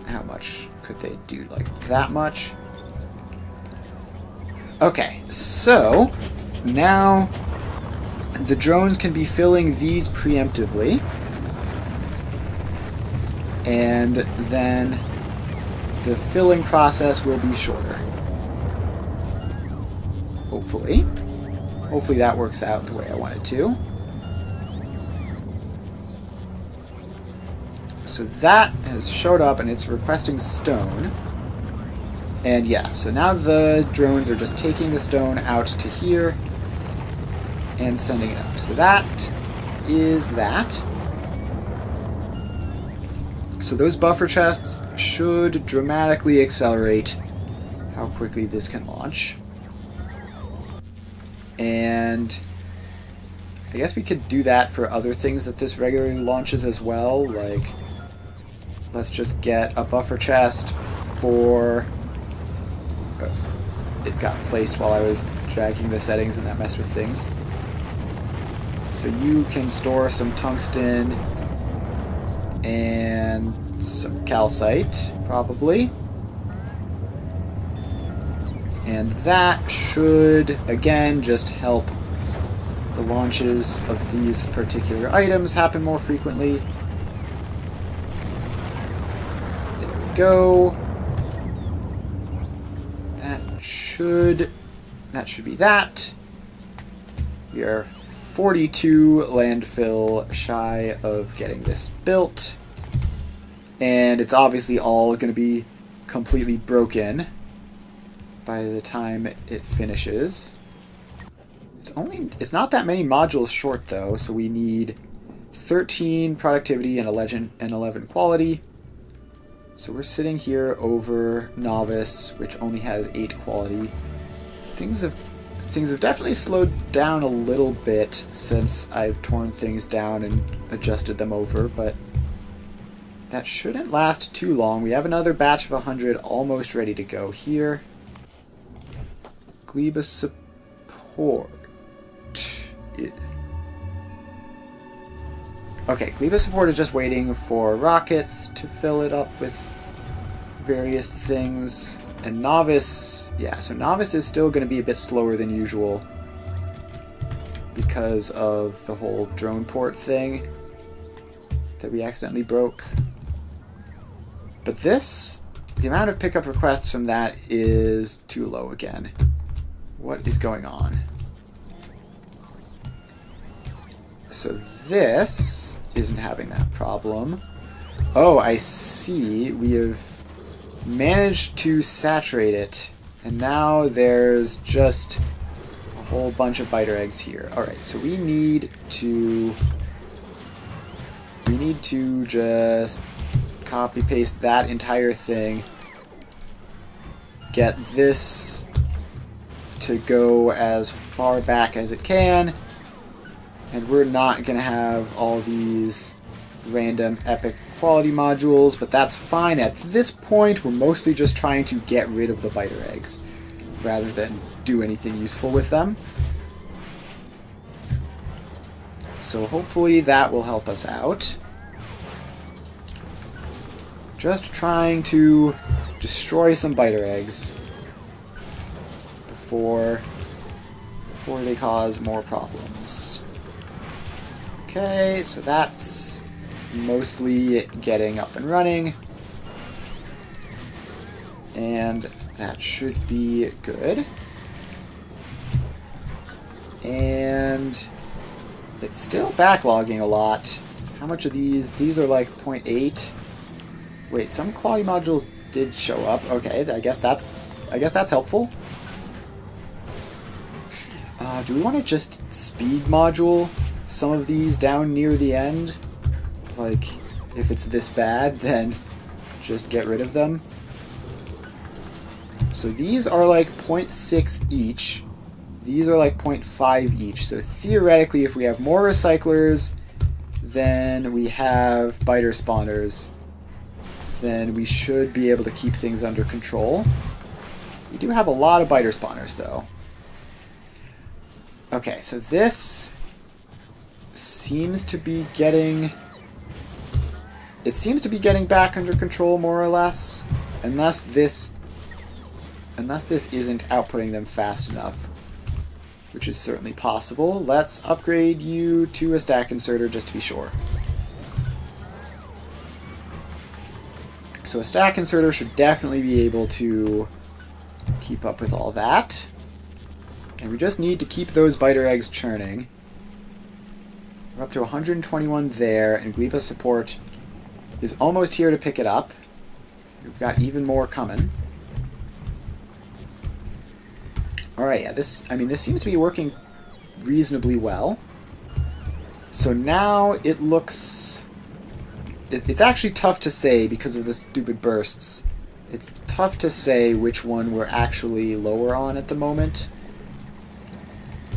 how much could they do? Like that much? Okay, so now the drones can be filling these preemptively. And then the filling process will be shorter. Hopefully. Hopefully that works out the way I want it to. So that has showed up and it's requesting stone. And yeah, so now the drones are just taking the stone out to here and sending it up. So that is that. So those buffer chests should dramatically accelerate how quickly this can launch. And I guess we could do that for other things that this regularly launches as well. Like, let's just get a buffer chest for... it got placed while I was dragging the settings and that messed with things. So you can store some tungsten and some calcite, probably. And that should, again, just help the launches of these particular items happen more frequently. There we go. That should be that. We are 42 landfill shy of getting this built. And it's obviously all going to be completely broken by the time it finishes. It's not that many modules short though, so we need 13 productivity and 11 quality. So we're sitting here over novice, which only has 8 quality. Things have definitely slowed down a little bit since I've torn things down and adjusted them over, but that shouldn't last too long. We have another batch of 100 almost ready to go here. Gleba support. Okay, Gleba support is just waiting for rockets to fill it up with various things. And novice, yeah, so novice is still going to be a bit slower than usual because of the whole drone port thing that we accidentally broke. But this, the amount of pickup requests from that is too low again. What is going on? So this isn't having that problem. Oh, I see. We have managed to saturate it, and now there's just a whole bunch of biter eggs here. Alright, so we need to just copy paste that entire thing, get this to go as far back as it can, and we're not going to have all these random epic quality modules, but that's fine. At this point, we're mostly just trying to get rid of the biter eggs rather than do anything useful with them. So hopefully that will help us out. Just trying to destroy some biter eggs before they cause more problems. Okay, so that's mostly getting up and running. And that should be good. And it's still backlogging a lot. How much of these? These are like 0.8. Wait, some quality modules did show up. Okay, I guess that's helpful. Do we want to just speed module some of these down near the end? Like, if it's this bad, then just get rid of them. So these are like 0.6 each. These are like 0.5 each. So theoretically, if we have more recyclers than we have biter spawners, then we should be able to keep things under control. We do have a lot of biter spawners, though. Okay, so this seems to be getting... It seems to be getting back under control, more or less. Unless this isn't outputting them fast enough. Which is certainly possible. Let's upgrade you to a stack inserter just to be sure. So a stack inserter should definitely be able to keep up with all that. And we just need to keep those biter eggs churning. We're up to 121 there, and Gleba support is almost here to pick it up. We've got even more coming. Alright, yeah, this seems to be working reasonably well. So now it looks... It's actually tough to say because of the stupid bursts. It's tough to say which one we're actually lower on at the moment.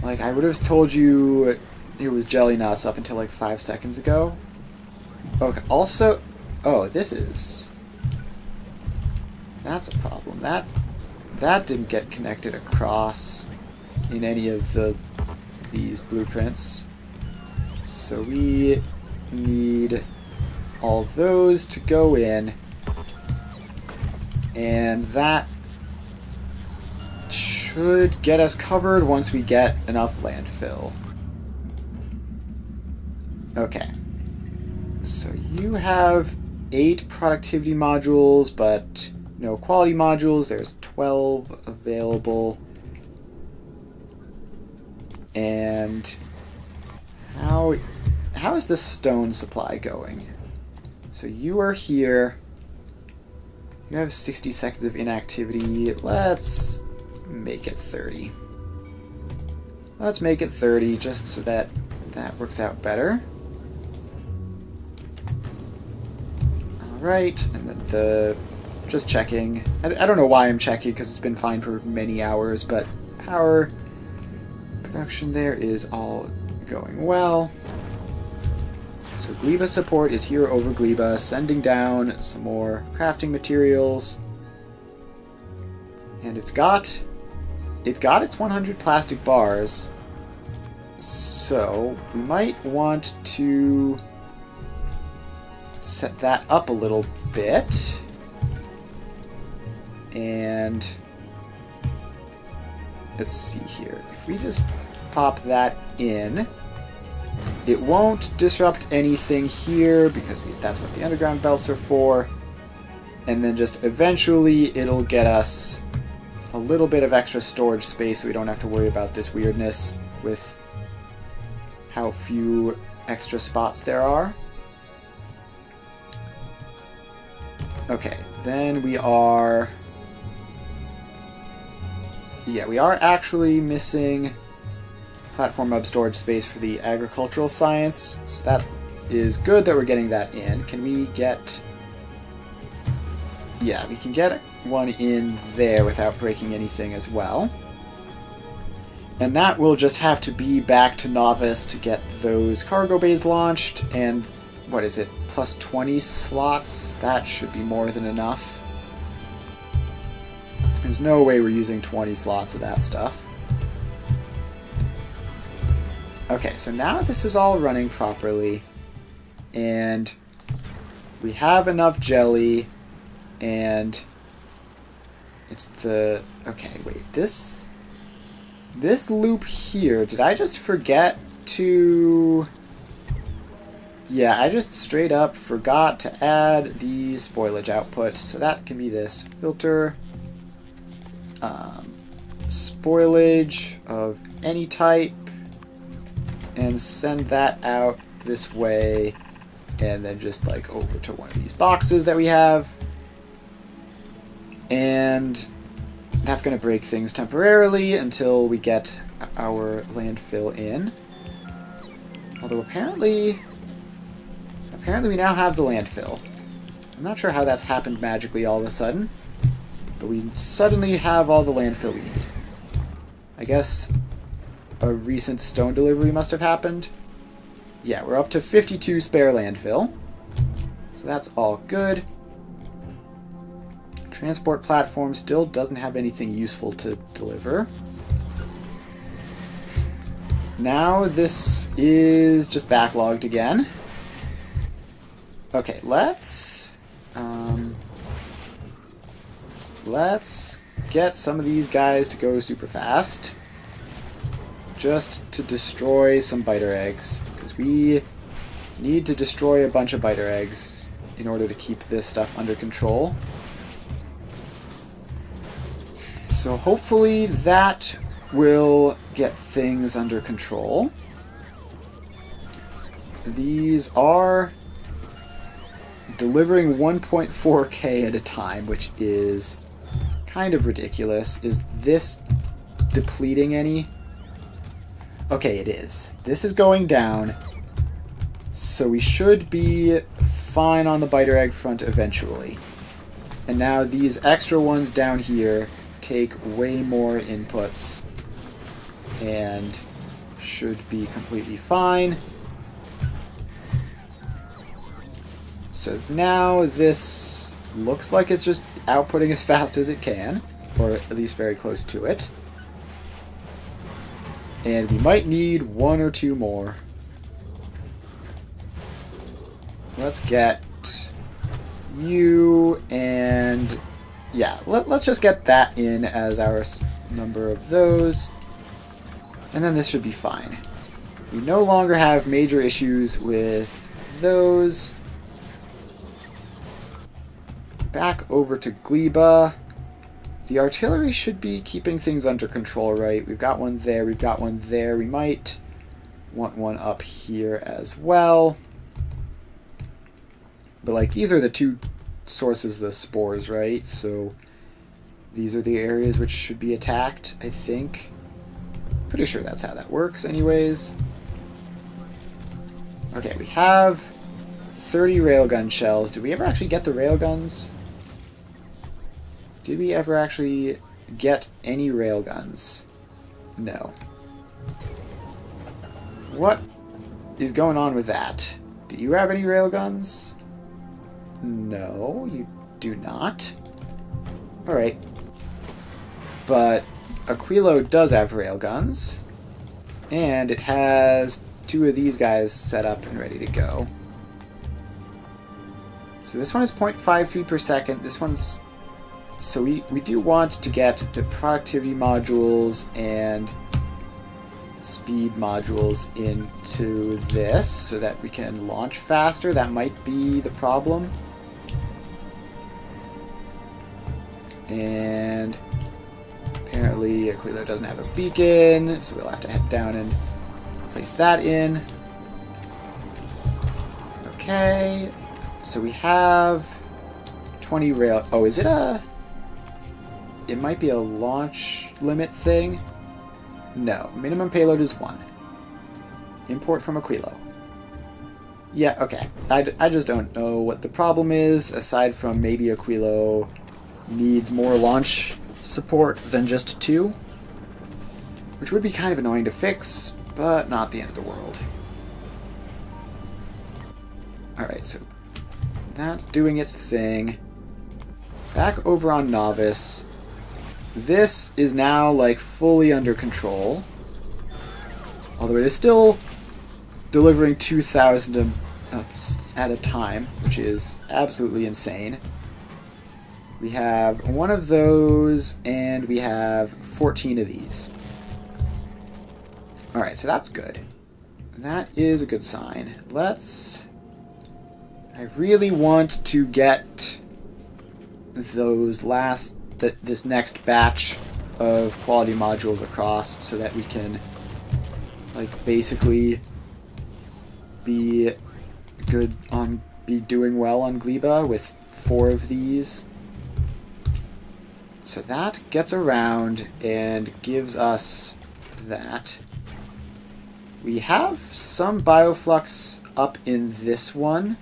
Like, I would have told you it was Jelly Nuts up until like 5 seconds ago. Okay, also... Oh, this is... That's a problem. That didn't get connected across in any of these blueprints. So we need all those to go in, and that should get us covered once we get enough landfill. Okay. So you have 8 productivity modules, but no quality modules. There's 12 available. And how is the stone supply going? So you are here. You have 60 seconds of inactivity. Let's make it 30. Let's make it 30 just so that works out better. Alright, and then just checking. I don't know why I'm checking, because it's been fine for many hours, but power production there is all going well. So Gleba support is here over Gleba, sending down some more crafting materials. And it's got its 100 plastic bars. So we might want to set that up a little bit. And let's see here. If we just pop that in, it won't disrupt anything here because that's what the underground belts are for. And then just eventually it'll get us a little bit of extra storage space so we don't have to worry about this weirdness with how few extra spots there are. Okay, then we are... Yeah, we are actually missing platform hub storage space for the agricultural science, so that is good that we're getting that in. Can we get... Yeah, we can get one in there without breaking anything as well. And that will just have to be back to Novice to get those cargo bays launched, and what is it, plus 20 slots? That should be more than enough. There's no way we're using 20 slots of that stuff. Okay, so now this is all running properly, and we have enough jelly, and it's the... Okay, wait, this loop here, did I just forget to... Yeah, I just straight up forgot to add the spoilage output, so that can be this filter, spoilage of any type, and send that out this way, and then just like over to one of these boxes that we have, and that's going to break things temporarily until we get our landfill in. Although apparently we now have the landfill. I'm not sure how that's happened magically all of a sudden, But we suddenly have all the landfill we need. I guess a recent stone delivery must have happened. Yeah, we're up to 52 spare landfill. So that's all good. Transport platform still doesn't have anything useful to deliver. Now this is just backlogged again. Okay, let's get some of these guys to go super fast. Just to destroy some biter eggs. Because we need to destroy a bunch of biter eggs in order to keep this stuff under control. So hopefully that will get things under control. These are delivering 1.4k at a time, which is kind of ridiculous. Is this depleting any? Okay, it is. This is going down, so we should be fine on the biter egg front eventually. And now these extra ones down here take way more inputs and should be completely fine. So now this looks like it's just outputting as fast as it can, or at least very close to it. And we might need one or two more. Let's get you, and yeah, let's just get that in as our number of those. And then this should be fine. We no longer have major issues with those. Back over to Gleba. The artillery should be keeping things under control, right? We've got one there, we've got one there. We might want one up here as well. But like, these are the two sources of the spores, right? So these are the areas which should be attacked, I think. Pretty sure that's how that works anyways. Okay, we have 30 railgun shells. Did we ever actually get the railguns? Did we ever actually get any railguns? No. What is going on with that? Do you have any railguns? No, you do not. Alright. But Aquilo does have railguns. And it has two of these guys set up and ready to go. So this one is 0.53 per second. This one's... So we do want to get the productivity modules and speed modules into this so that we can launch faster. That might be the problem. And apparently Aquilo doesn't have a beacon, so we'll have to head down and place that in. Okay, so we have 20 rail... Oh, is it a... It might be a launch limit thing. No, minimum payload is 1. Import from Aquilo. Yeah, okay. I just don't know what the problem is, aside from maybe Aquilo needs more launch support than just 2. Which would be kind of annoying to fix, but not the end of the world. Alright, so that's doing its thing. Back over on Novice. This is now, like, fully under control. Although it is still delivering 2,000 at a time, which is absolutely insane. We have one of those, and we have 14 of these. Alright, so that's good. That is a good sign. Let's... I really want to get those last... this next batch of quality modules across so that we can, like, basically be doing well on Gleba with 4 of these. So that gets around and gives us that. We have some bioflux up in this one,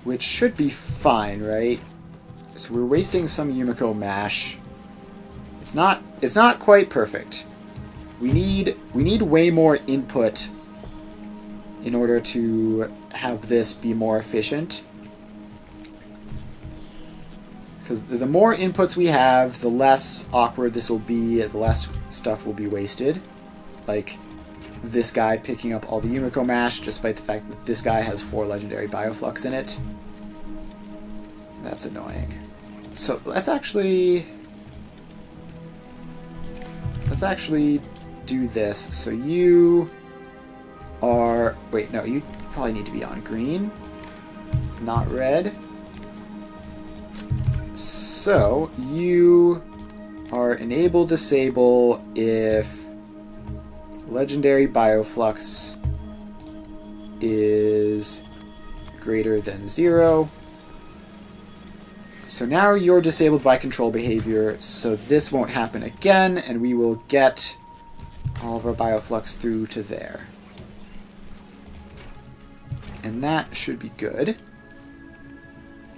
which should be fine, right? So we're wasting some Yumiko mash. It's not quite perfect. We need way more input in order to have this be more efficient. Because the more inputs we have, the less awkward this will be, the less stuff will be wasted. Like this guy picking up all the Yumiko mash, despite the fact that this guy has 4 legendary bioflux in it. That's annoying. So let's actually do this. So you are... Wait, no, you probably need to be on green, not red. So you are enable disable if legendary bioflux is greater than 0. So now you're disabled by control behavior, so this won't happen again, and we will get all of our bioflux through to there. And that should be good.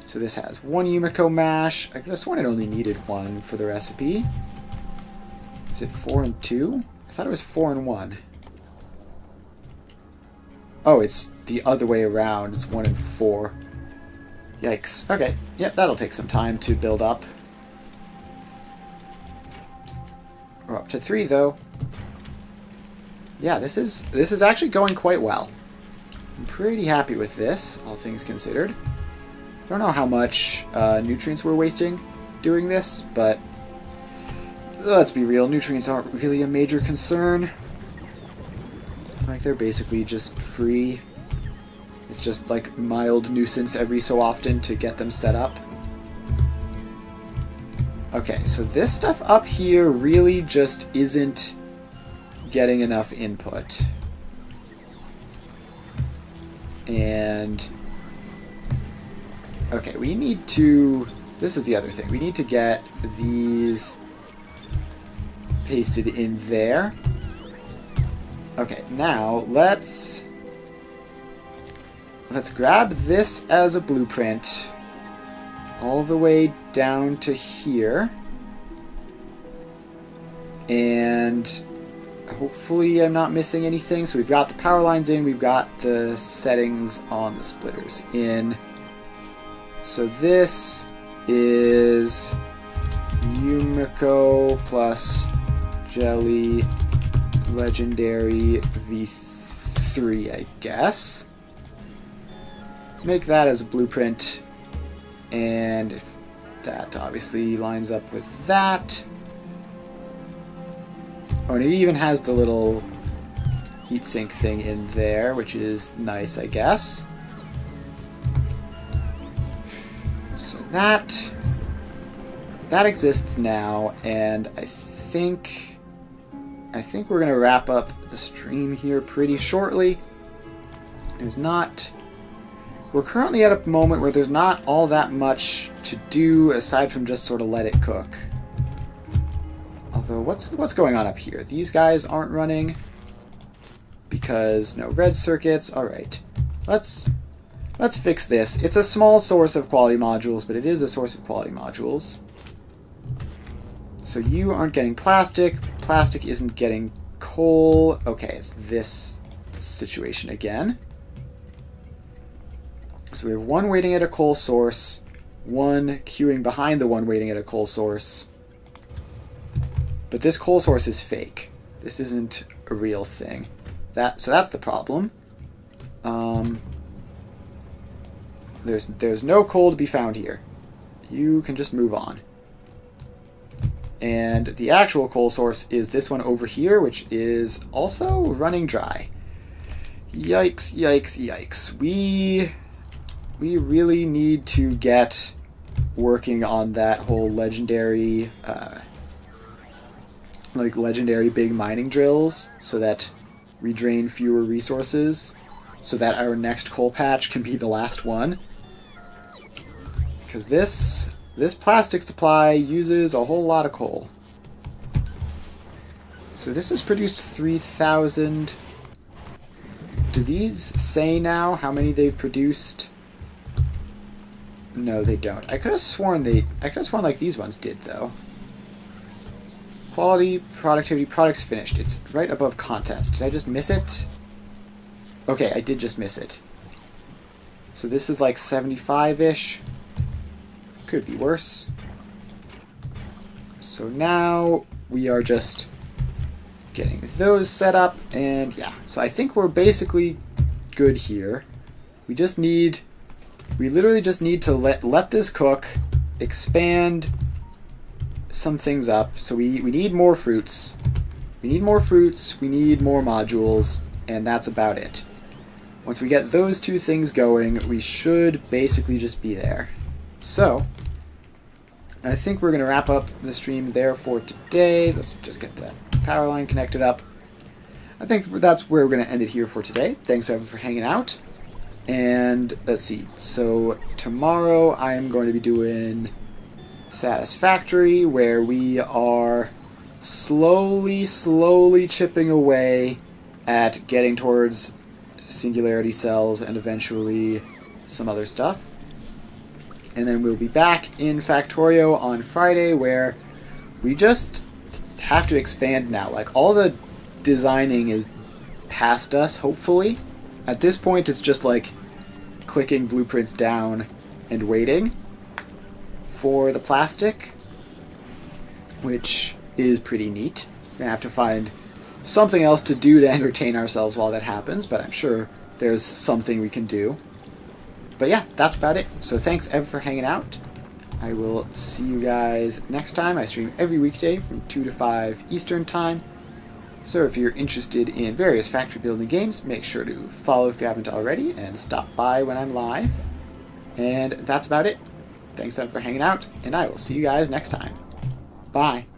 So this has 1 Yumiko mash. I could have sworn it only needed 1 for the recipe. Is it 4 and 2? I thought it was 4 and 1. Oh, it's the other way around. It's 1 and 4. Yikes. Okay. Yep, that'll take some time to build up. We're up to 3, though. Yeah, this is actually going quite well. I'm pretty happy with this, all things considered. I don't know how much nutrients we're wasting doing this, but let's be real, nutrients aren't really a major concern. Like, they're basically just free. It's just like mild nuisance every so often to get them set up. Okay, so this stuff up here really just isn't getting enough input. And okay, we need to... This is the other thing. We need to get these pasted in there. Okay, now let's grab this as a blueprint all the way down to here. And hopefully I'm not missing anything. So we've got the power lines in, we've got the settings on the splitters in. So this is Yumiko plus Jelly Legendary V3, I guess. Make that as a blueprint, and that obviously lines up with that. Oh, and it even has the little heatsink thing in there, which is nice, I guess. So that exists now, and I think we're gonna wrap up the stream here pretty shortly. We're currently at a moment where there's not all that much to do aside from just sort of let it cook. Although, what's going on up here? These guys aren't running because no red circuits. All right, let's fix this. It's a small source of quality modules, but it is a source of quality modules. So you aren't getting plastic. Plastic isn't getting coal. Okay, it's this situation again. So we have 1 waiting at a coal source, 1 queuing behind the 1 waiting at a coal source. But this coal source is fake. This isn't a real thing. So that's the problem. There's no coal to be found here. You can just move on. And the actual coal source is this one over here, which is also running dry. Yikes, yikes, yikes. We really need to get working on that whole legendary, legendary big mining drills so that we drain fewer resources, so that our next coal patch can be the last one. Because this plastic supply uses a whole lot of coal. So this has produced 3,000. Do these say now how many they've produced? No, they don't. I could have sworn like these ones did, though. Quality, productivity, products finished. It's right above contents. Did I just miss it? Okay, I did just miss it. So this is like 75-ish. Could be worse. So now we are just getting those set up, and yeah. So I think we're basically good here. We literally just need to let this cook, expand some things up. So we need more fruits. We need more fruits, we need more modules, and that's about it. Once we get those two things going, we should basically just be there. So, I think we're going to wrap up the stream there for today. Let's just get the power line connected up. I think that's where we're going to end it here for today. Thanks everyone for hanging out. And let's see. So, tomorrow I am going to be doing Satisfactory, where we are slowly chipping away at getting towards singularity cells and eventually some other stuff. And then we'll be back in Factorio on Friday, where we just have to expand now. Like, all the designing is past us, hopefully. At this point, it's just like clicking blueprints down and waiting for the plastic, which is pretty neat. We're gonna have to find something else to do to entertain ourselves while that happens, but I'm sure there's something we can do. But yeah, that's about it. So thanks everyone for hanging out. I will see you guys next time. I stream every weekday from 2 to 5 Eastern Time. So if you're interested in various factory building games, make sure to follow if you haven't already, and stop by when I'm live. And that's about it. Thanks everyone for hanging out, and I will see you guys next time. Bye.